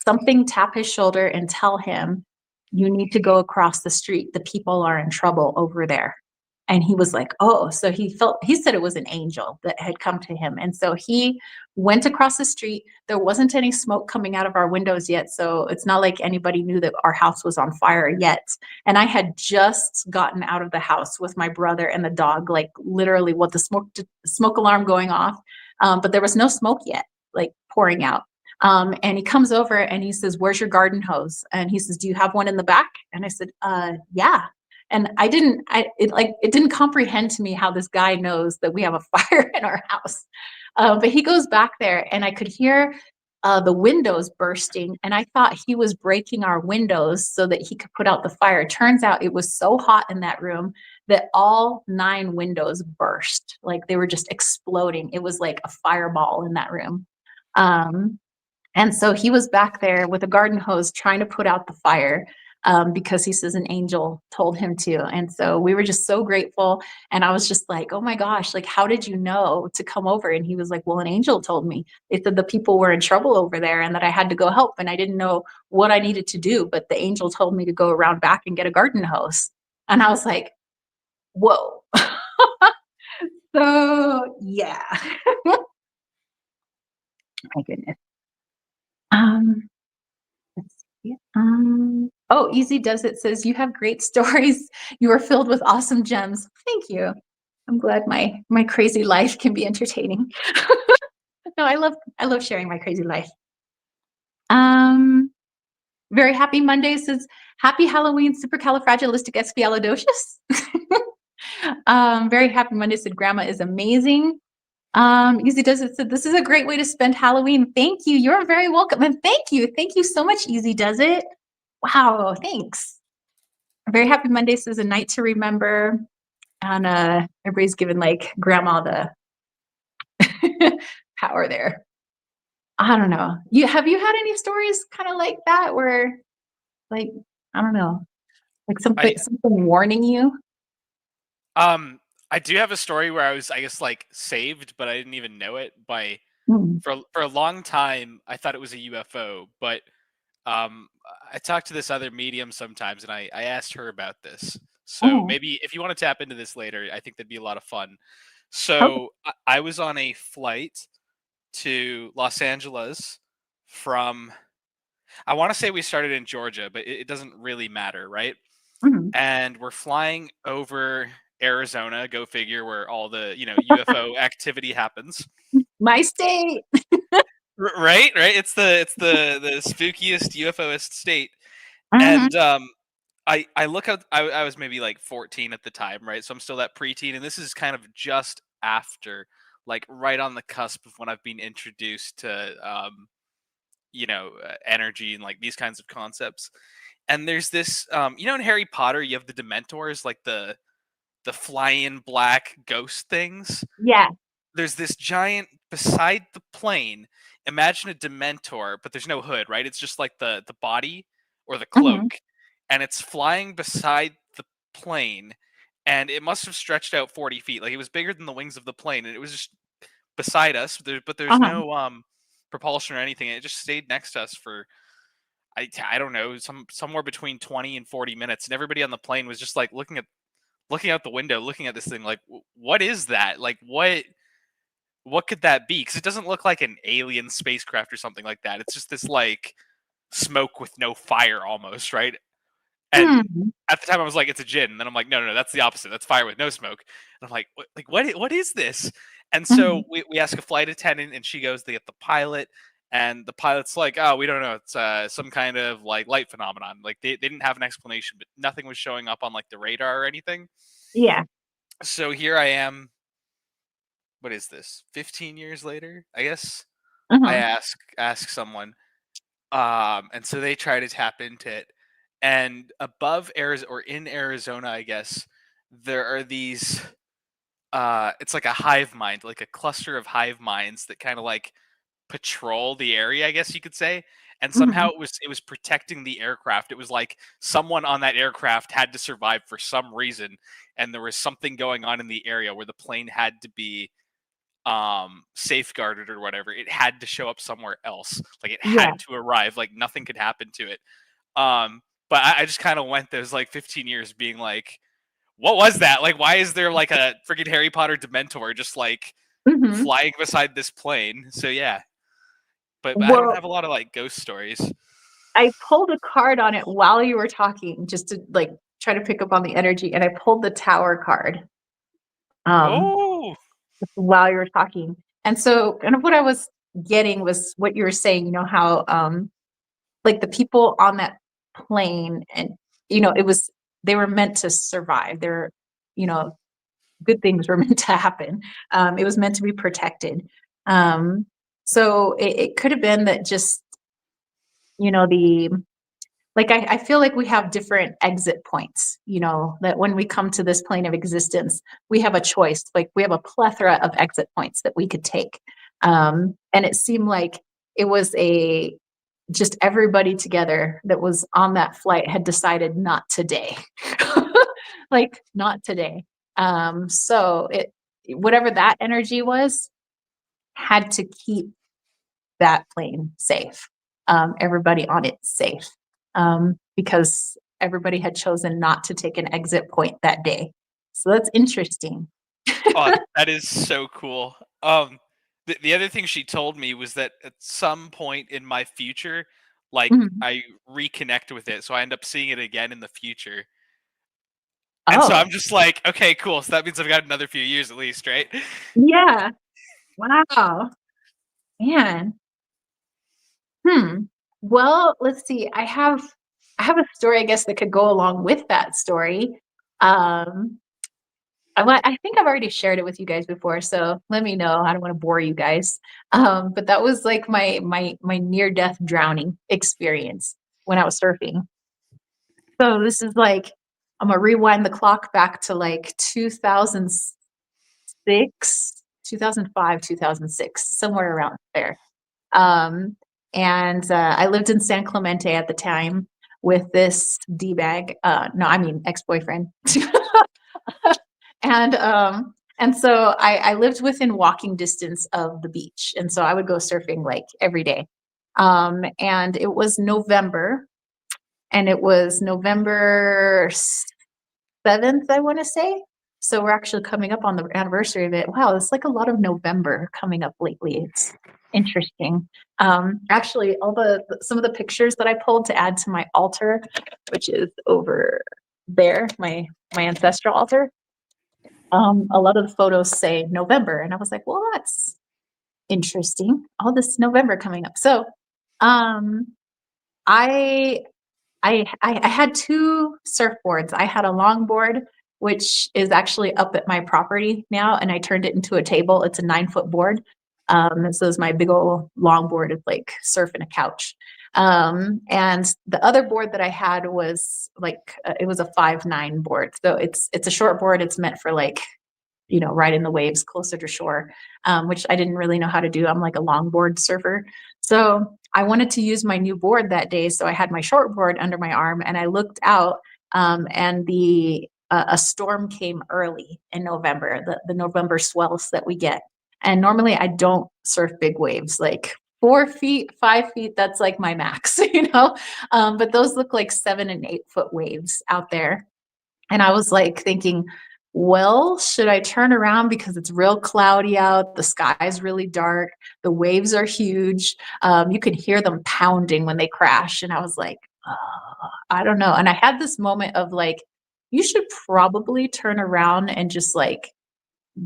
something tap his shoulder and tell him, you need to go across the street. The people are in trouble over there. And he was like, oh, so he said it was an angel that had come to him. And so he went across the street. There wasn't any smoke coming out of our windows yet. So it's not like anybody knew that our house was on fire yet. And I had just gotten out of the house with my brother and the dog, like literally what the smoke alarm going off. But there was no smoke yet, like pouring out. And he comes over and he says, where's your garden hose? And he says, do you have one in the back? And I said, yeah. And it didn't comprehend to me how this guy knows that we have a fire in our house. But he goes back there and I could hear the windows bursting. And I thought he was breaking our windows so that he could put out the fire. Turns out it was so hot in that room that all 9 windows burst. Like they were just exploding. It was like a fireball in that room. And so he was back there with a garden hose trying to put out the fire. Because he says an angel told him to. And so we were just so grateful. And I was just like, oh my gosh, like, how did you know to come over? And he was like, well, an angel told me. They said the people were in trouble over there and that I had to go help. And I didn't know what I needed to do. But the angel told me to go around back and get a garden hose. And I was like, whoa. So, yeah. My goodness. Let's see. Oh, Easy Does It says you have great stories. You are filled with awesome gems. Thank you. I'm glad my crazy life can be entertaining. No, I love sharing my crazy life. Very happy Monday says happy Halloween, supercalifragilisticexpialidocious. Very happy Monday said grandma is amazing. Easy Does It said this is a great way to spend Halloween. Thank you. You're very welcome. And thank you so much, Easy Does It. Wow, thanks. Very happy Monday says a night to remember. And everybody's given like grandma the power there. I don't know. Have you had any stories kind of like that where like I don't know, like something warning you? I do have a story where I was, I guess, like saved, but I didn't even know it. For a long time, I thought it was a UFO, but I talked to this other medium sometimes, and I asked her about this. So maybe if you want to tap into this later, I think that'd be a lot of fun. So I was on a flight to Los Angeles from, I want to say we started in Georgia, but it doesn't really matter, right? And we're flying over Arizona, go figure, where all the UFO activity happens. My state. Right. It's the spookiest UFOist state. And I look up. I was maybe like 14 at the time, right? So I'm still that preteen, and this is kind of just after, like, right on the cusp of when I've been introduced to energy and like these kinds of concepts. And there's this in Harry Potter you have the Dementors, like the flying black ghost things. Yeah. There's this giant beside the plane. Imagine a Dementor, but there's no hood, right? It's just like the body or the cloak, and it's flying beside the plane, and it must have stretched out 40 feet. Like, it was bigger than the wings of the plane, and it was just beside us. But there's propulsion or anything. It just stayed next to us for I don't know, somewhere between 20 and 40 minutes, and everybody on the plane was just like looking out the window, looking at this thing like, what is that? Like, what could that be? Because it doesn't look like an alien spacecraft or something like that. It's just this like smoke with no fire almost, right? And Hmm. at the time I was like, it's a gin. And then I'm like, no, that's the opposite. That's fire with no smoke. And I'm like, what is this? And so Hmm. we ask a flight attendant, and she goes to get the pilot. And the pilot's like, oh, we don't know. It's some kind of like light phenomenon. Like they didn't have an explanation, but nothing was showing up on like the radar or anything. Yeah. So here I am. What is this? 15 years later, I guess. I Uh-huh. ask someone, and so they try to tap into it. And above Arizona, or in Arizona, I guess, there are these it's like a hive mind, like a cluster of hive minds that kind of like patrol the area, I guess you could say. And Hmm. somehow it was protecting the aircraft. It was like someone on that aircraft had to survive for some reason, and there was something going on in the area where the plane had to be safeguarded or whatever. It had to show up somewhere else. Like it Yeah. had to arrive. Like nothing could happen to it. But I just kind of went those like 15 years being like, what was that? Like, why is there like a freaking Harry Potter Dementor just like Hmm. flying beside this plane? So yeah, but I don't Well, have a lot of like ghost stories. I pulled a card on it while you were talking, just to like try to pick up on the energy, and I pulled the Tower card um, Oh, while you were talking. And so, kind of what I was getting was what you were saying. You know how like the people on that plane, and it was they were meant to survive. They're you know good things were meant to happen. It was meant to be protected. Um, so it could have been that just the like I feel like we have different exit points, that when we come to this plane of existence, we have a choice. Like we have a plethora of exit points that we could take. And it seemed like it was a just everybody together that was on that flight had decided not today. Like not today. So it whatever that energy was had to keep that plane safe, everybody on it safe, because everybody had chosen not to take an exit point that day. So that's interesting. oh, that is so cool. The other thing she told me was that at some point in my future, like Mhm. I reconnect with it, so I end up seeing it again in the future. And so Oh, I'm just like, okay, cool. So that means I've got another few years at least, right? Yeah. wow, man. Hmm. Well, let's see. I have a story, I guess, that could go along with that story. Um, I think I've already shared it with you guys before, so let me know. I don't want to bore you guys. But that was like my near death drowning experience when I was surfing. So this is like I'm gonna rewind the clock back to like 2006, 2005, 2006, somewhere around there. Um, and I lived in San Clemente at the time with this D bag. No, I mean ex boyfriend. And so I lived within walking distance of the beach, and so I would go surfing like every day. And it was November, and it was November 7th, I want to say. So we're actually coming up on the anniversary of it. Wow, it's like a lot of November coming up lately. It's interesting. Actually, all some of the pictures that I pulled to add to my altar, which is over there, my ancestral altar. A lot of the photos say November, and I was like, well, that's interesting. All this November coming up. So, um, I I had two surfboards. I had a longboard, which is actually up at my property now, and I turned it into a table. It's a 9-foot board. And so it's my big old longboard of like surf and a couch. And the other board that I had was like it was a 5'9" board. So it's a short board. It's meant for like riding the waves closer to shore, which I didn't really know how to do. I'm like a longboard surfer. So I wanted to use my new board that day. So I had my short board under my arm and I looked out, and a storm came early in November, the November swells that we get. And normally I don't surf big waves. Like 4 feet, 5 feet, that's like my max, you know? But those look like 7 and 8 foot waves out there. And I was like thinking, well, should I turn around because it's real cloudy out? The sky is really dark. The waves are huge. You can hear them pounding when they crash. And I was like, I don't know. And I had this moment of like, you should probably turn around and just like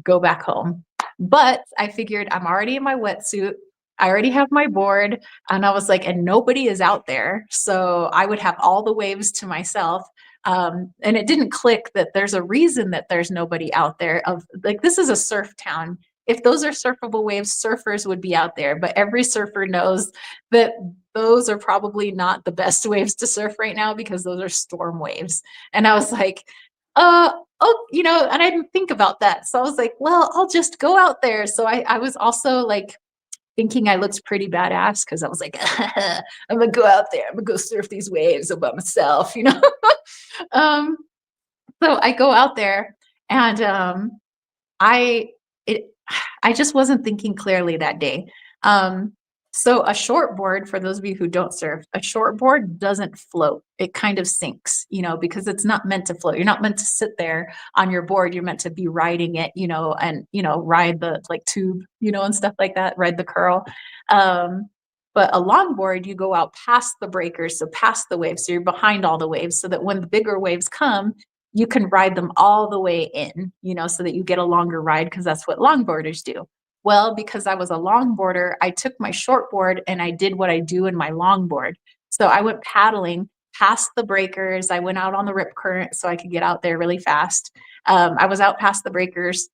go back home. But I figured I'm already in my wetsuit. I already have my board. And I was like, and nobody is out there. So I would have all the waves to myself. And it didn't click that there's a reason that there's nobody out there. Of like, this is a surf town. If those are surfable waves, surfers would be out there. But every surfer knows that those are probably not the best waves to surf right now because those are storm waves. And I was like, oh, you know, and I didn't think about that. So I was like, well, I'll just go out there. So I was also like thinking I looked pretty badass because I was like, I'm gonna go out there, I'm gonna go surf these waves all by myself, you know. um, so I go out there and I it I just wasn't thinking clearly that day. Um, so a shortboard, for those of you who don't surf, a shortboard doesn't float. It kind of sinks, you know, because it's not meant to float. You're not meant to sit there on your board. You're meant to be riding it, you know, and you know, ride the like tube, you know, and stuff like that, ride the curl. But a longboard, you go out past the breakers, so past the waves. So you're behind all the waves so that when the bigger waves come, you can ride them all the way in, you know, so that you get a longer ride because that's what longboarders do. Well, because I was a longboarder, I took my shortboard and I did what I do in my longboard. So I went paddling past the breakers. I went out on the rip current so I could get out there really fast. I was out past the breakers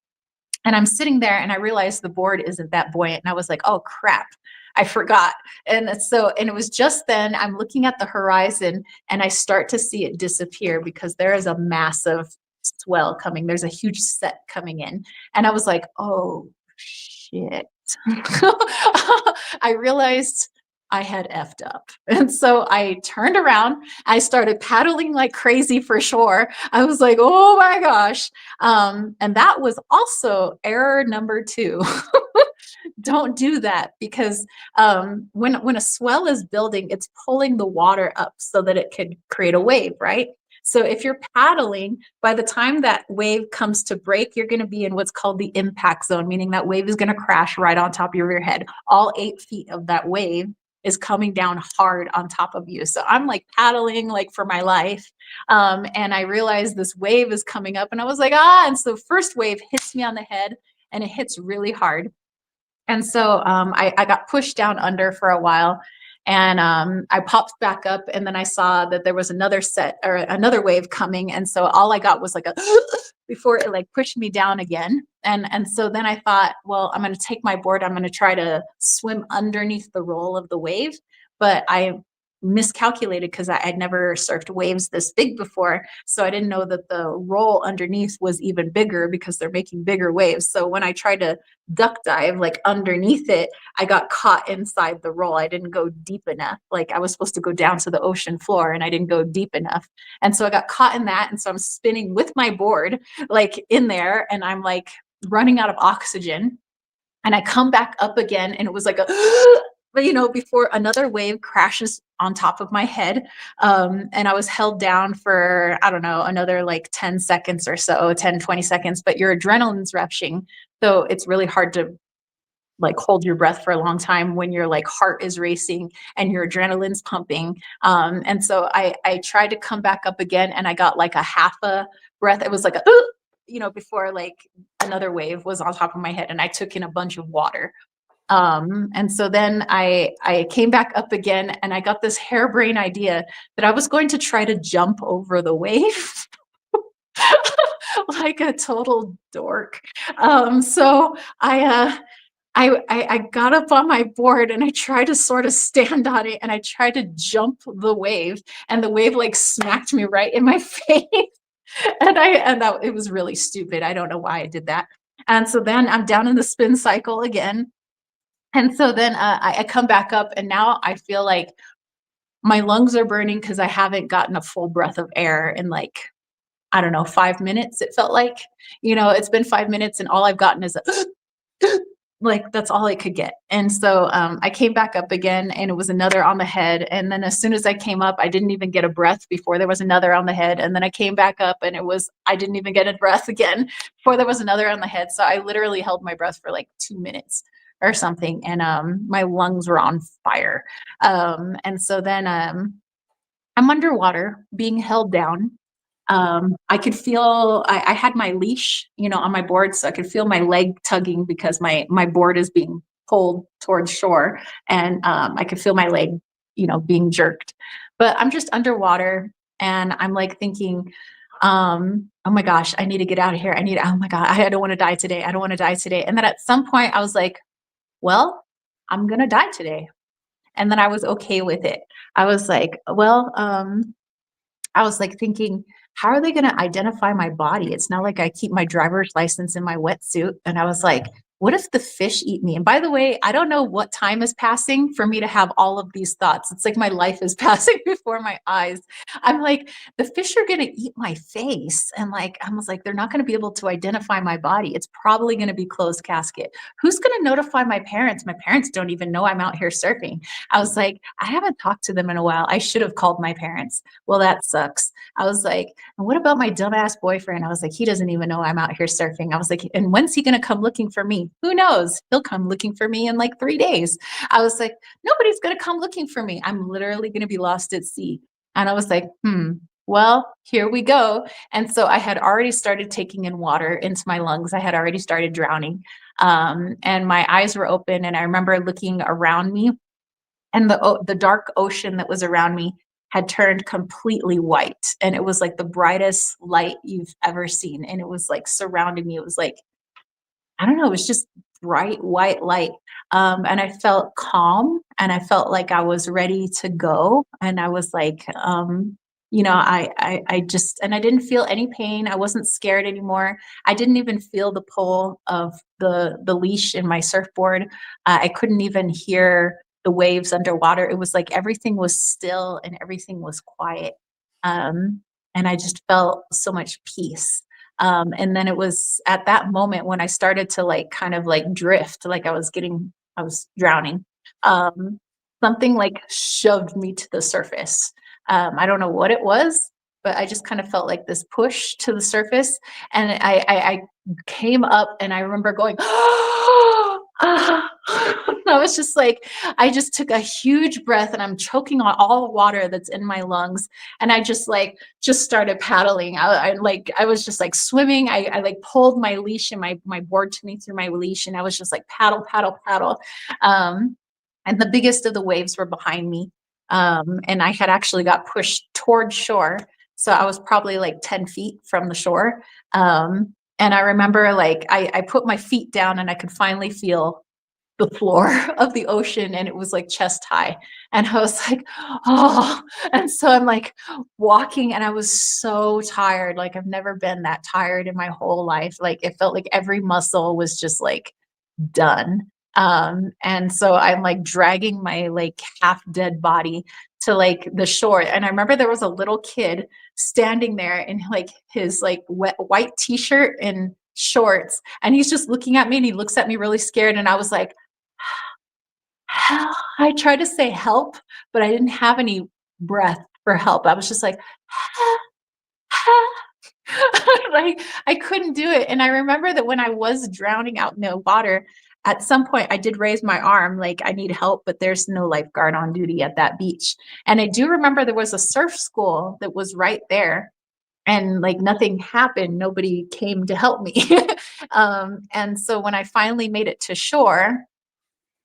and I'm sitting there and I realized the board isn't that buoyant. And I was like, oh crap, I forgot. And it was just then I'm looking at the horizon and I start to see it disappear because there is a massive swell coming. There's a huge set coming in. And I was like, oh shit. I realized I had effed up. And so I turned around. I started paddling like crazy for shore. I was like, oh my gosh. And that was also error number 2. Don't do that because when a swell is building, it's pulling the water up so that it could create a wave, right? So if you're paddling, by the time that wave comes to break, you're going to be in what's called the impact zone, meaning that wave is going to crash right on top of your head. All 8 feet of that wave is coming down hard on top of you. So I'm like paddling like for my life. And I realized this wave is coming up and I was like, and so first wave hits me on the head and it hits really hard. And so I got pushed down under for a while and I popped back up and then I saw that there was another set or another wave coming. And so all I got was like a before it like pushed me down again. And so then I thought, well, I'm going to take my board. I'm going to try to swim underneath the roll of the wave. But I miscalculated because I'd never surfed waves this big before. So I didn't know that the roll underneath was even bigger because they're making bigger waves. So when I tried to duck dive like underneath it, I got caught inside the roll. I didn't go deep enough. Like I was supposed to go down to the ocean floor and I didn't go deep enough. And so I got caught in that. And so I'm spinning with my board like in there and I'm like running out of oxygen. And I come back up again and it was like a but you know, before another wave crashes on top of my head. And I was held down for, I don't know, another like 10 seconds or so, 10, 20 seconds, but your adrenaline's rushing. So it's really hard to like hold your breath for a long time when your like heart is racing and your adrenaline's pumping. And so I tried to come back up again and I got like a half a breath. It was like a, you know, before like another wave was on top of my head and I took in a bunch of water. And so then I came back up again and I got this harebrained idea that I was going to try to jump over the wave like a total dork. So I got up on my board and I tried to sort of stand on it and I tried to jump the wave and the wave like smacked me right in my face. And that it was really stupid. I don't know why I did that. And so then I'm down in the spin cycle again. And so then I come back up and now I feel like my lungs are burning because I haven't gotten a full breath of air in like, I don't know, 5 minutes. It felt like, you know, it's been 5 minutes and all I've gotten is a like that's all I could get. And so I came back up again and it was another on the head. And then as soon as I came up, I didn't even get a breath before there was another on the head. And then I came back up and I didn't even get a breath again before there was another on the head. So I literally held my breath for like 2 minutes or something. And my lungs were on fire. And so then I'm underwater being held down. I could feel I had my leash, on my board, so I could feel my leg tugging because my board is being pulled towards shore, and I could feel my leg, being jerked. But I'm just underwater, and I'm like thinking, oh my gosh, I need to get out of here. Oh my God, I don't want to die today. I don't want to die today. And then at some point, I was like, well, I'm gonna die today, and then I was okay with it. I was like, well, I was like thinking, how are they going to identify my body? It's not like I keep my driver's license in my wetsuit. And I was like, what if the fish eat me? And by the way, I don't know what time is passing for me to have all of these thoughts. It's like my life is passing before my eyes. I'm like, the fish are going to eat my face. And like, I was like, they're not going to be able to identify my body. It's probably going to be closed casket. Who's going to notify my parents? My parents don't even know I'm out here surfing. I was like, I haven't talked to them in a while. I should have called my parents. Well, that sucks. I was like, and what about my dumbass boyfriend? I was like, he doesn't even know I'm out here surfing. I was like, and when's he going to come looking for me? Who knows? He'll come looking for me in like 3 days. I was like, nobody's going to come looking for me. I'm literally going to be lost at sea. And I was like, well, here we go. And so I had already started taking in water into my lungs. I had already started drowning. And my eyes were open. And I remember looking around me, and the dark ocean that was around me had turned completely white. And it was like the brightest light you've ever seen. And it was like surrounding me. It was like, I don't know, it was just bright white light. And I felt calm, and I felt like I was ready to go. And I was like, I just, and I didn't feel any pain. I wasn't scared anymore. I didn't even feel the pull of the leash in my surfboard. I couldn't even hear the waves underwater. It was like everything was still and everything was quiet. And I just felt so much peace. And then it was at that moment when I started to like kind of like drift, like I was drowning. Something like shoved me to the surface. I don't know what it was, but I just kind of felt like this push to the surface. And I came up, and I remember going, I was just like, I just took a huge breath, and I'm choking on all the water that's in my lungs. And I just started paddling. I was just like swimming. I like pulled my leash and my board to me through my leash. And I was just like paddle, paddle, paddle. And the biggest of the waves were behind me. And I had actually got pushed toward shore. So I was probably like 10 feet from the shore. And I remember like I put my feet down, and I could finally feel the floor of the ocean, and it was like chest high. And I was like, oh, and so I'm like walking, and I was so tired. Like I've never been that tired in my whole life. Like it felt like every muscle was just like done. And so I'm like dragging my like half dead body to like the shore. And I remember there was a little kid standing there in like his like white t-shirt and shorts. And he's just looking at me, and he looks at me really scared. And I was like, I tried to say help, but I didn't have any breath for help. I was just like, like I couldn't do it. And I remember that when I was drowning out in the water, at some point I did raise my arm, like I need help, but there's no lifeguard on duty at that beach. And I do remember there was a surf school that was right there, and like nothing happened. Nobody came to help me. And so when I finally made it to shore,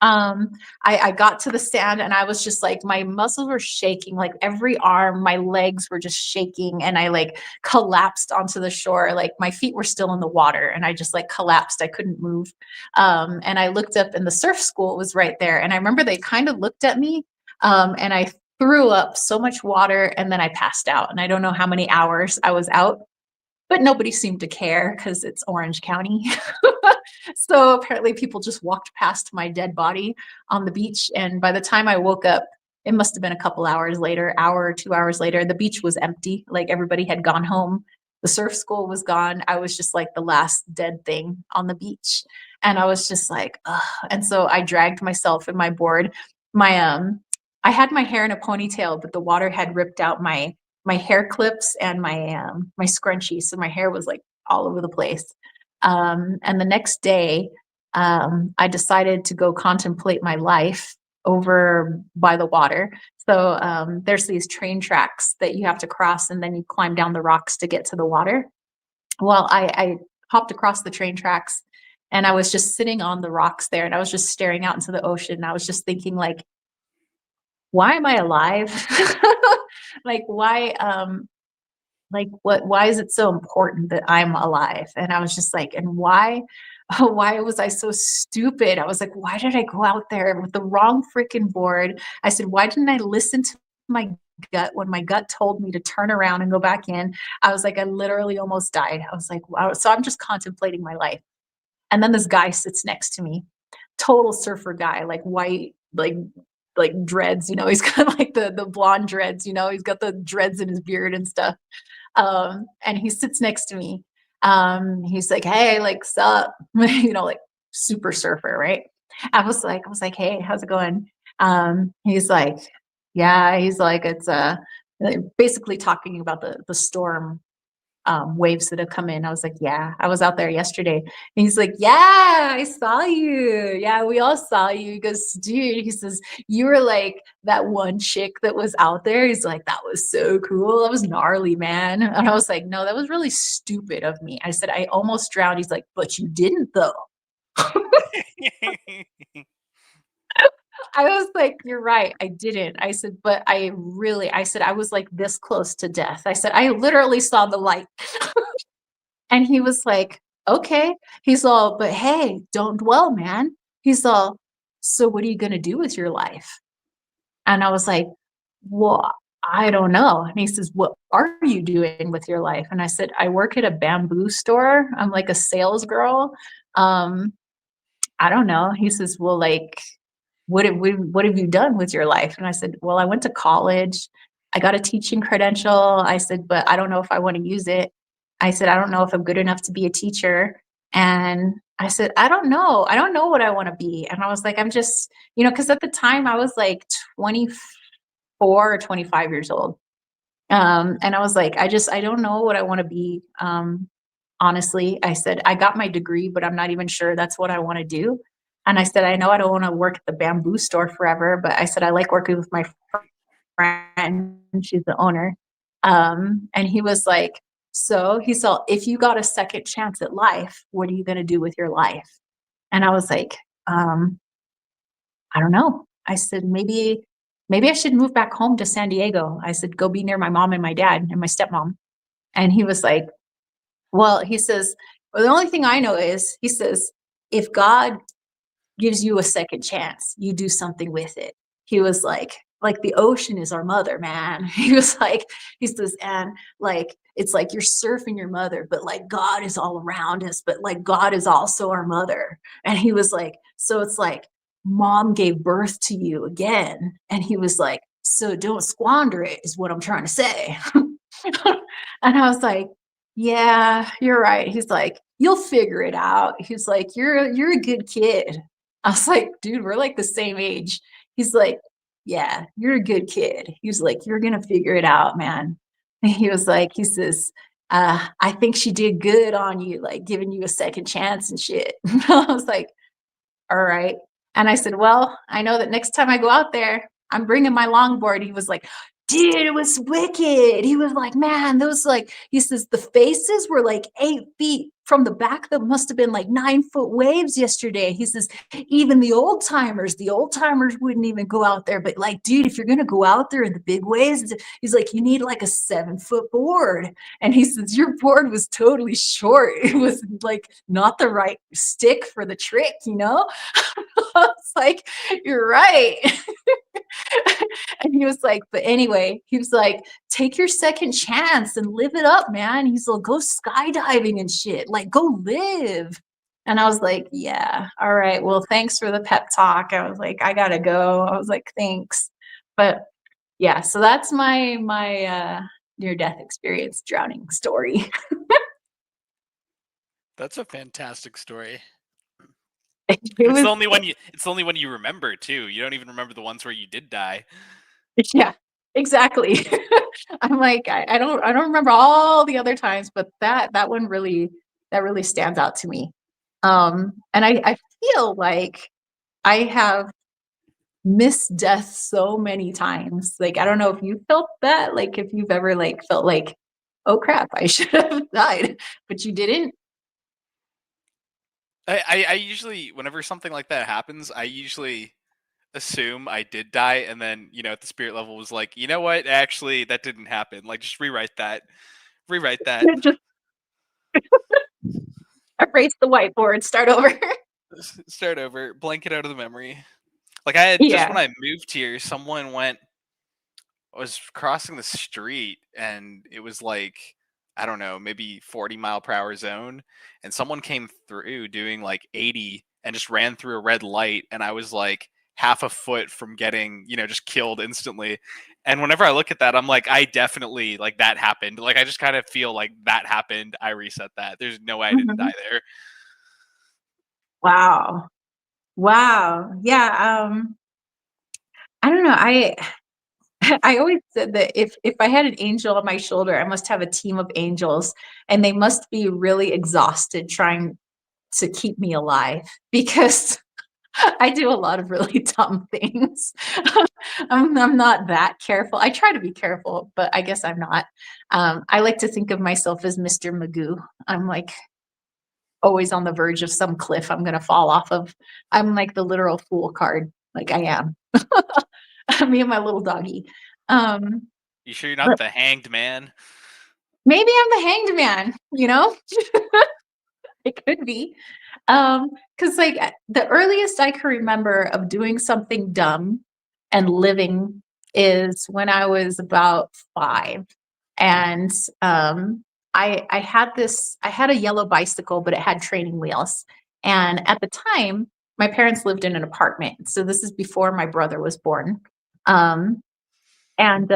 I got to the sand, and I was just like, my muscles were shaking, like every arm, my legs were just shaking, and I like collapsed onto the shore. Like my feet were still in the water, and I just like collapsed. I couldn't move. And I looked up, and the surf school was right there. And I remember they kind of looked at me, and I threw up so much water, and then I passed out. And I don't know how many hours I was out, but nobody seemed to care because it's Orange County. So apparently people just walked past my dead body on the beach. And by the time I woke up, it must have been a couple hours later, hour or 2 hours later, the beach was empty. Like everybody had gone home. The surf school was gone. I was just like the last dead thing on the beach. And I was just like, ugh. And so I dragged myself and my board. I had my hair in a ponytail, but the water had ripped out my hair clips and my scrunchie. So my hair was like all over the place. And the next day, I decided to go contemplate my life over by the water. So there's these train tracks that you have to cross, and then you climb down the rocks to get to the water. Well, I hopped across the train tracks, and I was just sitting on the rocks there, and I was just staring out into the ocean. And I was just thinking, like, why am I alive? Like, why is it so important that I'm alive? And I was just like, and why was I so stupid? I was like, why did I go out there with the wrong freaking board? I said, why didn't I listen to my gut when my gut told me to turn around and go back in? I was like, I literally almost died. I was like, wow. So I'm just contemplating my life. And then this guy sits next to me, total surfer guy, like white, like dreads, he's got like the blonde dreads, he's got the dreads in his beard and stuff. And he sits next to me. He's like, hey, like, sup, like super surfer, right? I was like, hey, how's it going? He's like, yeah, he's like, it's like, basically talking about the storm waves that have come in. I was like, yeah, I was out there yesterday. And he's like, yeah, I saw you. Yeah, we all saw you. He goes, dude, he says, you were like that one chick that was out there. He's like, that was so cool. That was gnarly, man. And I was like, no, that was really stupid of me. I said, I almost drowned. He's like, but you didn't though. I was like, you're right. I didn't. I said, but I said, I was like this close to death. I said, I literally saw the light. And he was like, okay. He's all, but hey, don't dwell, man. He's all, so what are you going to do with your life? And I was like, well, I don't know. And he says, what are you doing with your life? And I said, I work at a bamboo store. I'm like a sales girl. I don't know. He says, well, like, what have you done with your life? And I said, well, I went to college. I got a teaching credential. I said, but I don't know if I want to use it. I said, I don't know if I'm good enough to be a teacher. And I said, I don't know. I don't know what I want to be. And I was like, I'm just, because at the time I was like 24 or 25 years old. And I was like, I don't know what I want to be. Honestly, I said, I got my degree, but I'm not even sure that's what I want to do. And I said, I know I don't want to work at the bamboo store forever, but I said, I like working with my friend. She's the owner. And he was like, so he said, if you got a second chance at life, what are you going to do with your life? And I was like, I don't know. I said, maybe I should move back home to San Diego. I said, go be near my mom and my dad and my stepmom. And he was like, well, he says, well, the only thing I know is, he says, if God gives you a second chance, you do something with it. He was like the ocean is our mother, man. He was like, he says, and like, it's like you're surfing your mother, but like God is all around us, but like God is also our mother. And he was like, so it's like mom gave birth to you again. And he was like, so don't squander it, is what I'm trying to say. And I was like, yeah, you're right. He's like, you'll figure it out. He's like, you're a good kid. I was like, dude, we're like the same age. He's like, yeah, you're a good kid. He was like, you're gonna figure it out, man. And he was like, he says, I think she did good on you, like giving you a second chance and shit. I was like, all right. And I said, well, I know that next time I go out there, I'm bringing my longboard. He was like, dude, it was wicked. He was like, man, those like, he says, the faces were like 8 feet from the back. That must have been like 9-foot waves yesterday. He says, even the old timers wouldn't even go out there. But like, dude, if you're going to go out there in the big waves, he's like, you need like a 7-foot board. And he says, your board was totally short. It was like not the right stick for the trick, I was like, you're right. And he was like, but anyway, he was like, take your second chance and live it up, man. He's like, go skydiving and shit. Like, go live. And I was like, yeah, all right. Well, thanks for the pep talk. I was like, I gotta go. I was like, thanks. But yeah, so that's my near-death experience drowning story. That's a fantastic story. It It's was the only one you remember too. You don't even remember the ones where you did die. yeah, exactly. I'm like, I don't remember all the other times, but that one really stands out to me. And I feel like I have missed death so many times. Like, I don't know if you felt that, like if you've ever like felt like, oh crap, I should have died, but you didn't. I usually, whenever something like that happens, I usually assume I did die, and then at the spirit level was like, you know what? Actually, that didn't happen. Like, just rewrite that. Rewrite that. Just erase the whiteboard, start over. Start over. Blank it out of the memory. Like, I had just Yeah. when I moved here, someone was crossing the street, and it was like, I don't know, maybe 40-mile-per-hour zone, and someone came through doing like 80 and just ran through a red light, and I was like half a foot from getting just killed instantly. And whenever I look at that, I'm like, I definitely, like, that happened. Like, I just kind of feel like that happened. I reset that. There's no way I didn't Mhm. die there. Wow. Wow. Yeah. I don't know. I always said that if I had an angel on my shoulder, I must have a team of angels, and they must be really exhausted trying to keep me alive because I do a lot of really dumb things. I'm not that careful. I try to be careful, but I guess I'm not. I like to think of myself as Mr. Magoo. I'm like always on the verge of some cliff I'm going to fall off of. I'm like the literal fool card, like I am. Me and my little doggy. Um, You sure you're not but the hanged man? maybe I'm the hanged man, you know? It could be. Because like the earliest I can remember of doing something dumb and living is when I was about 5. And I had a yellow bicycle, but it had training wheels. And at the time, my parents lived in an apartment. So this is before my brother was born. Um, and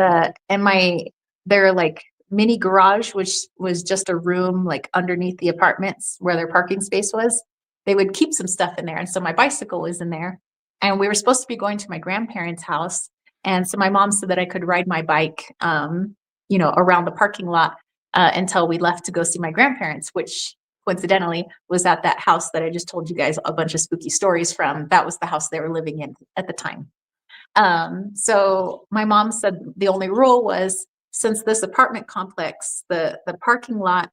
my their like mini garage, which was just a room like underneath the apartments where their parking space was, they would keep some stuff in there, and so my bicycle was in there, and we were supposed to be going to my grandparents house, and so my mom said that I could ride my bike around the parking lot until we left to go see my grandparents, which coincidentally was at that house that I just told you guys a bunch of spooky stories from. That was the house they were living in at the time. So my mom said the only rule was, since this apartment complex, the parking lot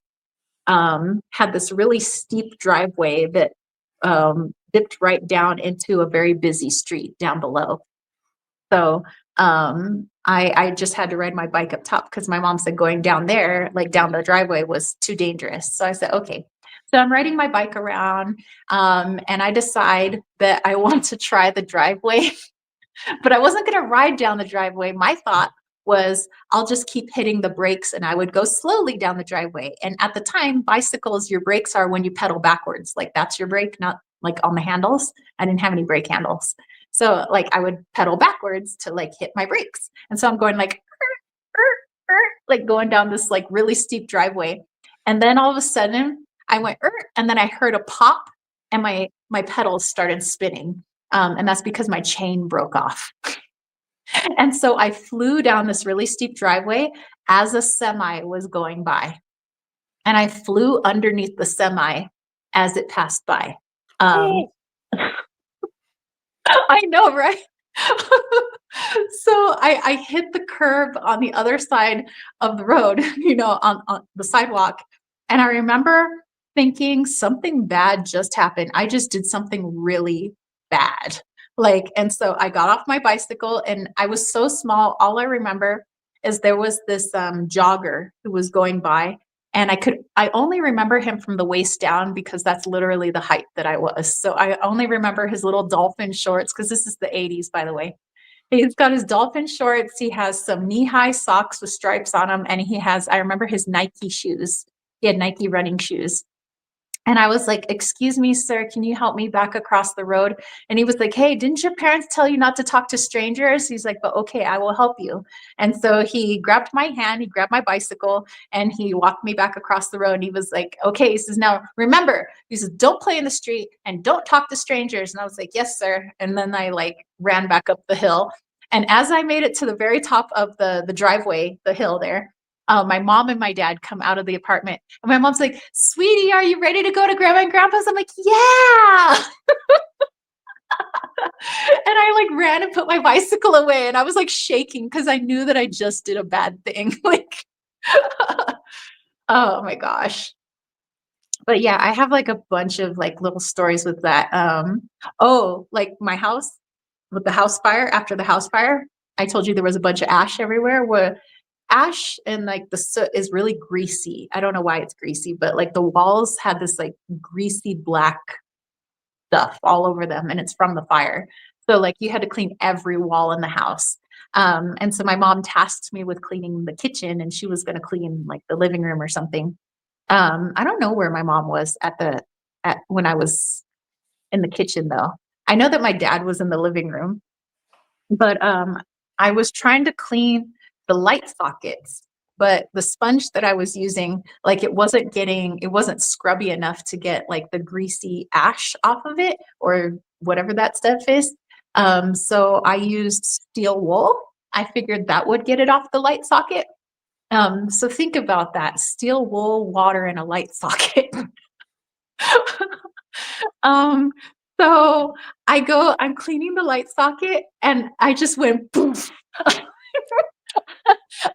had this really steep driveway that dipped right down into a very busy street down below. So I just had to ride my bike up top because my mom said going down there, like down the driveway, was too dangerous. So I said, okay. So I'm riding my bike around, and I decide that I want to try the driveway, but I wasn't going to ride down the driveway. My thought was I'll just keep hitting the brakes and I would go slowly down the driveway. And at the time, bicycles, your brakes are when you pedal backwards. Like that's your brake, not like on the handles. I didn't have any brake handles. So like I would pedal backwards to like hit my brakes. And so I'm going like, like going down this like really steep driveway. And then all of a sudden I went, and then I heard a pop and my pedals started spinning. And that's because my chain broke off. And so I flew down this really steep driveway as a semi was going by. And I flew underneath the semi as it passed by. Um, I know, right? So I hit the curb on the other side of the road, on the sidewalk. And I remember thinking something bad just happened. I just did something really bad. Like, and so I got off my bicycle and I was so small. All I remember is there was this jogger who was going by, and I only remember him from the waist down because that's literally the height that I was. So I only remember his little dolphin shorts, because this is the 80s, by the way. He's got his dolphin shorts. He has some knee-high socks with stripes on them, and I remember his Nike shoes. He had Nike running shoes. And I was like, excuse me, sir, can you help me back across the road? And he was like, hey, didn't your parents tell you not to talk to strangers? He's like, but okay, I will help you. And so he grabbed my hand, he grabbed my bicycle, and he walked me back across the road. And he was like, okay, he says, now remember, he says, don't play in the street and don't talk to strangers. And I was like, yes, sir. And then I like ran back up the hill. And as I made it to the very top of the driveway, the hill there, my mom and my dad come out of the apartment, and my mom's like, sweetie, are you ready to go to grandma and grandpa's? I'm like, yeah. And I like ran and put my bicycle away, and I was like shaking because I knew that I just did a bad thing. Like, oh my gosh. But yeah, I have like a bunch of like little stories with that. Oh, like my house with the house fire, after the house fire, I told you there was a bunch of ash everywhere. Where ash and like the soot is really greasy. I don't know why it's greasy, but like the walls had this like greasy black stuff all over them, and it's from the fire. So like you had to clean every wall in the house. And so my mom tasked me with cleaning the kitchen, and she was going to clean like the living room or something. I don't know where my mom was at when I was in the kitchen though. I know that my dad was in the living room, but I was trying to clean the light sockets, but the sponge that I was using, like it wasn't scrubby enough to get like the greasy ash off of it or whatever that stuff is. So I used steel wool. I figured that would get it off the light socket. So think about that: steel wool, water, and a light socket. um, so I'm cleaning the light socket, and I just went poof.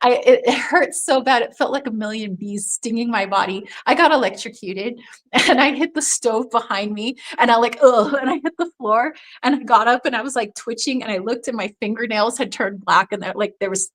It hurt so bad. It felt like a million bees stinging my body. I got electrocuted, and I hit the stove behind me, and and I hit the floor, and I got up, and I was like twitching, and I looked, and my fingernails had turned black, and it was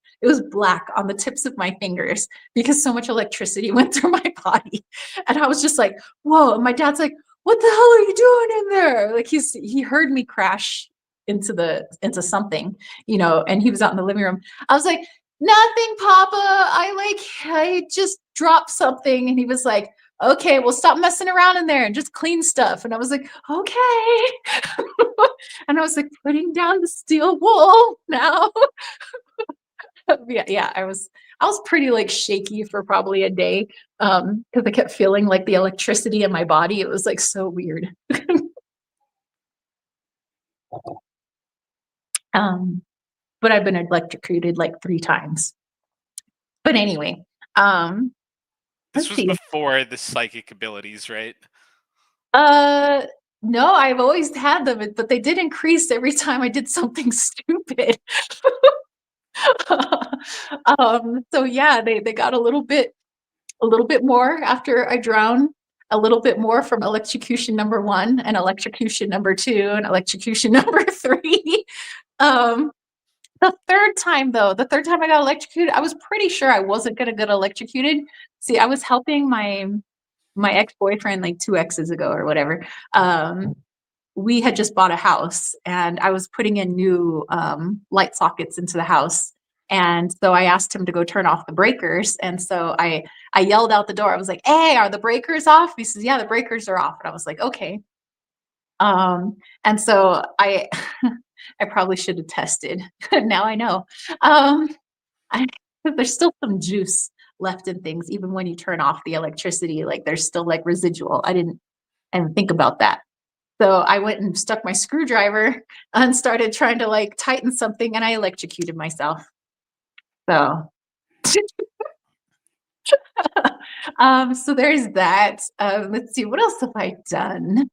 black on the tips of my fingers because so much electricity went through my body. And I was just like, whoa. And my dad's like, what the hell are you doing in there? Like he heard me crash into something, and he was out in the living room. I was like, nothing, Papa. I just dropped something. And he was like, okay, well, stop messing around in there and just clean stuff. And I was like, okay. And I was like putting down the steel wool now. Yeah, I was pretty like shaky for probably a day, because I kept feeling like the electricity in my body. It was like so weird. But I've been electrocuted like 3 times. But anyway, This let's was see. before the psychic abilities, right? No, I've always had them, but they did increase every time I did something stupid. So yeah, they got a little bit more after I drowned, a little bit more from electrocution number 1 and electrocution number 2 and electrocution number 3. The third time I got electrocuted, I was pretty sure I wasn't gonna get electrocuted. See, I was helping my ex-boyfriend like 2 exes ago or whatever. We had just bought a house, and I was putting in new light sockets into the house. And so I asked him to go turn off the breakers. And so I yelled out the door. I was like, hey, are the breakers off? He says, yeah, the breakers are off. And I was like, okay. And so I probably should have tested. Now I know. There's still some juice left in things, even when you turn off the electricity, like there's still like residual. I didn't think about that. So I went and stuck my screwdriver and started trying to like tighten something, and I electrocuted myself. So, so there's that. Let's see, what else have I done?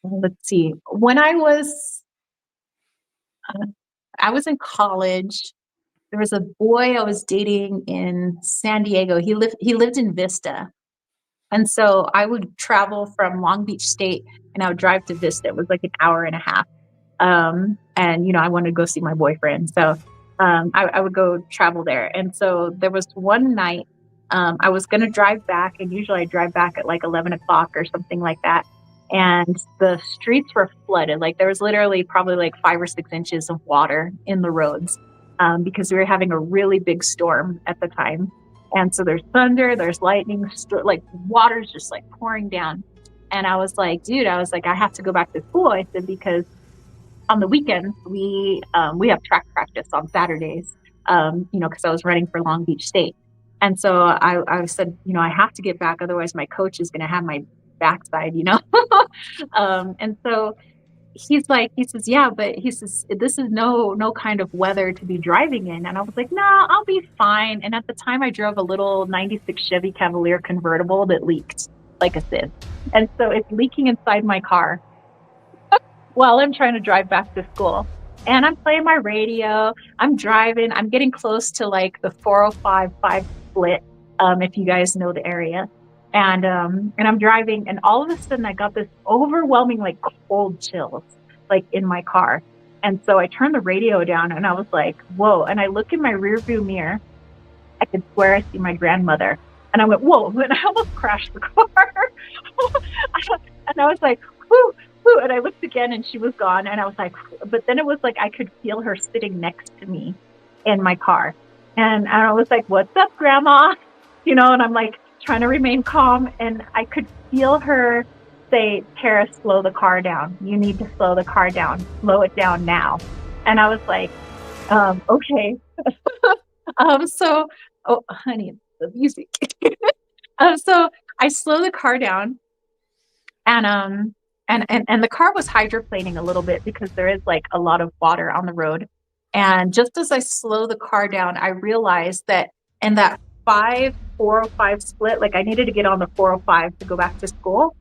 Let's see. When I was in college, there was a boy I was dating in San Diego. He lived in Vista. And so I would travel from Long Beach State, and I would drive to Vista. It was like an hour and a half. And, I wanted to go see my boyfriend. So I would go travel there. And so there was one night I was going to drive back, and usually I drive back at like 11 o'clock or something like that. And the streets were flooded. Like there was literally probably like 5 or 6 inches of water in the roads, because we were having a really big storm at the time. And so there's thunder, there's lightning, like water's just like pouring down. And I was like, dude, I have to go back to school. I said, because on the weekends we have track practice on Saturdays, because I was running for Long Beach State. And so I said, I have to get back, otherwise my coach is going to have my backside. And so he says, yeah, but he says, this is no kind of weather to be driving in. And I was like, no, I'll be fine. And at the time I drove a little 96 Chevy Cavalier convertible that leaked like a sieve. And so it's leaking inside my car while I'm trying to drive back to school. And I'm playing my radio, I'm driving, I'm getting close to like the 405-5 split, if you guys know the area. And I'm driving, and all of a sudden I got this overwhelming like cold chills like in my car. And so I turned the radio down and I was like, whoa. And I look in my rearview mirror, I could swear I see my grandmother. And I went, whoa, and I almost crashed the car. And I was like, whoo. And I looked again and she was gone. And I was like, but then it was like I could feel her sitting next to me in my car. And I was like, what's up, Grandma? And I'm like trying to remain calm. And I could feel her say, Tara, slow the car down. You need to slow the car down. Slow it down now. And I was like, okay. Oh, honey, the music. So I slow the car down, and the car was hydroplaning a little bit because there is like a lot of water on the road. And just as I slow the car down, I realized that in that 405 split, like I needed to get on the 405 to go back to school.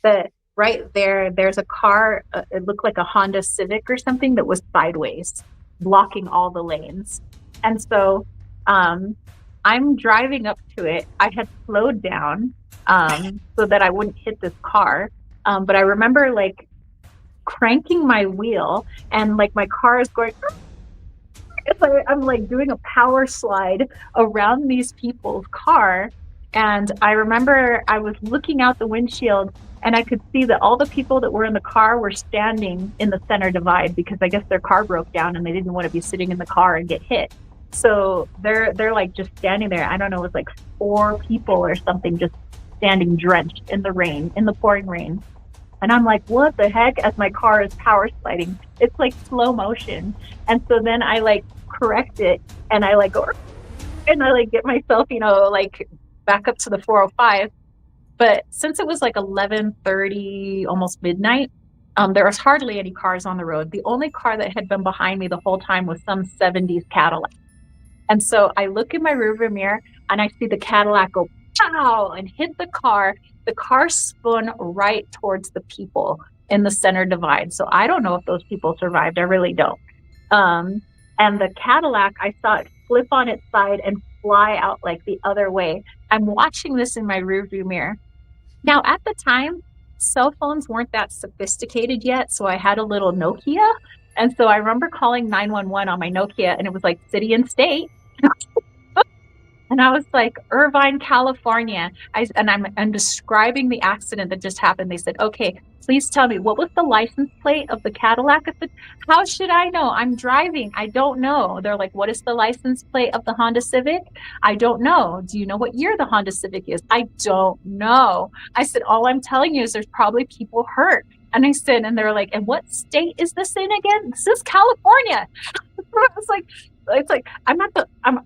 But right there's a car, it looked like a Honda Civic or something that was sideways, blocking all the lanes. And so I'm driving up to it. I had slowed down so that I wouldn't hit this car. But I remember like cranking my wheel and like my car is going, I'm like doing a power slide around these people's car. And I remember I was looking out the windshield and I could see that all the people that were in the car were standing in the center divide because I guess their car broke down and they didn't want to be sitting in the car and get hit. So they're like just standing there. I don't know, it was like 4 people or something just standing drenched in the rain, in the pouring rain. And I'm like, what the heck? As my car is power sliding, it's like slow motion. And so then I like correct it and I like go and I like get myself, like back up to the 405. But since it was like 11:30, almost midnight, there was hardly any cars on the road. The only car that had been behind me the whole time was some 70s Cadillac. And so I look in my rearview mirror and I see the Cadillac go pow and hit the car. The car spun right towards the people in the center divide. So I don't know if those people survived. I really don't. And the Cadillac, I saw it flip on its side and fly out like the other way. I'm watching this in my rearview mirror. Now, at the time, cell phones weren't that sophisticated yet. So I had a little Nokia. And so I remember calling 911 on my Nokia and it was like city and state. And I was like, Irvine, California. I'm describing the accident that just happened. They said, okay, please tell me, what was the license plate of the Cadillac? I said, how should I know? I'm driving. I don't know. They're like, what is the license plate of the Honda Civic? I don't know. Do you know what year the Honda Civic is? I don't know. I said, all I'm telling you is there's probably people hurt. And I said, and they're like, and what state is this in again? This is California. It's like, I'm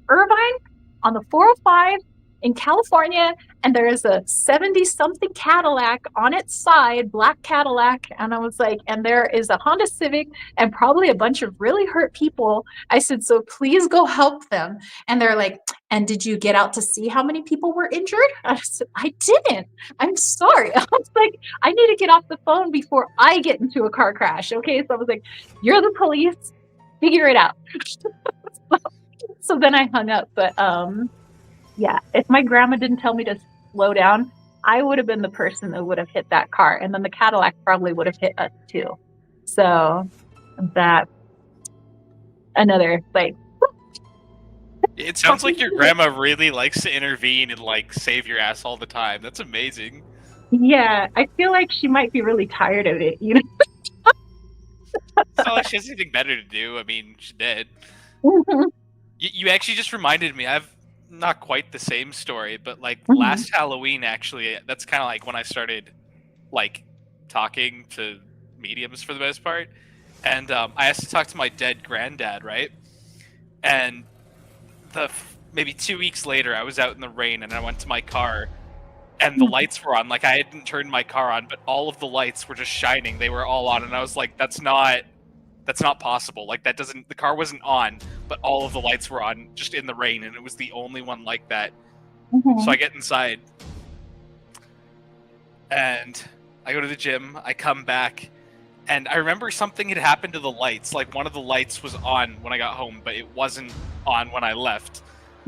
Irvine on the 405 in California, and there is a 70-something Cadillac on its side, black Cadillac. And I was like, and there is a Honda Civic and probably a bunch of really hurt people. I said, so please go help them. And they're like, and did you get out to see how many people were injured? I said, I didn't. I'm sorry. I was like, I need to get off the phone before I get into a car crash. Okay. So I was like, you're the police, figure it out. So then I hung up. But yeah, if my grandma didn't tell me to slow down, I would have been the person that would have hit that car. And then the Cadillac probably would have hit us too. So that another like. It sounds like your grandma really likes to intervene and like save your ass all the time. That's amazing. Yeah, I feel like she might be really tired of it, It's not like she has anything better to do. I mean, she's dead. Mm-hmm. You actually just reminded me. not quite the same story, but like Mhm. last Halloween, actually, that's kind of like when I started like talking to mediums for the most part. And I asked to talk to my dead granddad, right? And maybe 2 weeks later, I was out in the rain and I went to my car and the lights were on. Like I hadn't turned my car on, but all of the lights were just shining. They were all on, and I was like, that's not possible. Like that doesn't, the car wasn't on, but all of the lights were on just in the rain, and it was the only one like that. So I get inside and I go to the gym, I come back, and I remember something had happened to the lights. Like one of the lights was on when I got home, but it wasn't on when I left.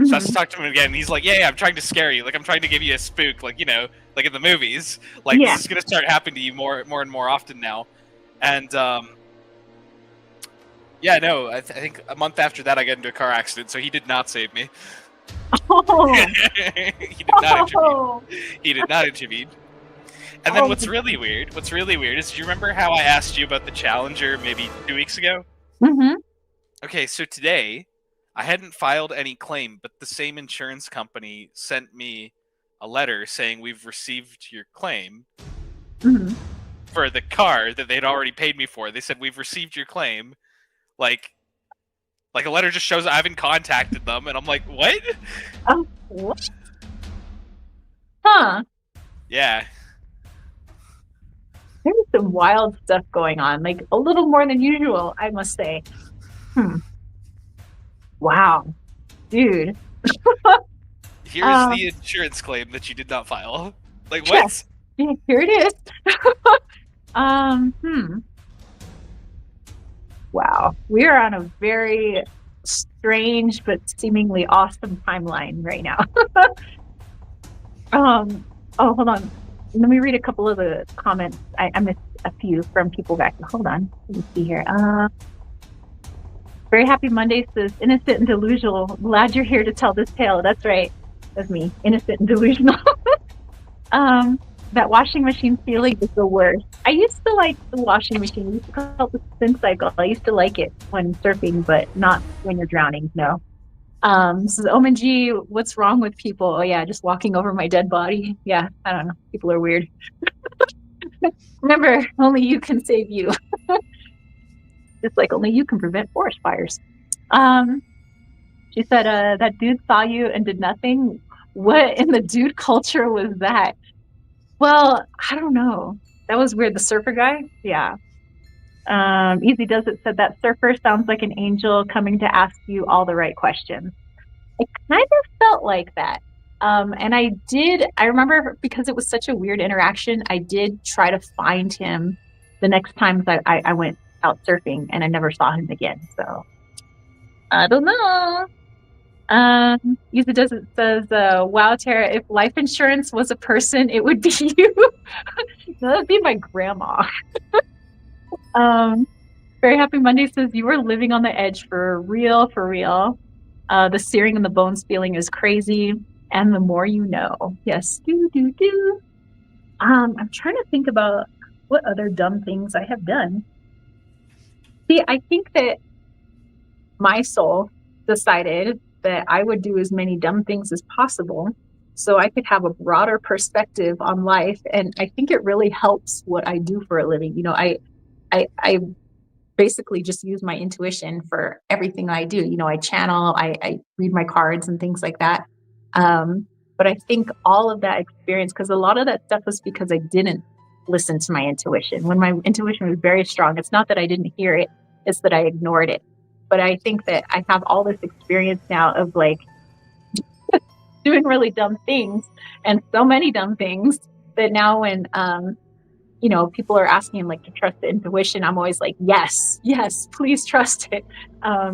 So I Mhm. talked to him again, and he's like, yeah, I'm trying to scare you. Like, I'm trying to give you a spook, like, you know, like in the movies. Like, Yeah. this is going to start happening to you more and more often now. And, yeah, no, I think a month after that, I got into a car accident, so he did not save me. Oh. He did not intervene. Oh. He did not intervene. And then what's really weird is, do you remember how I asked you about the Challenger maybe 2 weeks ago? Mhm. Okay, so today, I hadn't filed any claim, but the same insurance company sent me a letter saying we've received your claim Mhm. for the car that they'd already paid me for. They said, we've received your claim. Like a letter just shows I haven't contacted them, and I'm like, what? Oh, what? Huh. Yeah. There's some wild stuff going on, like a little more than usual, I must say. Wow, dude. Here's the insurance claim that you did not file. Like, Yeah. what? Yeah, here it is. Hmm. Wow, we are on a very strange but seemingly awesome timeline right now. Oh, hold on. Let me read a couple of the comments. I missed a few from people back. Hold on. Let me see here. Very happy Monday says, innocent and delusional. Glad you're here to tell this tale. That's right. That's me. Innocent and delusional. That washing machine feeling is the worst. I used to like the washing machine. I used to call it the spin cycle. I used to like it when surfing, but not when you're drowning. No. This is Omen G. What's wrong with people? Oh yeah, just walking over my dead body. Yeah, I don't know. People are weird. Remember, only you can save you. Just like only you can prevent forest fires. She said, that dude saw you and did nothing. What in the dude culture was that? Well, I don't know. That was weird. The surfer guy? Yeah. Easy Does It said that surfer sounds like an angel coming to ask you all the right questions. It kind of felt like that. And I remember because it was such a weird interaction, I did try to find him the next time I went out surfing and I never saw him again. So I don't know. Easy Does It says, wow, Tara, if life insurance was a person, it would be you. That would be my grandma. Very Happy Monday says, you were living on the edge for real, for real. The searing and the bones feeling is crazy. And the more you know. Yes. Do. I'm trying to think about what other dumb things I have done. See, I think that my soul decided that I would do as many dumb things as possible so I could have a broader perspective on life. And I think it really helps what I do for a living. You know, I basically just use my intuition for everything I do. You know, I channel, I read my cards and things like that. But I think all of that experience, because a lot of that stuff was because I didn't listen to my intuition. When my intuition was very strong, it's not that I didn't hear it, it's that I ignored it. But I think that I have all this experience now of like doing really dumb things and so many dumb things that now when you know, people are asking like to trust the intuition, I'm always like, yes, please trust it.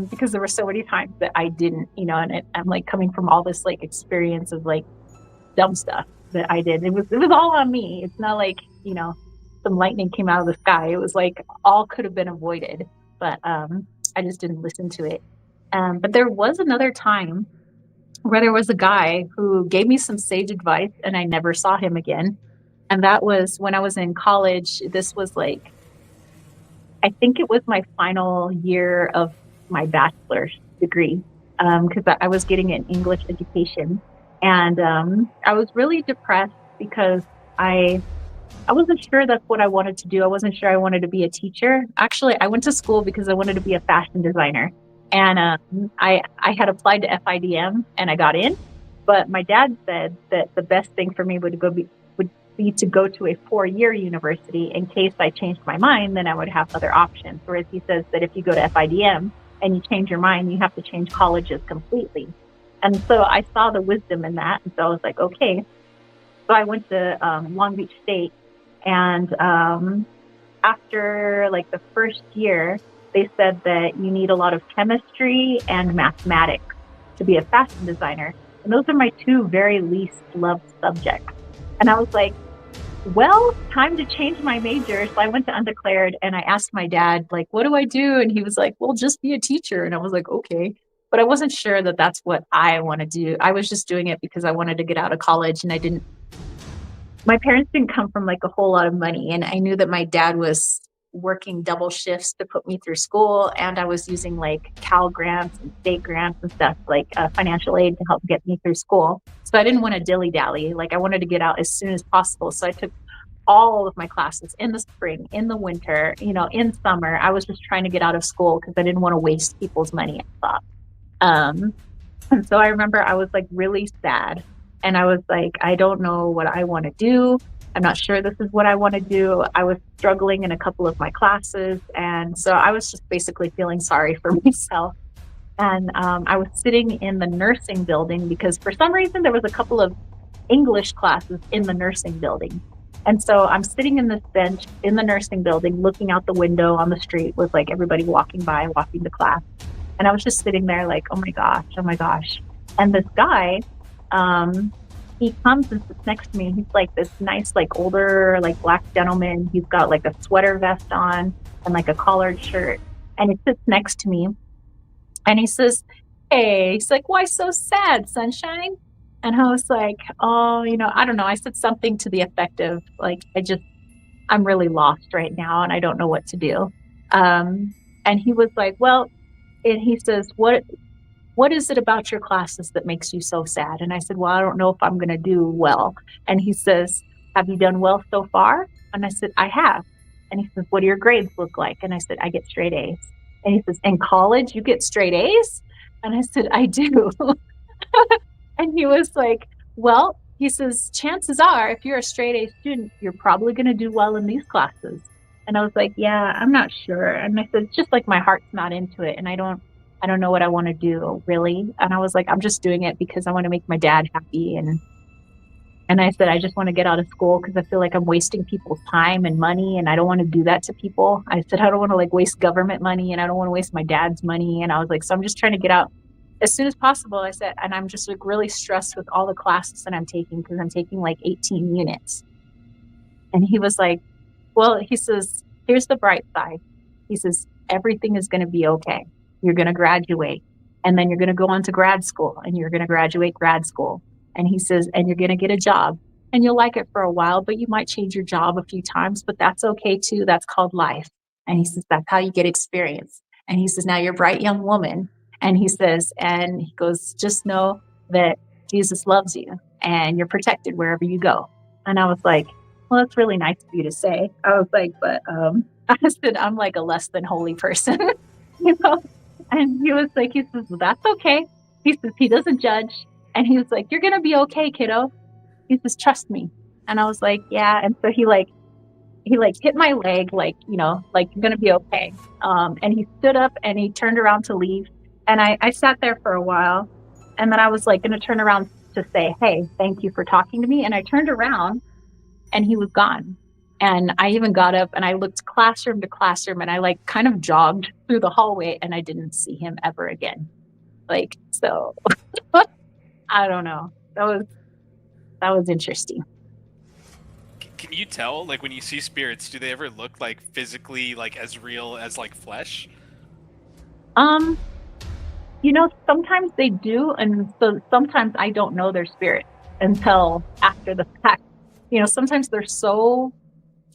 Because there were so many times that I didn't, you know, and I'm like coming from all this like experience of like dumb stuff that I did. It was all on me. It's not like, you know, some lightning came out of the sky. It was like all could have been avoided, but I just didn't listen to it. But there was another time where there was a guy who gave me some sage advice and I never saw him again. And that was when I was in college. This was like, I think it was my final year of my bachelor's degree. because I was getting an English education, and I was really depressed because I I wasn't sure that's what I wanted to do. I wasn't sure I wanted to be a teacher. Actually, I went to school because I wanted to be a fashion designer, and I had applied to FIDM and I got in. But my dad said that the best thing for me would be to go to a 4-year university in case I changed my mind. Then I would have other options. Whereas he says that if you go to FIDM and you change your mind, you have to change colleges completely. And so I saw the wisdom in that, and so I was like, okay. So I went to Long Beach State, and after like the first year, they said that you need a lot of chemistry and mathematics to be a fashion designer. And those are my two very least loved subjects. And I was like, well, time to change my major. So I went to undeclared and I asked my dad, like, what do I do? And he was like, well, just be a teacher. And I was like, okay. But I wasn't sure that that's what I want to do. I was just doing it because I wanted to get out of college, and my parents didn't come from like a whole lot of money. And I knew that my dad was working double shifts to put me through school. And I was using like Cal grants and state grants and stuff, like financial aid to help get me through school. So I didn't want to dilly dally. Like I wanted to get out as soon as possible. So I took all of my classes in the spring, in the winter, in summer. I was just trying to get out of school because I didn't want to waste people's money, I thought. And so I remember I was like really sad. And I was like, I don't know what I want to do. I'm not sure this is what I want to do. I was struggling in a couple of my classes. And so I was just basically feeling sorry for myself. And I was sitting in the nursing building because for some reason there was a couple of English classes in the nursing building. And so I'm sitting in this bench in the nursing building, looking out the window on the street with like everybody walking by, walking to class. And I was just sitting there like, oh my gosh, oh my gosh. And this guy, he comes and sits next to me. He's like this nice, like older, like black gentleman. He's got like a sweater vest on and like a collared shirt. And he sits next to me and he says, hey, he's like, why so sad, sunshine? And I was like, oh, I don't know. I said something to the effect of like, I'm really lost right now and I don't know what to do. And he was like, well, and he says, what is it about your classes that makes you so sad? And I said, well, I don't know if I'm going to do well. And he says, have you done well so far? And I said, I have. And he says, what do your grades look like? And I said, I get straight A's. And he says, in college, you get straight A's? And I said, I do. And he was like, well, he says, chances are, if you're a straight A student, you're probably going to do well in these classes. And I was like, yeah, I'm not sure. And I said, just like my heart's not into it. And I don't know what I want to do really. And I was like, I'm just doing it because I want to make my dad happy. And I said, I just want to get out of school because I feel like I'm wasting people's time and money. And I don't want to do that to people. I said, I don't want to like waste government money and I don't want to waste my dad's money. And I was like, so I'm just trying to get out as soon as possible. I said, and I'm just like really stressed with all the classes that I'm taking because I'm taking like 18 units. And he was like, well, he says, here's the bright side. He says, everything is going to be okay. You're going to graduate and then you're going to go on to grad school and you're going to graduate grad school. And he says, and you're going to get a job and you'll like it for a while, but you might change your job a few times, but that's okay too. That's called life. And he says, that's how you get experience. And he says, now you're a bright young woman. And he says, and he goes, just know that Jesus loves you and you're protected wherever you go. And I was like, well, that's really nice of you to say. I was like, but I said, I'm like a less than holy person, And he was like, he says, well, that's okay. He says, he doesn't judge. And he was like, you're going to be okay, kiddo. He says, trust me. And I was like, yeah. And so he hit my leg, like, like you're going to be okay. And he stood up and he turned around to leave. And I sat there for a while. And then I was like, going to turn around to say, hey, thank you for talking to me. And I turned around and he was gone. And I even got up and I looked classroom to classroom and I like kind of jogged through the hallway and I didn't see him ever again. Like, so I don't know. That was interesting. Can you tell, like, when you see spirits, do they ever look like physically like as real as like flesh? Sometimes they do, and so sometimes I don't know their spirit until after the fact. Sometimes they're so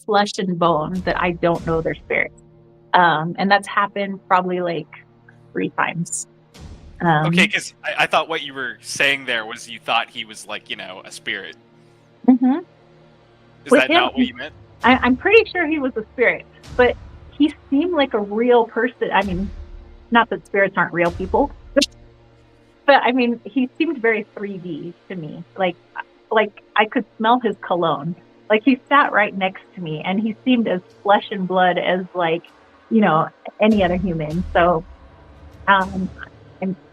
flesh and bone that I don't know their spirit. And that's happened probably like 3 times. Okay, because I thought what you were saying there was you thought he was like, a spirit. Mm-hmm. Is With that him, not what you meant? I'm pretty sure he was a spirit, but he seemed like a real person. I mean, not that spirits aren't real people, but I mean, he seemed very 3D to me. Like I could smell his cologne. Like he sat right next to me, and he seemed as flesh and blood as like, any other human. So, and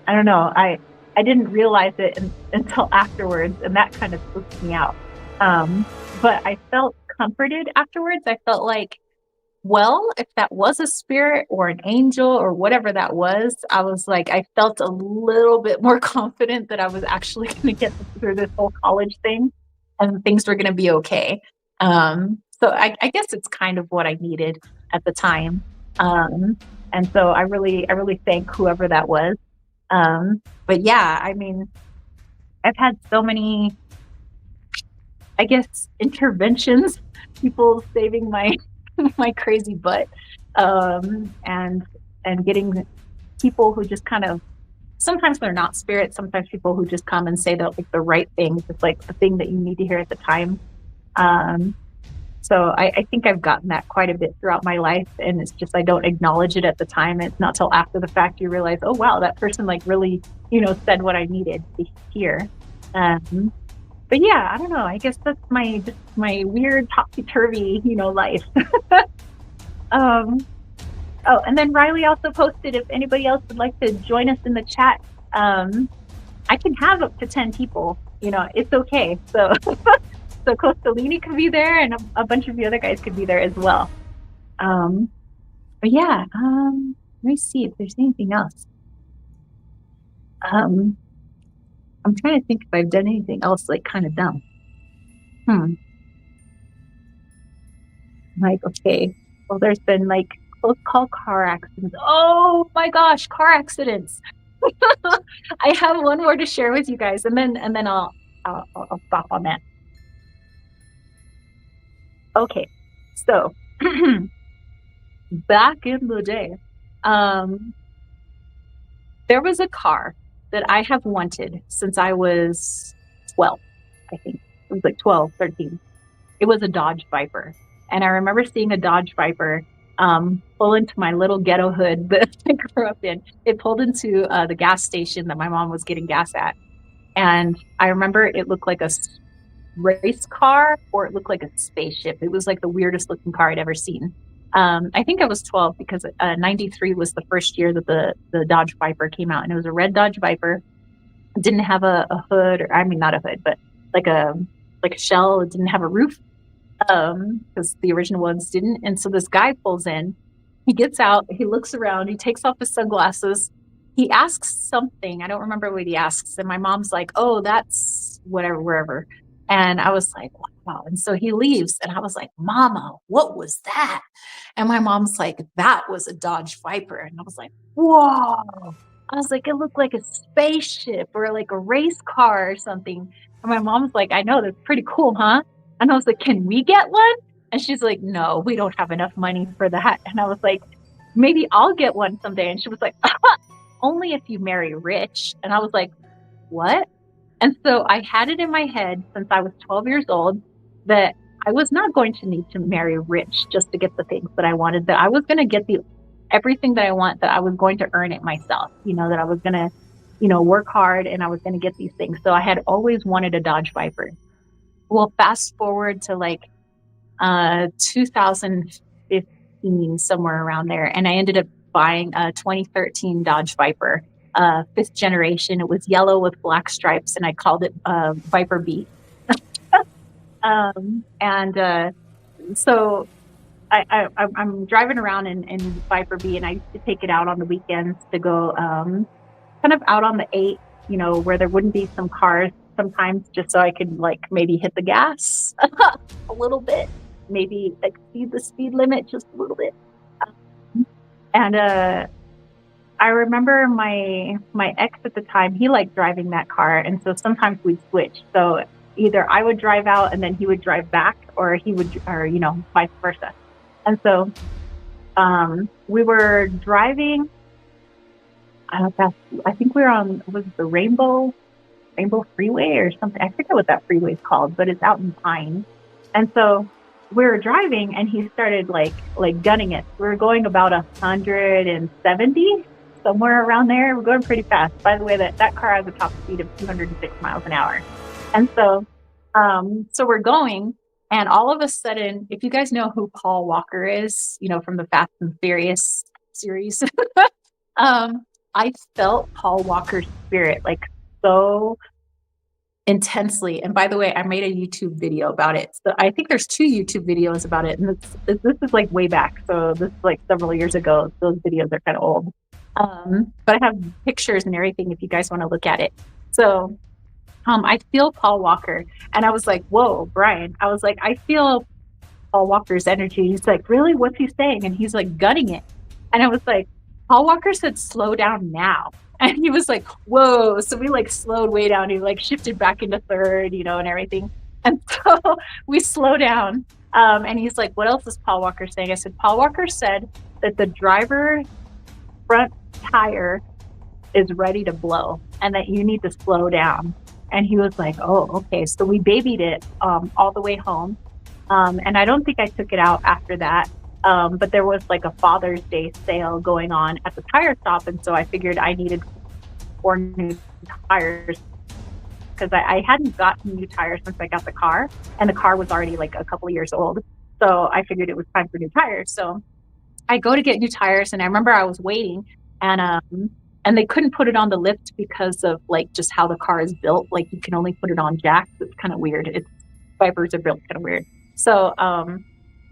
I don't know. I didn't realize it until afterwards, and that kind of spooked me out. But I felt comforted afterwards. I felt like, well, if that was a spirit or an angel or whatever that was, I was like, I felt a little bit more confident that I was actually going to get through this whole college thing and things were going to be okay. So I guess it's kind of what I needed at the time. And so I really thank whoever that was. But yeah, I mean, I've had so many, I guess, interventions, people saving my my crazy butt, and getting people who just kind of, sometimes they're not spirits, sometimes people who just come and say that like the right things, it's like the thing that you need to hear at the time. So I think I've gotten that quite a bit throughout my life, and it's just I don't acknowledge it at the time. It's not till after the fact you realize, oh wow, that person like really said what I needed to hear. But yeah, I don't know. I guess that's my weird topsy-turvy, life. Oh, and then Riley also posted if anybody else would like to join us in the chat. I can have up to 10 people. It's okay. So so Costalini could be there, and a bunch of the other guys could be there as well. But yeah, let me see if there's anything else. I'm trying to think if I've done anything else like kind of dumb. Like, okay, well, there's been like close call car accidents. Oh my gosh, car accidents. I have one more to share with you guys, and then I'll stop on that. Okay, so back in the day, there was a car that I have wanted since I was 12, I think. It was like 12, 13. It was a Dodge Viper. And I remember seeing a Dodge Viper pull into my little ghetto hood that I grew up in. It pulled into the gas station that my mom was getting gas at. And I remember it looked like a race car, or it looked like a spaceship. It was like the weirdest looking car I'd ever seen. I think I was 12 because 93 was the first year that the Dodge Viper came out, and it was a red Dodge Viper. It didn't have a hood, or I mean not a hood, but like a shell. It didn't have a roof, because the original ones didn't. And so this guy pulls in, he gets out, he looks around, he takes off his sunglasses, he asks something, I don't remember what he asks, and my mom's like, oh, that's whatever, wherever. And I was like, wow. And so he leaves, and I was like, Mama, what was that? And my mom's like, that was a Dodge Viper. And I was like, whoa. I was like, it looked like a spaceship or like a race car or something. And my mom's like, I know, that's pretty cool, huh? And I was like, can we get one? And she's like, no, we don't have enough money for that. And I was like, maybe I'll get one someday. And she was like, only if you marry rich. And I was like, what? And so I had it in my head since I was 12 years old that I was not going to need to marry rich just to get the things that I wanted, that I was going to get everything that I want, that I was going to earn it myself, that I was going to, work hard, and I was going to get these things. So I had always wanted a Dodge Viper. Well, fast forward to like 2015, somewhere around there, and I ended up buying a 2013 Dodge Viper, 5th generation. It was yellow with black stripes, and I called it Viper B. So I'm driving around in Viper B, and I used to take it out on the weekends to go kind of out on the 8, where there wouldn't be some cars sometimes, just so I could like maybe hit the gas a little bit, maybe exceed the speed limit just a little bit. And I remember my ex at the time, he liked driving that car, and so sometimes we'd switch. So either I would drive out and then he would drive back, or he would, or vice versa. And so we were driving I think we're on, was it the Rainbow Freeway or something? I forget what that freeway is called, but it's out in Pine. And so we were driving, and he started like gunning it. We were going about 170, somewhere around there. We're going pretty fast. By the way, that car has a top speed of 206 miles an hour. And so, so we're going, and all of a sudden, if you guys know who Paul Walker is, from the Fast and Furious series, I felt Paul Walker's spirit like so intensely. And by the way, I made a YouTube video about it. So I think there's 2 YouTube videos about it. And this is like way back. So this is like several years ago. Those videos are kind of old. But I have pictures and everything if you guys want to look at it. So I feel Paul Walker. And I was like, whoa, Brian. I was like, I feel Paul Walker's energy. He's like, really? What's he saying? And he's like gunning it. And I was like, Paul Walker said, slow down now. And he was like, whoa. So we like slowed way down. He like shifted back into third, and everything. And so we slow down. And he's like, what else is Paul Walker saying? I said, Paul Walker said that the driver front tire is ready to blow and that you need to slow down. And he was like, oh, okay. So we babied it all the way home. And I don't think I took it out after that. But there was like a Father's Day sale going on at the tire shop. And so I figured I needed 4 new tires because I hadn't gotten new tires since I got the car, and the car was already like a couple of years old. So I figured it was time for new tires. So I go to get new tires, and I remember I was waiting, and they couldn't put it on the lift because of like just how the car is built. Like you can only put it on jacks. It's kind of weird. Vipers are built kind of weird. So,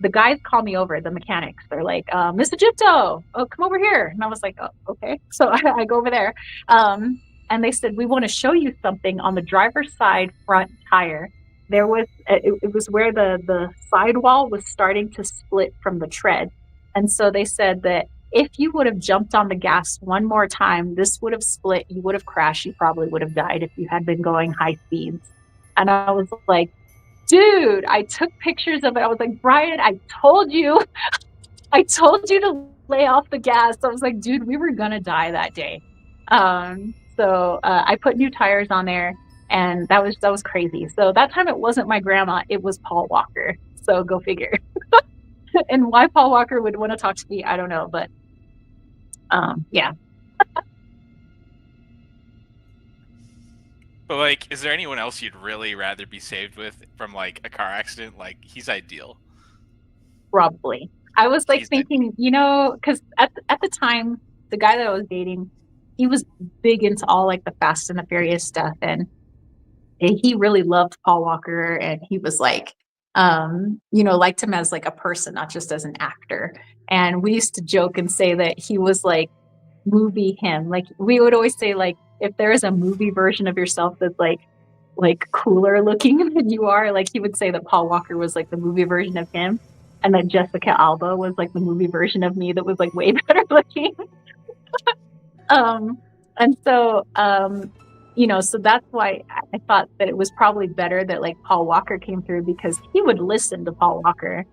the guys call me over, the mechanics. They're like, Miss Egipto, oh, come over here. And I was like, oh, okay. So I go over there. And they said, we want to show you something on the driver's side front tire. There was, it was where the sidewall was starting to split from the tread. And so they said that if you would have jumped on the gas one more time, this would have split. You would have crashed. You probably would have died if you had been going high speeds. And I was like, dude, I took pictures of it. I was like, Brian, I told you to lay off the gas. I was like, dude, we were gonna die that day. So I put new tires on there, and that was crazy. So that time it wasn't my grandma, it was Paul Walker. So go figure. And why Paul Walker would want to talk to me, I don't know, but yeah. But like, is there anyone else you'd really rather be saved with from like a car accident? Like, he's ideal. Probably. I was like thinking, because at the time, the guy that I was dating, he was big into all like the Fast and the Furious stuff, and he really loved Paul Walker, and he was like, liked him as like a person, not just as an actor. And we used to joke and say that he was like movie him. Like we would always say, like, if there is a movie version of yourself that's like cooler looking than you are, like he would say that Paul Walker was like the movie version of him, and that Jessica Alba was like the movie version of me that was like way better looking. And so so that's why I thought that it was probably better that like Paul Walker came through, because he would listen to Paul Walker.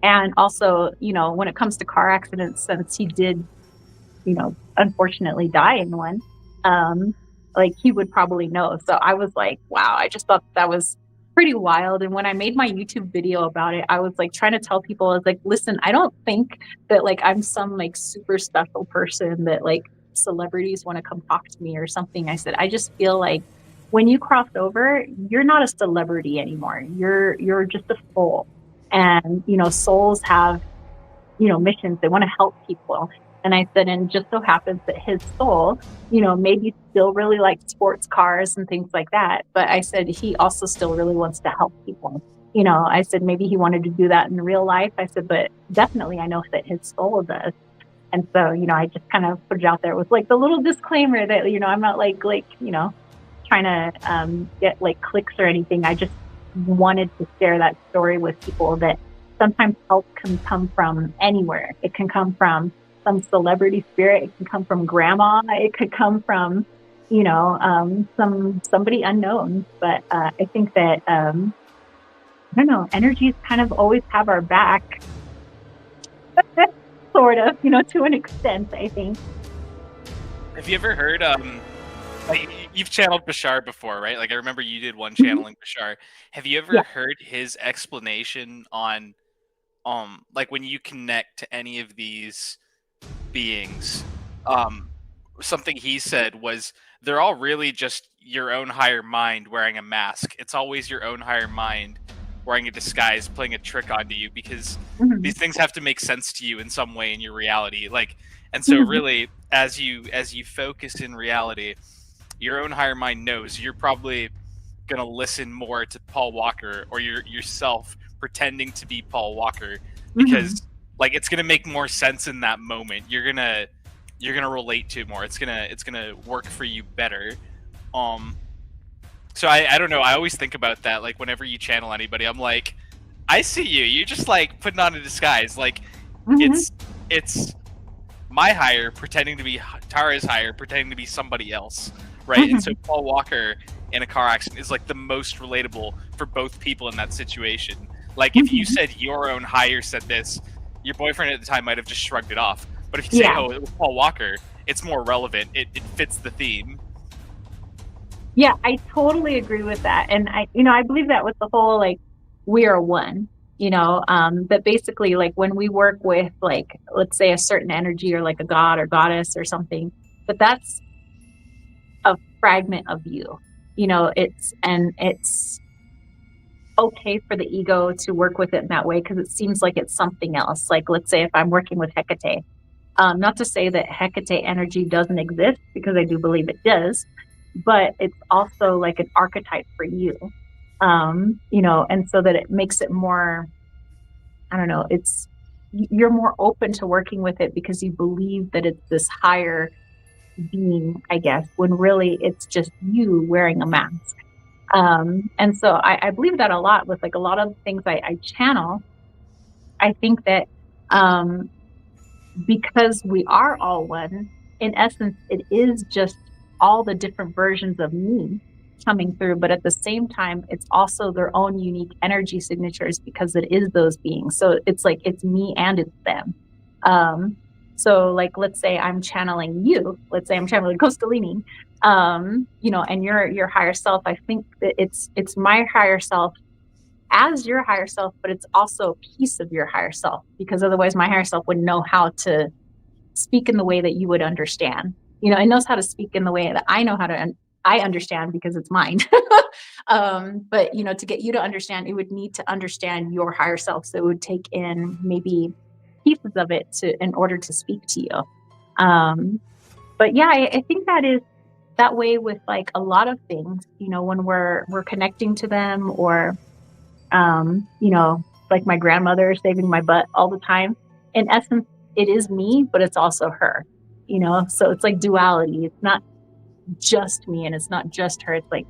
And also, when it comes to car accidents, since he did, unfortunately die in one, like he would probably know. So I was like, wow, I just thought that was pretty wild. And when I made my YouTube video about it, I was like trying to tell people, I was like, listen, I don't think that like I'm some like super special person that like celebrities want to come talk to me or something. I said, I just feel like when you cross over, you're not a celebrity anymore. You're just a soul. And, souls have, missions. They want to help people. And I said, and just so happens that his soul, maybe still really likes sports cars and things like that. But I said, he also still really wants to help people. I said, maybe he wanted to do that in real life. I said, but definitely I know that his soul does. And so, I just kind of put it out there with like the little disclaimer that, I'm not like, trying to get like clicks or anything. I just wanted to share that story with people, that sometimes help can come from anywhere. It can come from some celebrity spirit. It can come from grandma. It could come from, somebody unknown. But I think that, I don't know, energies kind of always have our back. Sort of, to an extent, I think. Have you ever heard like you've channeled Bashar before, right? Like I remember you did one channeling Bashar. Have you Yeah. ever heard his explanation on like when you connect to any of these beings, something he said was they're all really just your own higher mind wearing a mask. It's always your own higher mind wearing a disguise, playing a trick onto you, because Mhm. these things have to make sense to you in some way in your reality. Like, and so Mhm. really, as you focus in reality, your own higher mind knows you're probably gonna listen more to Paul Walker or yourself pretending to be Paul Walker, Mhm. because like it's gonna make more sense in that moment. You're gonna relate to it more. It's gonna work for you better. Um, so I don't know. I always think about that. Like whenever you channel anybody, I'm like, I see you. You're just like putting on a disguise. Like Mhm. it's my hire pretending to be Tara's hire, pretending to be somebody else, right? And so Mhm. Paul Walker in a car accident is like the most relatable for both people in that situation. Like if you Mhm. said your own hire said this, your boyfriend at the time might have just shrugged it off. But if you say, Yeah. "Oh, it was Paul Walker," it's more relevant. It fits the theme. Yeah, I totally agree with that. And I believe that with the whole like we are one, that basically like when we work with like let's say a certain energy or like a god or goddess or something, but that's a fragment of you. It's okay for the ego to work with it in that way because it seems like it's something else. Like let's say if I'm working with Hecate, not to say that Hecate energy doesn't exist because I do believe it does, but it's also like an archetype for you. And so that it makes it more, I don't know, you're more open to working with it because you believe that it's this higher being, I guess, when really it's just you wearing a mask. And so I believe that a lot with like a lot of the things I channel. I think that um, because we are all one, in essence, it is just all the different versions of me coming through. But at the same time, it's also their own unique energy signatures because it is those beings. So it's like it's me and it's them. Um, so like let's say I'm channeling you, let's say I'm channeling Costalini, and your higher self. I think that it's my higher self as your higher self, but it's also a piece of your higher self because otherwise my higher self would know how to speak in the way that you would understand. It knows how to speak in the way that I know how to, I understand because it's mine. But to get you to understand, it would need to understand your higher self. So it would take in maybe pieces of it in order to speak to you. But yeah, I think that is that way with like a lot of things, when we're connecting to them or, like my grandmother saving my butt all the time. In essence, it is me, but it's also her, so it's like duality. It's not just me and it's not just her. It's like,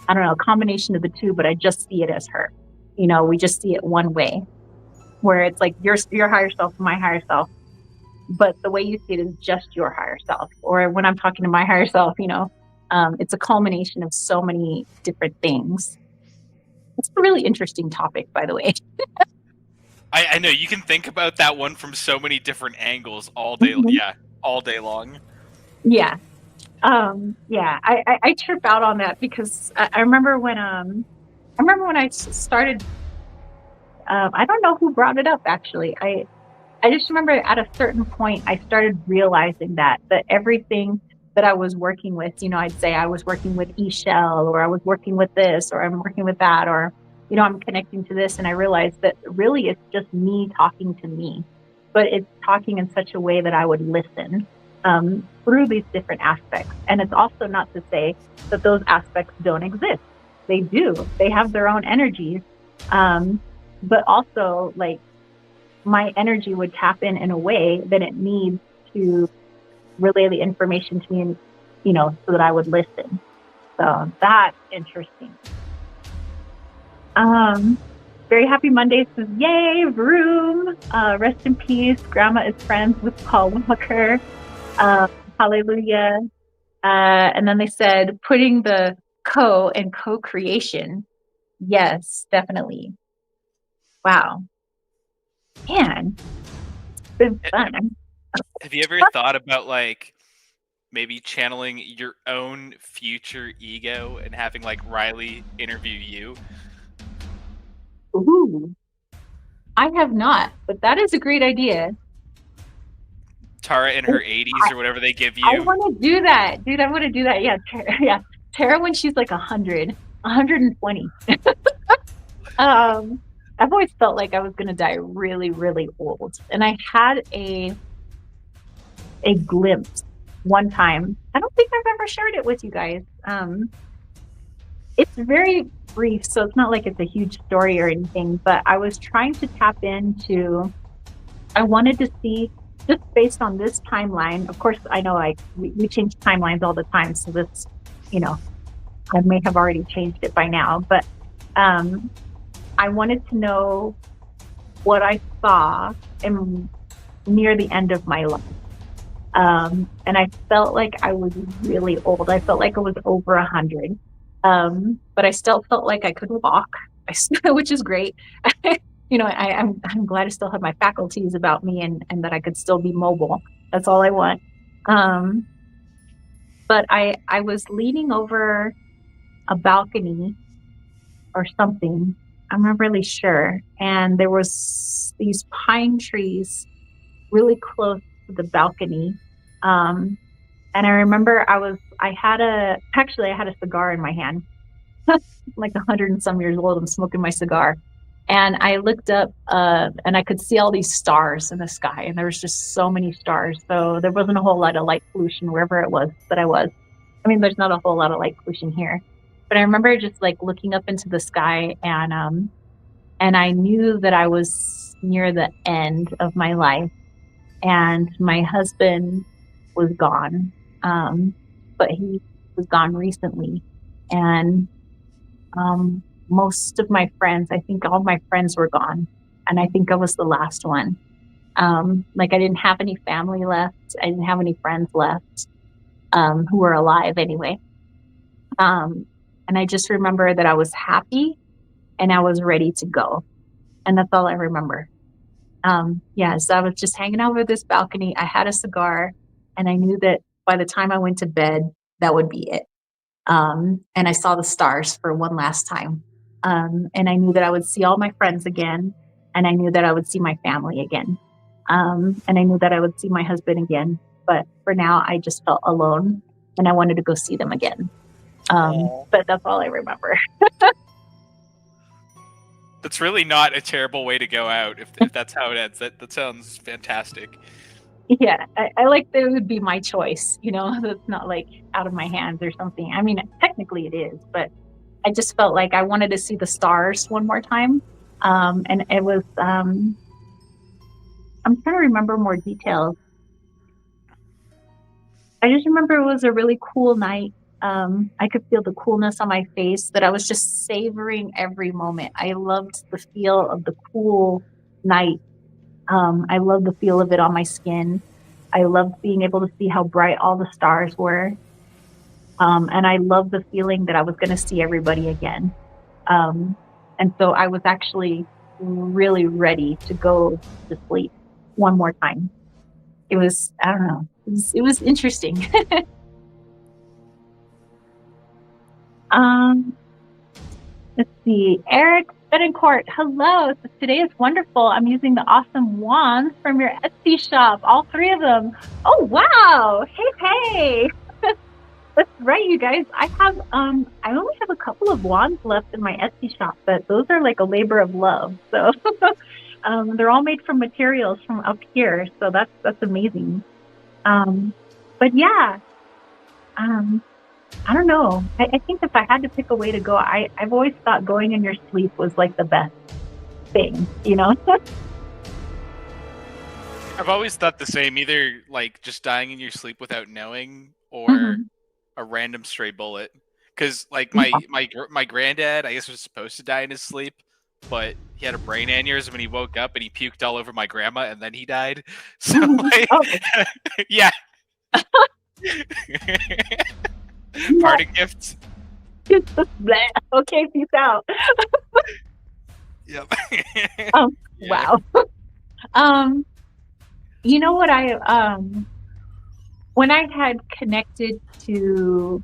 I don't know, a combination of the two, but I just see it as her. We just see it one way where it's like your higher self, my higher self, but the way you see it is just your higher self. Or when I'm talking to my higher self, it's a culmination of so many different things. It's a really interesting topic, by the way. I know you can think about that one from so many different angles all day. Mhm. Yeah, all day long. Yeah. Yeah, I trip out on that because I remember when I started. I don't know who brought it up actually. I just remember at a certain point I started realizing that everything that I was working with, I'd say I was working with eShell or I was working with this or I'm working with that or I'm connecting to this, and I realized that really it's just me talking to me, but it's talking in such a way that I would listen through these different aspects. And it's also not to say that those aspects don't exist. They do. They have their own energies. But also like my energy would tap in a way that it needs to relay the information to me, and so that I would listen. So that's interesting. Very happy Monday says, yay, Vroom. Rest in peace. Grandma is friends with Paul Walker. Hallelujah. And then they said, putting the and co-creation. Yes, definitely. Wow. Man, it's been fun. Have you ever thought about like maybe channeling your own future ego and having like Riley interview you? Ooh, I have not, but that is a great idea. Tara in her 80s or whatever they give I you. want to do that, dude. I want to do that. Yeah, yeah. Tara when she's like 100, 120. I've always felt like I was gonna die really, really old, and I had a glimpse one time. I don't think I've ever shared it with you guys. It's very brief, so it's not like it's a huge story or anything. But I was trying to tap into. I wanted to see, just based on this timeline. Of course, I know like we change timelines all the time, so this, I may have already changed it by now, but I wanted to know what I saw near the end of my life. And I felt like I was really old. I felt like I was over 100. But I still felt like I could walk, which is great. I'm glad I still have my faculties about me and that I could still be mobile. That's all I want. But I was leaning over a balcony or something. I'm not really sure. And there was these pine trees really close to the balcony. And I remember I had a cigar in my hand. Like 100 and some years old, I'm smoking my cigar. And I looked up and I could see all these stars in the sky. And there was just so many stars. So there wasn't a whole lot of light pollution wherever it was that I was. I mean, there's not a whole lot of light pollution here. But I remember just like looking up into the sky and I knew that I was near the end of my life. And my husband was gone. But he was gone recently. And most of my friends, I think all my friends were gone. And I think I was the last one. Like I didn't have any family left. I didn't have any friends left who were alive anyway. And I just remember that I was happy and I was ready to go. And that's all I remember. So I was just hanging out over this balcony. I had a cigar and I knew that by the time I went to bed, that would be it. And I saw the stars for one last time. And I knew that I would see all my friends again. And I knew that I would see my family again. And I knew that I would see my husband again. But for now, I just felt alone and I wanted to go see them again. But that's all I remember. That's really not a terrible way to go out if that's how it ends. That sounds fantastic. Yeah, I like that it would be my choice, that's not like out of my hands or something. I mean, technically it is, but I just felt like I wanted to see the stars one more time. And it was, I'm trying to remember more details. I just remember it was a really cool night. I could feel the coolness on my face, that I was just savoring every moment. I loved the feel of the cool night. I loved the feel of it on my skin. I loved being able to see how bright all the stars were. And I loved the feeling that I was going to see everybody again. And so I was actually really ready to go to sleep one more time. It was, I don't know, it was interesting. Let's see. Eric Betancourt, hello. So today is wonderful. I'm using the awesome wands from your Etsy shop, all 3 of them. Oh, wow. Hey. That's right, you guys. I only have a couple of wands left in my Etsy shop, but those are like a labor of love. So they're all made from materials from up here. So that's amazing. But yeah, I don't know. I think if I had to pick a way to go, I've always thought going in your sleep was like the best thing, I've always thought the same, either like just dying in your sleep without knowing or a random stray bullet. Because like my granddad, I guess, was supposed to die in his sleep, but he had a brain aneurysm and he woke up and he puked all over my grandma and then he died. So like, yeah. Parting gifts. Okay, peace out. Yep. Wow. You know what when I had connected to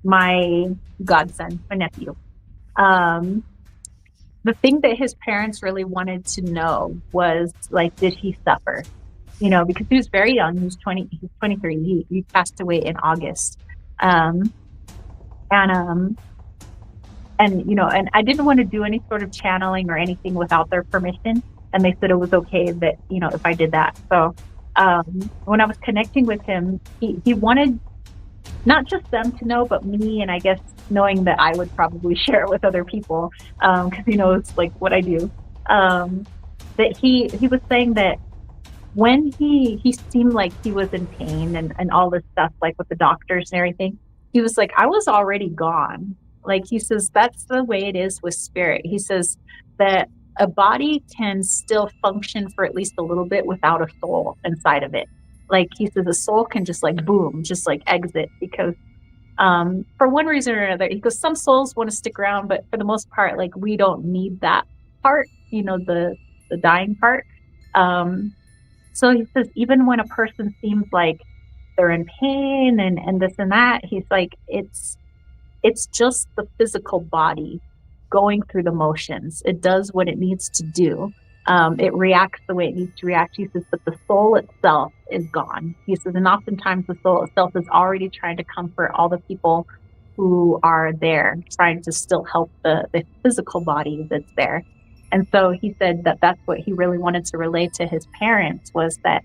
my godson, my nephew, the thing that his parents really wanted to know was like, did he suffer? You know, because he was very young. He was 23. He passed away in August. Um, and and you know, and I didn't want to do any sort of channeling or anything without their permission. And they said it was okay that, you know, if I did that. So when I was connecting with him, he wanted not just them to know, but me, and I guess knowing that I would probably share it with other people, because he knows like what I do. That he was saying that when he seemed like he was in pain and all this stuff, like with the doctors and everything, he was like, I was already gone. Like he says, that's the way it is with spirit. He says that a body can still function for at least a little bit without a soul inside of it. Like he says, a soul can just like boom, just like exit because for one reason or another, he goes, some souls want to stick around, but for the most part, like we don't need that part, you know, the dying part. So he says, even when a person seems like they're in pain and this and that, he's like, it's just the physical body going through the motions. It does what it needs to do. It reacts the way it needs to react. He says, but the soul itself is gone. He says, and oftentimes the soul itself is already trying to comfort all the people who are there, trying to still help the physical body that's there. And so he said that that's what he really wanted to relay to his parents was that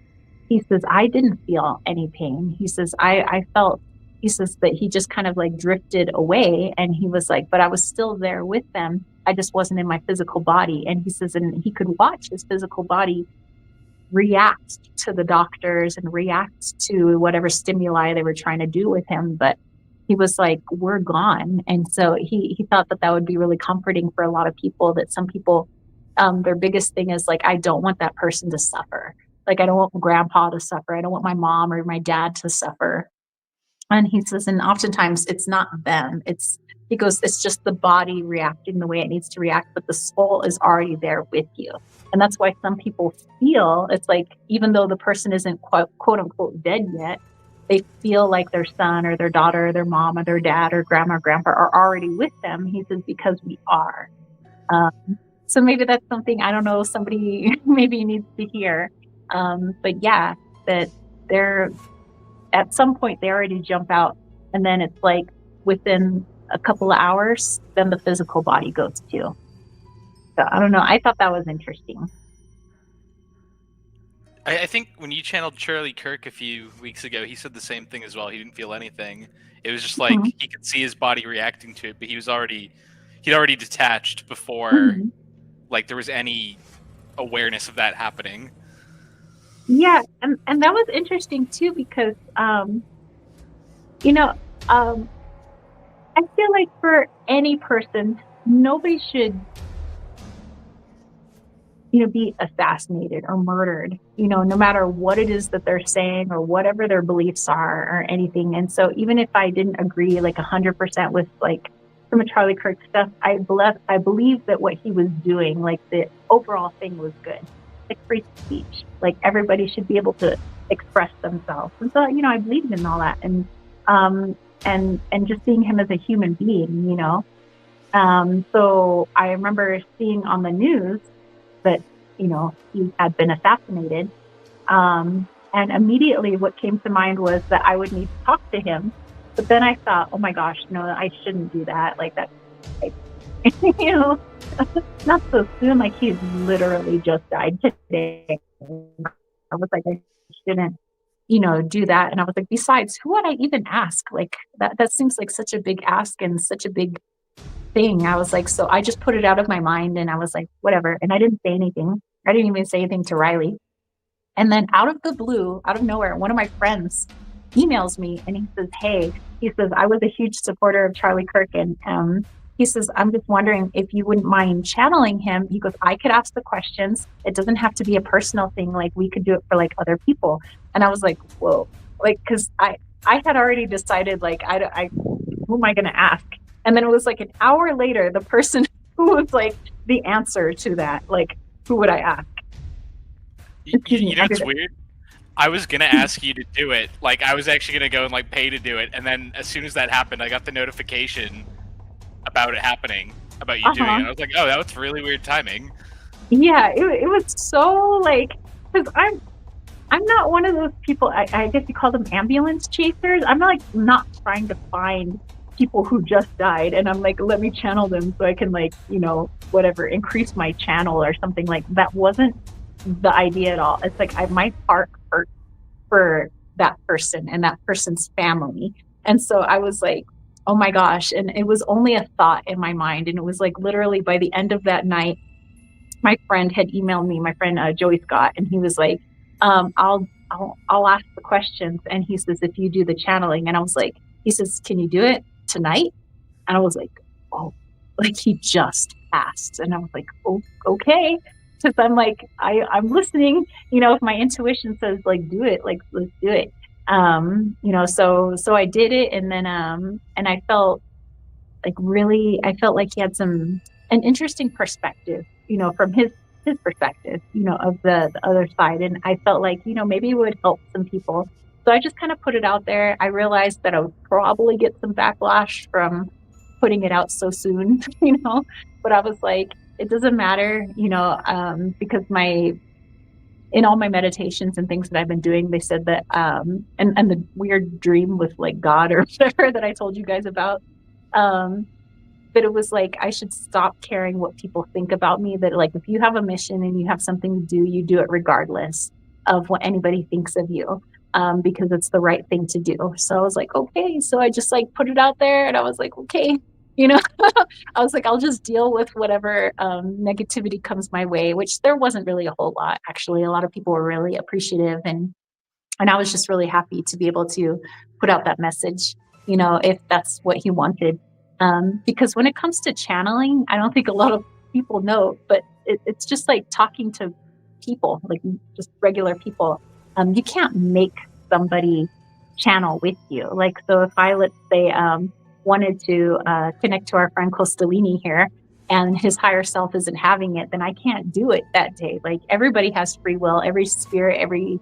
he says, I didn't feel any pain. He says, I felt, he says that he just kind of like drifted away and he was like, but I was still there with them. I just wasn't in my physical body. And he says, and he could watch his physical body react to the doctors and react to whatever stimuli they were trying to do with him. But he was like, we're gone. And so he thought that that would be really comforting for a lot of people, that some people, their biggest thing is like, I don't want that person to suffer. Like, I don't want grandpa to suffer. I don't want my mom or my dad to suffer. And he says, and oftentimes it's not them. He goes, it's just the body reacting the way it needs to react, but the soul is already there with you. And that's why some people feel it's like, even though the person isn't quote unquote dead yet, they feel like their son or their daughter or their mom or their dad or grandma or grandpa are already with them. He says, because we are. So maybe that's something, I don't know, somebody maybe needs to hear. But yeah, that they're, at some point they already jump out, and then it's like within a couple of hours, then the physical body goes too. So I don't know. I thought that was interesting. I think when you channeled Charlie Kirk a few weeks ago, he said the same thing as well. He didn't feel anything. It was just like he could see his body reacting to it, but he'd already detached before like there was any awareness of that happening. Yeah, and that was interesting too because you know, I feel like for any person, nobody should, you know, be assassinated or murdered, you know, no matter what it is that they're saying or whatever their beliefs are or anything. And so even if I didn't agree like 100% with like some of Charlie Kirk's stuff, I believe that what he was doing, like the overall thing was good. Like free speech, like everybody should be able to express themselves. And so, you know, I believed in all that. And just seeing him as a human being, you know. So I remember seeing on the news that, you know, he had been assassinated. And immediately what came to mind was that I would need to talk to him. But then I thought, oh my gosh, no, I shouldn't do that. Like that, like, you know, not so soon. Like he's literally just died today. I was like, I shouldn't, you know, do that. And I was like, besides, who would I even ask? Like that seems like such a big ask and such a big thing. I was like, so I just put it out of my mind and I was like, whatever. And I didn't say anything. I didn't even say anything to Riley. And then out of the blue, out of nowhere, one of my friends emails me and he says, hey, he says, I was a huge supporter of Charlie Kirk. And he says, I'm just wondering if you wouldn't mind channeling him. He goes, I could ask the questions. It doesn't have to be a personal thing. Like we could do it for like other people. And I was like, whoa, like, cause I had already decided like, who am I going to ask? And then it was like an hour later, the person who was like the answer to that, like, who would I ask? You know, it's weird. I was gonna ask you to do it. Like, I was actually gonna go and like pay to do it, and then as soon as that happened, I got the notification about it happening, about you doing it. Uh-huh. I was like, oh, that was really weird timing. Yeah, it was so like, because I'm not one of those people. I guess you call them ambulance chasers. I'm not trying to find people who just died, and I'm like, let me channel them so I can like, whatever, increase my channel or something. Like that wasn't the idea at all. It's like my heart hurt for that person and that person's family, and so I was like, oh my gosh. And it was only a thought in my mind, and it was like literally by the end of that night, my friend had emailed me, my friend Joey Scott, and he was like, I'll ask the questions. And he says, if you do the channeling, and I was like, he says, can you do it tonight? And I was like, oh, like he just asked, and I was like, oh, okay, because I'm like, I'm listening. If my intuition says like do it, like let's do it. So I did it, and then and I felt like he had an interesting perspective, from his perspective, of the other side. And I felt like, maybe it would help some people. So I just kind of put it out there. I realized that I would probably get some backlash from putting it out so soon, but I was like, it doesn't matter, because in all my meditations and things that I've been doing, they said that, and the weird dream with like God or whatever that I told you guys about, but it was like I should stop caring what people think about me. That like if you have a mission and you have something to do, you do it regardless of what anybody thinks of you, because it's the right thing to do. So I was like, okay. So I just like put it out there, and I was like, okay, I was like, I'll just deal with whatever negativity comes my way, which there wasn't really a whole lot. Actually, a lot of people were really appreciative, and I was just really happy to be able to put out that message, if that's what he wanted. Because when it comes to channeling, I don't think a lot of people know, but it's just like talking to people, like just regular people. You can't make somebody channel with you. Like, so if I, let's say, wanted to connect to our friend Costellini here, and his higher self isn't having it, then I can't do it that day. Like, everybody has free will. Every spirit, every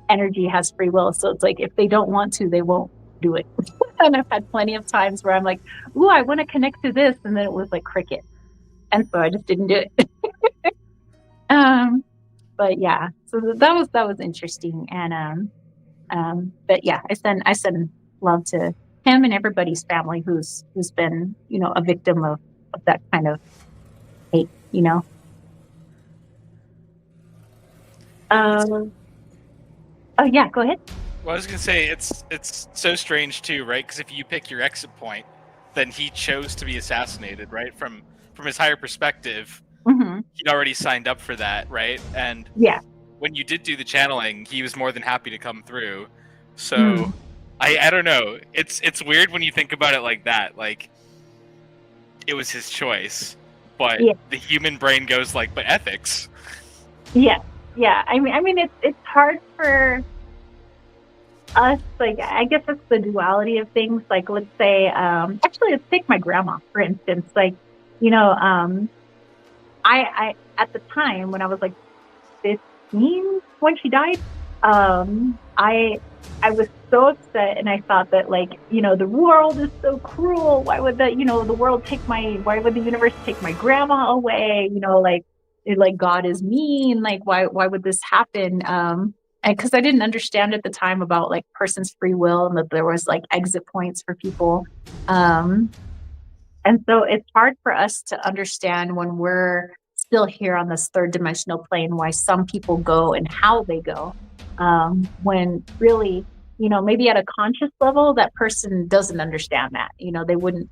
energy has free will. So it's like, if they don't want to, they won't do it. And I've had plenty of times where I'm like, ooh, I want to connect to this, and then it was like cricket, and so I just didn't do it. But yeah, so that was interesting. And but yeah, I send love to him and everybody's family who's been, a victim of that kind of hate. Oh yeah, go ahead. Well, I was gonna say it's so strange too, right? Because if you pick your exit point, then he chose to be assassinated, right? From his higher perspective, he'd already signed up for that, right? And yeah, when you did do the channeling, he was more than happy to come through. So I don't know. It's weird when you think about it like that. Like, it was his choice, but the human brain goes like, but ethics. Yeah. I mean, it's hard for us. Like, I guess it's the duality of things. Like, let's say, actually, let's take my grandma for instance. Like, I at the time when I was like 15 when she died, I was so upset, and I thought that, like, the world is so cruel. Why would why would the universe take my grandma away? Like God is mean. Like, why would this happen? And because I didn't understand at the time about like person's free will, and that there was like exit points for people. And so it's hard for us to understand when we're still here on this third dimensional plane, why some people go and how they go. When really, maybe at a conscious level, that person doesn't understand that. They wouldn't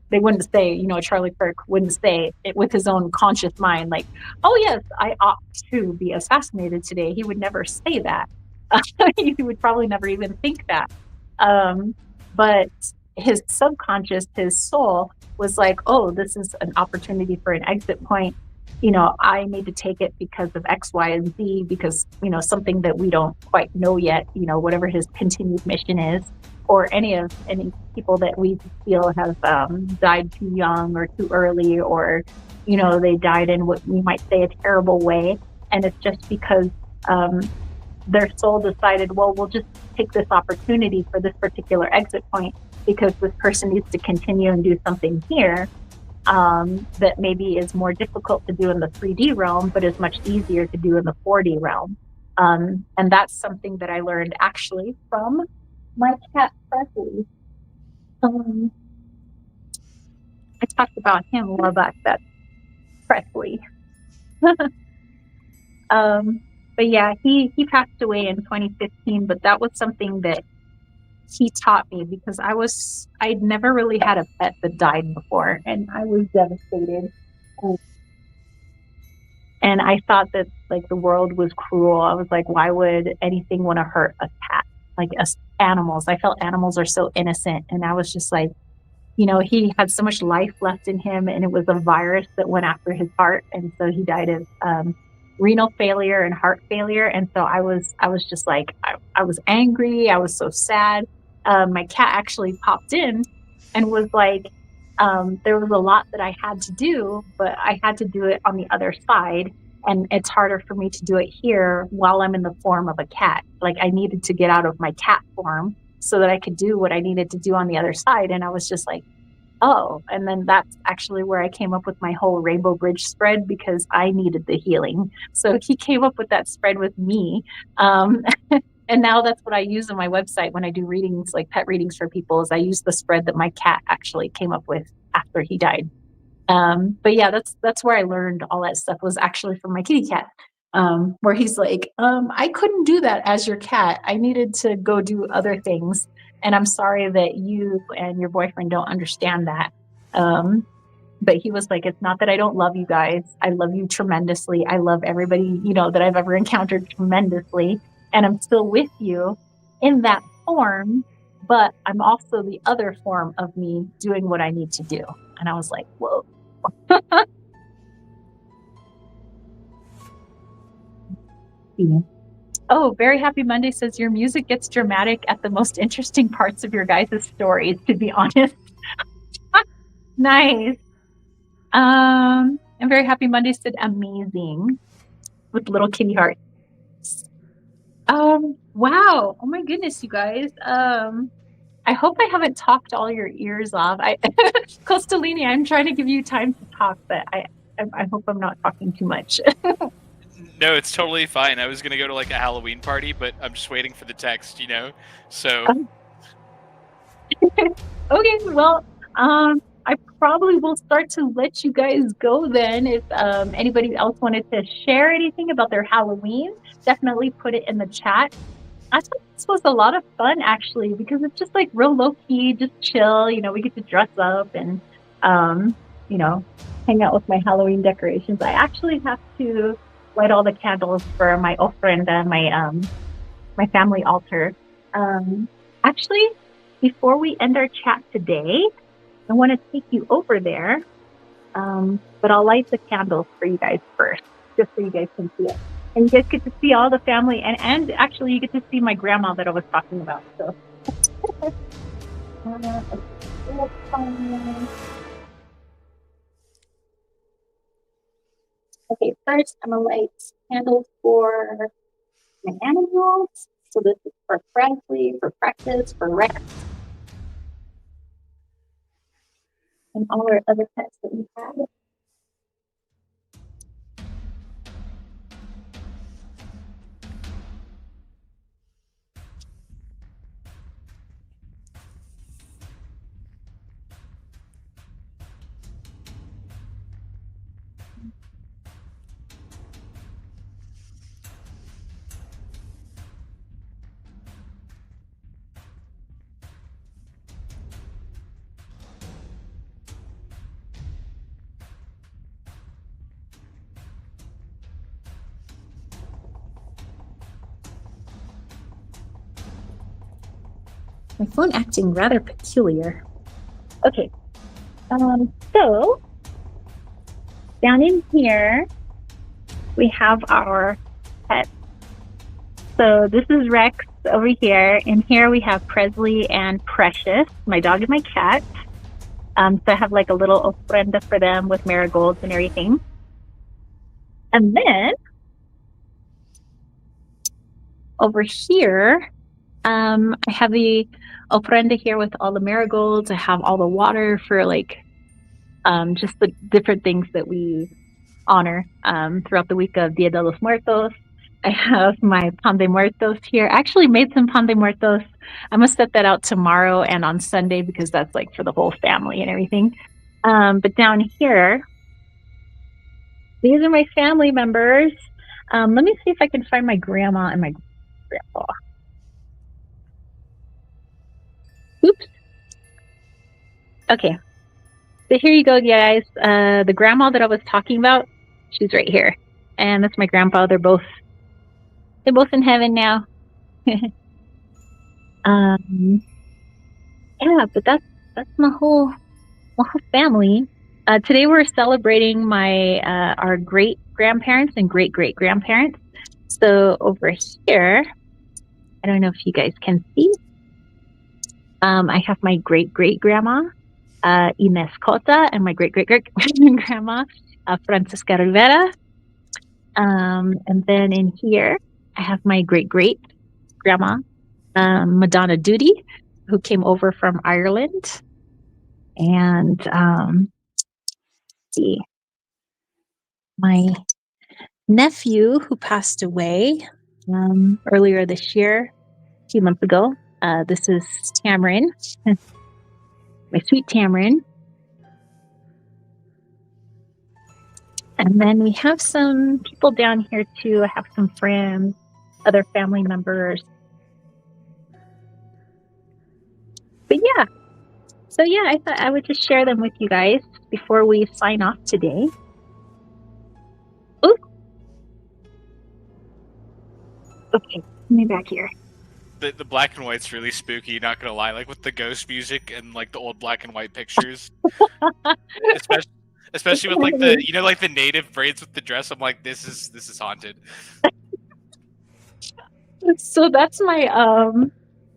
say, Charlie Kirk wouldn't say it with his own conscious mind, like, oh yes, I ought to be assassinated today. He would never say that. He would probably never even think that. But his subconscious, his soul was like, oh, this is an opportunity for an exit point. I need to take it because of X, Y, and Z, because, something that we don't quite know yet, whatever his continued mission is, or any people that we feel have died too young or too early, or, they died in what we might say a terrible way. And it's just because their soul decided, well, we'll just take this opportunity for this particular exit point because this person needs to continue and do something here that maybe is more difficult to do in the 3D realm, but is much easier to do in the 4D realm. And that's something that I learned actually from my cat Presley. I talked about him a while back. That's Presley. But yeah, he passed away in 2015, but that was something that he taught me because I'd never really had a pet that died before, and I was devastated. And I thought that like the world was cruel. I was like, why would anything want to hurt a cat? Like us animals. I felt animals are so innocent. And I was just like, you know, he had so much life left in him, and it was a virus that went after his heart. And so he died of renal failure and heart failure. And so I was just like, I was angry. I was so sad. My cat actually popped in and was like, there was a lot that I had to do, but I had to do it on the other side. And it's harder for me to do it here while I'm in the form of a cat. Like I needed to get out of my cat form so that I could do what I needed to do on the other side. And I was just like, oh, and then that's actually where I came up with my whole Rainbow Bridge spread because I needed the healing. So he came up with that spread with me. And now that's what I use on my website when I do readings, like pet readings for people, is I use the spread that my cat actually came up with after he died. But yeah, that's where I learned all that stuff was actually from my kitty cat. Where he's like, I couldn't do that as your cat. I needed to go do other things. And I'm sorry that you and your boyfriend don't understand that. But he was like, it's not that I don't love you guys. I love you tremendously. I love everybody, you know, that I've ever encountered tremendously. And I'm still with you in that form, but I'm also the other form of me doing what I need to do. And I was like, whoa. Yeah. Oh, Very Happy Monday says your music gets dramatic at the most interesting parts of your guys' stories, to be honest. Nice. And Very Happy Monday said amazing with little kitty hearts. Wow. Oh my goodness, you guys. I hope I haven't talked all your ears off. Costalini, I'm trying to give you time to talk, but I hope I'm not talking too much. No, it's totally fine. I was gonna go to like a Halloween party, but I'm just waiting for the text, you know? So Okay, well, I probably will start to let you guys go then. If anybody else wanted to share anything about their Halloween, definitely put it in the chat. I thought this was a lot of fun actually, because it's just like real low key, just chill. You know, we get to dress up and you know, hang out with my Halloween decorations. I actually have to light all the candles for my ofrenda, my family altar. Actually, before we end our chat today, I want to take you over there, but I'll light the candles for you guys first, just so you guys can see it. And you guys get to see all the family, and actually you get to see my grandma that I was talking about. So, okay, first I'm gonna light candles for my animals. So this is for Presley, for Practice, for Rex, and all our other pets that we have. My phone acting rather peculiar. Okay, so down in here, we have our pets. So this is Rex over here. In here we have Presley and Precious, my dog and my cat. So I have like a little ofrenda for them with marigolds and everything. And then over here, I have the ofrenda here with all the marigolds. I have all the water for like just the different things that we honor throughout the week of Dia de los Muertos. I have my pan de muertos here. I actually made some pan de muertos. I'm gonna set that out tomorrow and on Sunday because that's like for the whole family and everything. But down here, these are my family members. Let me see if I can find my grandma and my grandpa. Oops. Okay. So here you go, guys. The grandma that I was talking about, she's right here. And that's my grandpa. They're both in heaven now. Yeah, but that's my whole family. Today we're celebrating our great grandparents and great great grandparents. So over here, I don't know if you guys can see. I have my great great grandma, Ines Cota, and my great great great grandma, Francisca Rivera. And then in here, I have my great great grandma, Madonna Duty, who came over from Ireland. And see, my nephew who passed away earlier this year, a few months ago. This is Tamarin, my sweet Tamarin. And then we have some people down here too. I have some friends, other family members. But yeah. So yeah, I thought I would just share them with you guys before we sign off today. Ooh. Okay, let me back here. The black and white's really spooky, not gonna lie, like with the ghost music and like the old black and white pictures. especially with like the native braids with the dress. I'm like, this is haunted. So that's my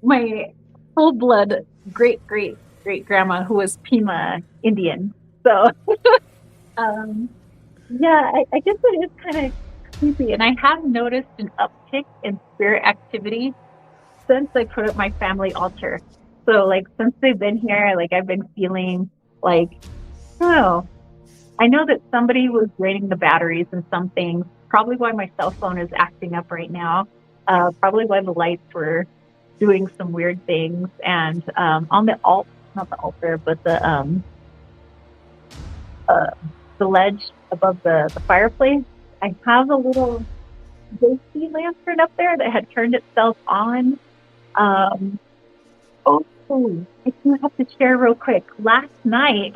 my full blood great great great grandma who was Pima Indian. So yeah, I guess it is kind of creepy, and I have noticed an uptick in spirit activity since I put up my family altar. So like since they've been here, like I've been feeling like, oh, I know that somebody was draining the batteries and some things. Probably why my cell phone is acting up right now. Probably why the lights were doing some weird things. And on the not the altar, but the ledge above the fireplace, I have a little ghosty lantern up there that had turned itself on. I do have to share real quick. Last night,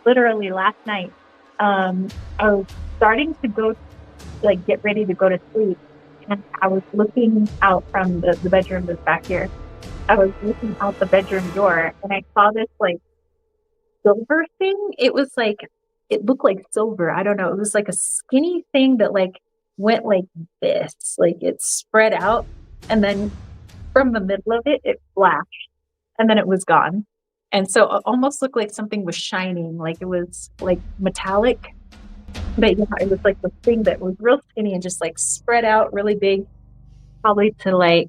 literally last night, I was starting to go, like, get ready to go to sleep, and I was looking out from the bedroom that's back here. I was looking out the bedroom door, and I saw this, like, silver thing. It was like, it looked like silver. I don't know. It was like a skinny thing that, like, went like this. Like, it spread out, and then from the middle of it, it flashed, and then it was gone. And so it almost looked like something was shining, like it was like metallic. But yeah, it was like the thing that was real skinny and just like spread out really big, probably to like,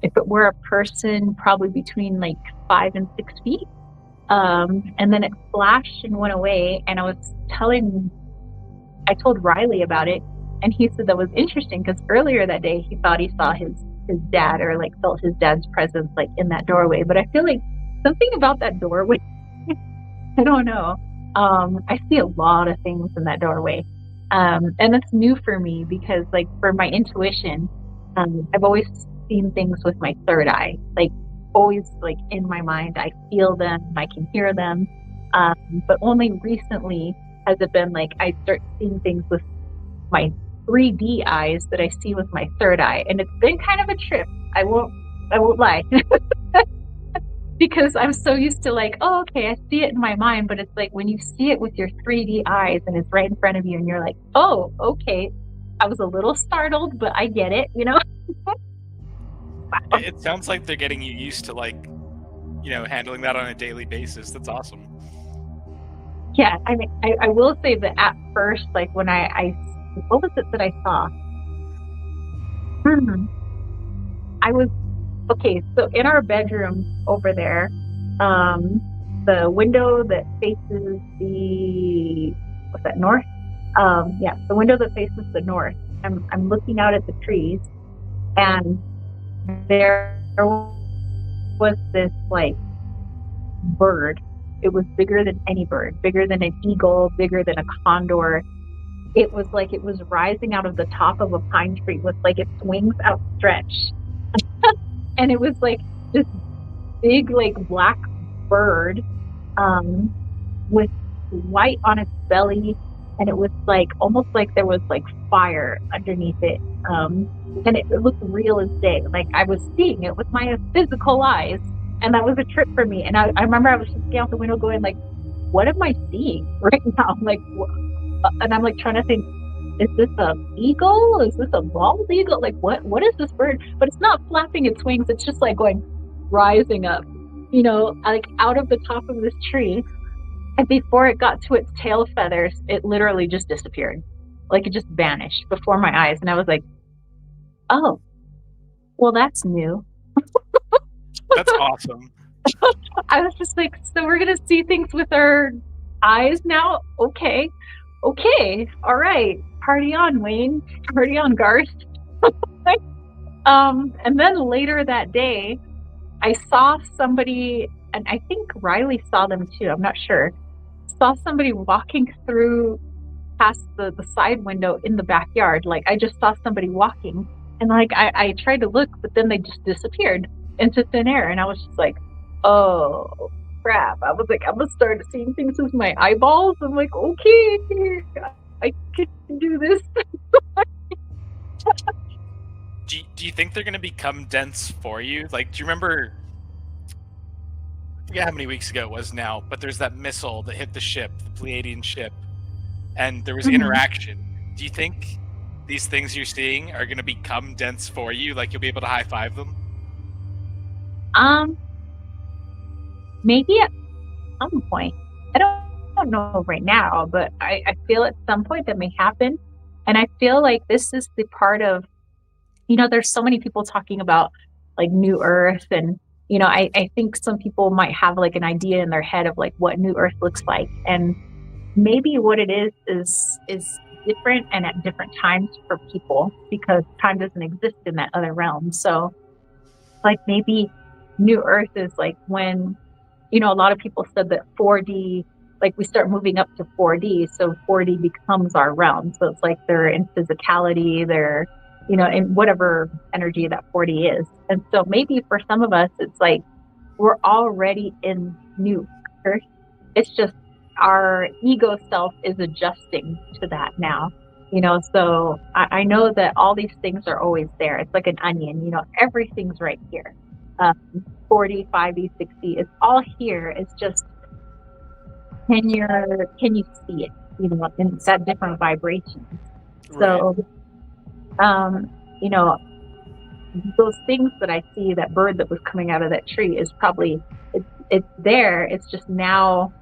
if it were a person, probably between like 5 and 6 feet. And then it flashed and went away. And I told Riley about it, and he said that was interesting because earlier that day he thought he saw his dad, or like felt his dad's presence like in that doorway. But I feel like something about that doorway, I don't know. I see a lot of things in that doorway. And it's new for me because like for my intuition, I've always seen things with my third eye, like always like in my mind, I feel them, I can hear them. But only recently has it been like I start seeing things with my 3D eyes that I see with my third eye, and it's been kind of a trip. I won't lie, because I'm so used to like, oh, okay, I see it in my mind, but it's like when you see it with your 3D eyes and it's right in front of you, and you're like, oh, okay, I was a little startled, but I get it, you know. Wow. It sounds like they're getting you used to like, handling that on a daily basis. That's awesome. Yeah, I mean, I will say that at first, like when I what was it that I saw? Hmm. I was okay. So in our bedroom over there, the window that faces the what's that north? Yeah, the window that faces the north. I'm looking out at the trees, and there was this like bird. It was bigger than any bird, bigger than an eagle, bigger than a condor. It was like it was rising out of the top of a pine tree with like its wings outstretched. And it was like this big, like black bird, um, with white on its belly. And it was like almost like there was like fire underneath it. And it looked real as day. Like I was seeing it with my physical eyes. And that was a trip for me. And I remember I was just looking out the window going like, what am I seeing right now? Like, and I'm like trying to think, is this a eagle? Is this a bald eagle? Like what is this bird? But it's not flapping its wings. It's just like going rising up, like out of the top of this tree. And before it got to its tail feathers, it literally just disappeared. Like it just vanished before my eyes. And I was like, oh, well, that's new. That's awesome. I was just like, so we're going to see things with our eyes now? Okay. Okay. All right. Party on, Wayne. Party on, Garth. And then later that day, I saw somebody, and I think Riley saw them too. I'm not sure. Saw somebody walking through past the side window in the backyard. Like I just saw somebody walking, and like I tried to look, but then they just disappeared into thin air. And I was just like, oh crap. I was like, I'm gonna start seeing things with my eyeballs. I'm like, okay, I can do this. Do you think they're going to become dense for you? Like, do you remember? I forget how many weeks ago it was now, but there's that missile that hit the ship, the Pleiadian ship, and there was interaction. Do you think these things you're seeing are going to become dense for you? Like, you'll be able to high five them? Maybe at some point. I don't know right now, but I feel at some point that may happen. And I feel like this is the part of, there's so many people talking about like New Earth. And, I think some people might have like an idea in their head of like what New Earth looks like. And maybe what it is different and at different times for people because time doesn't exist in that other realm. So like maybe New Earth is like when, a lot of people said that 4D, like we start moving up to 4D. So 4D becomes our realm. So it's like they're in physicality, they're, in whatever energy that 4D is. And so maybe for some of us, it's like we're already in New Earth. It's just our ego self is adjusting to that now. So I know that all these things are always there. It's like an onion, everything's right here. 40, 5e, 60, it's all here. It's just, can you see it? And it's at different vibrations. Right. So, those things that I see, that bird that was coming out of that tree is probably, it's there. It's just now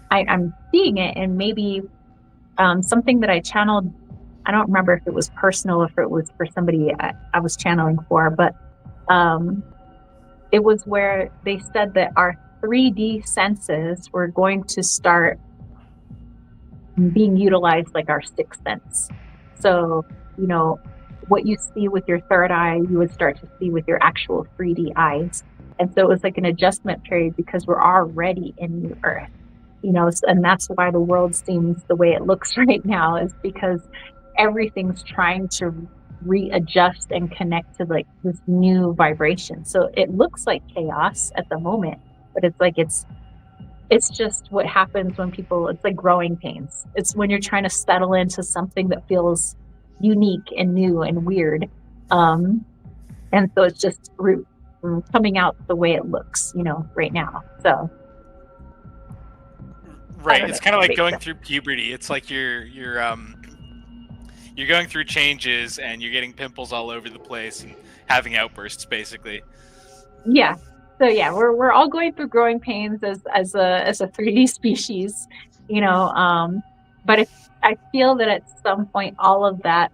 I'm seeing it, and maybe something that I channeled, I don't remember if it was personal, if it was for somebody I was channeling for, but it was where they said that our 3D senses were going to start being utilized like our sixth sense. So, what you see with your third eye, you would start to see with your actual 3D eyes. And so it was like an adjustment period because we're already in New Earth, and that's why the world seems the way it looks right now, is because everything's trying to readjust and connect to like this new vibration. So it looks like chaos at the moment, but it's like it's just what happens when people, it's like growing pains. It's when you're trying to settle into something that feels unique and new and weird. And so it's just coming out the way it looks, right now. So right, it's kind of like going through puberty. It's like you're going through changes and you're getting pimples all over the place and having outbursts, basically. Yeah. So yeah, we're all going through growing pains as a 3D species, but I feel that at some point all of that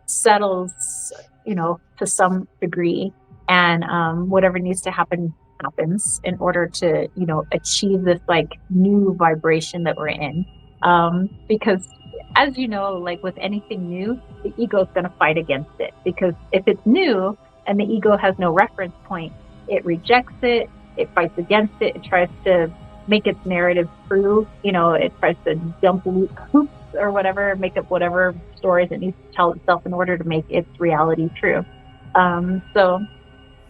settles to some degree, and whatever needs to happen happens in order to, achieve this like new vibration that we're in. Because as you know, like with anything new, the ego is going to fight against it, because if it's new and the ego has no reference point, it rejects it, it fights against it, it tries to make its narrative true, it tries to jump hoops or whatever, make up whatever stories it needs to tell itself in order to make its reality true. So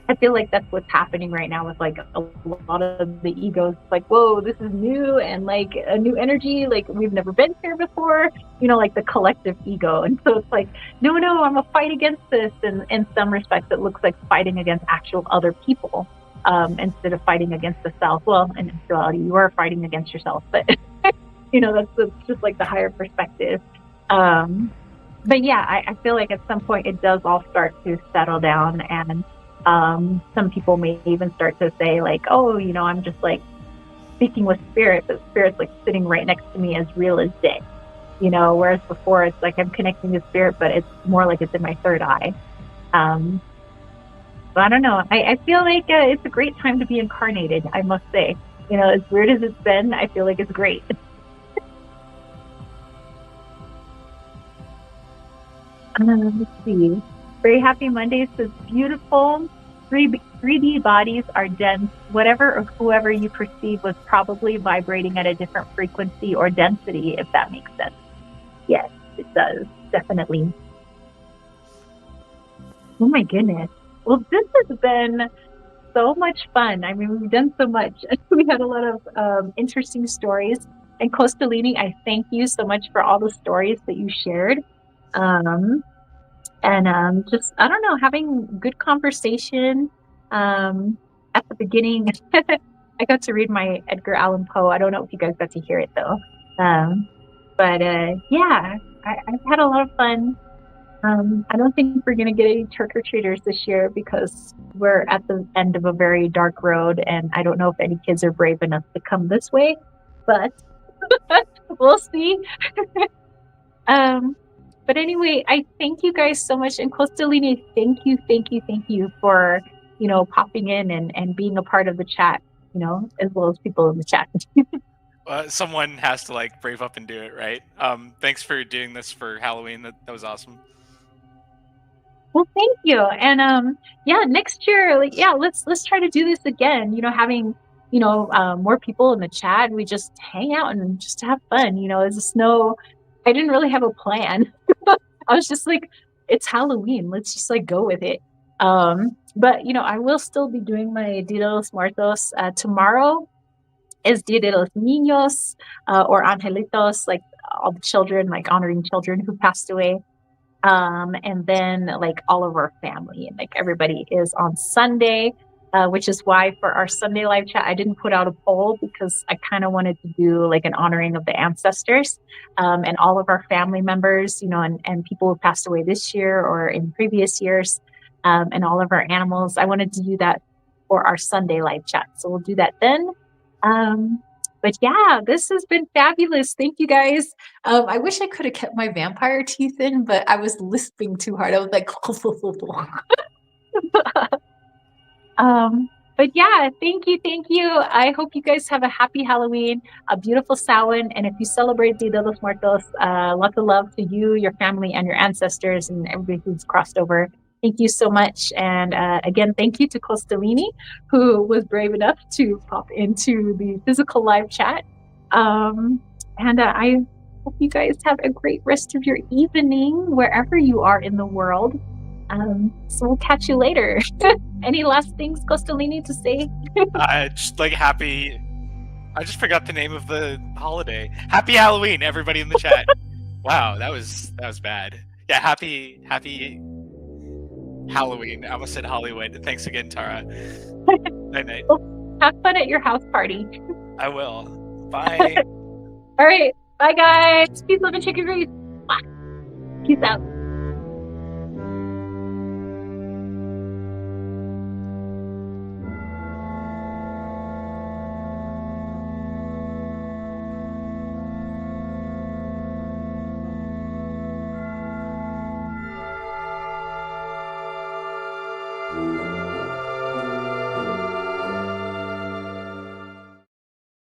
I feel like that's what's happening right now with like a lot of the egos. It's like, whoa, this is new and like a new energy, like we've never been here before, like the collective ego. And so it's like, no, I'm gonna fight against this. And in some respects, it looks like fighting against actual other people, instead of fighting against the self. Well, in actuality, you are fighting against yourself, but that's just like the higher perspective. But yeah, I feel like at some point it does all start to settle down, and some people may even start to say like, oh, I'm just like speaking with spirit, but spirit's like sitting right next to me as real as day, whereas before it's like I'm connecting with spirit, but it's more like it's in my third eye. So I don't know. I feel like it's a great time to be incarnated, I must say. As weird as it's been, I feel like it's great. Let's see. Very happy Monday says, beautiful 3D bodies are dense. Whatever or whoever you perceive was probably vibrating at a different frequency or density, if that makes sense. Yes, it does. Definitely. Oh my goodness. Well, this has been so much fun. I mean, we've done so much. We had a lot of interesting stories. And Costalini, I thank you so much for all the stories that you shared. Just, I don't know, having good conversation. At the beginning, I got to read my Edgar Allan Poe. I don't know if you guys got to hear it though. Yeah, I've had a lot of fun. I don't think we're going to get any trick-or-treaters this year because we're at the end of a very dark road, and I don't know if any kids are brave enough to come this way, but we'll see. But anyway, I thank you guys so much. And Costalini, thank you for, popping in and being a part of the chat, as well as people in the chat. Someone has to like brave up and do it, right? Thanks for doing this for Halloween. That was awesome. Well, thank you. And next year, let's try to do this again. Having more people in the chat. We just hang out and just have fun. There's I didn't really have a plan. I was just like, it's Halloween. Let's just like go with it. But I will still be doing my Dia de los Muertos. Tomorrow is Dia de los Niños, or Angelitos, like all the children, like honoring children who passed away. And then like all of our family and like everybody is on Sunday, which is why for our Sunday live chat, I didn't put out a poll because I kind of wanted to do like an honoring of the ancestors, and all of our family members, and people who passed away this year or in previous years, and all of our animals. I wanted to do that for our Sunday live chat. So we'll do that then. But yeah, this has been fabulous. Thank you guys. I wish I could have kept my vampire teeth in, but I was lisping too hard. I was like, but yeah, thank you. I hope you guys have a happy Halloween, a beautiful Samhain, and if you celebrate Dia de los Muertos, lots of love to you, your family, and your ancestors, and everybody who's crossed over. Thank you so much. And again, thank you to Costalini, who was brave enough to pop into the physical live chat. I hope you guys have a great rest of your evening, wherever you are in the world. So we'll catch you later. Any last things, Costalini, to say? Just like happy. I just forgot the name of the holiday. Happy Halloween, everybody in the chat. Wow, that was bad. Yeah, happy Halloween. I almost said Hollywood. Thanks again, Tara. Night. Well, have fun at your house party. I will. Bye. All right. Bye, guys. Peace, love, and chicken grease. Peace out.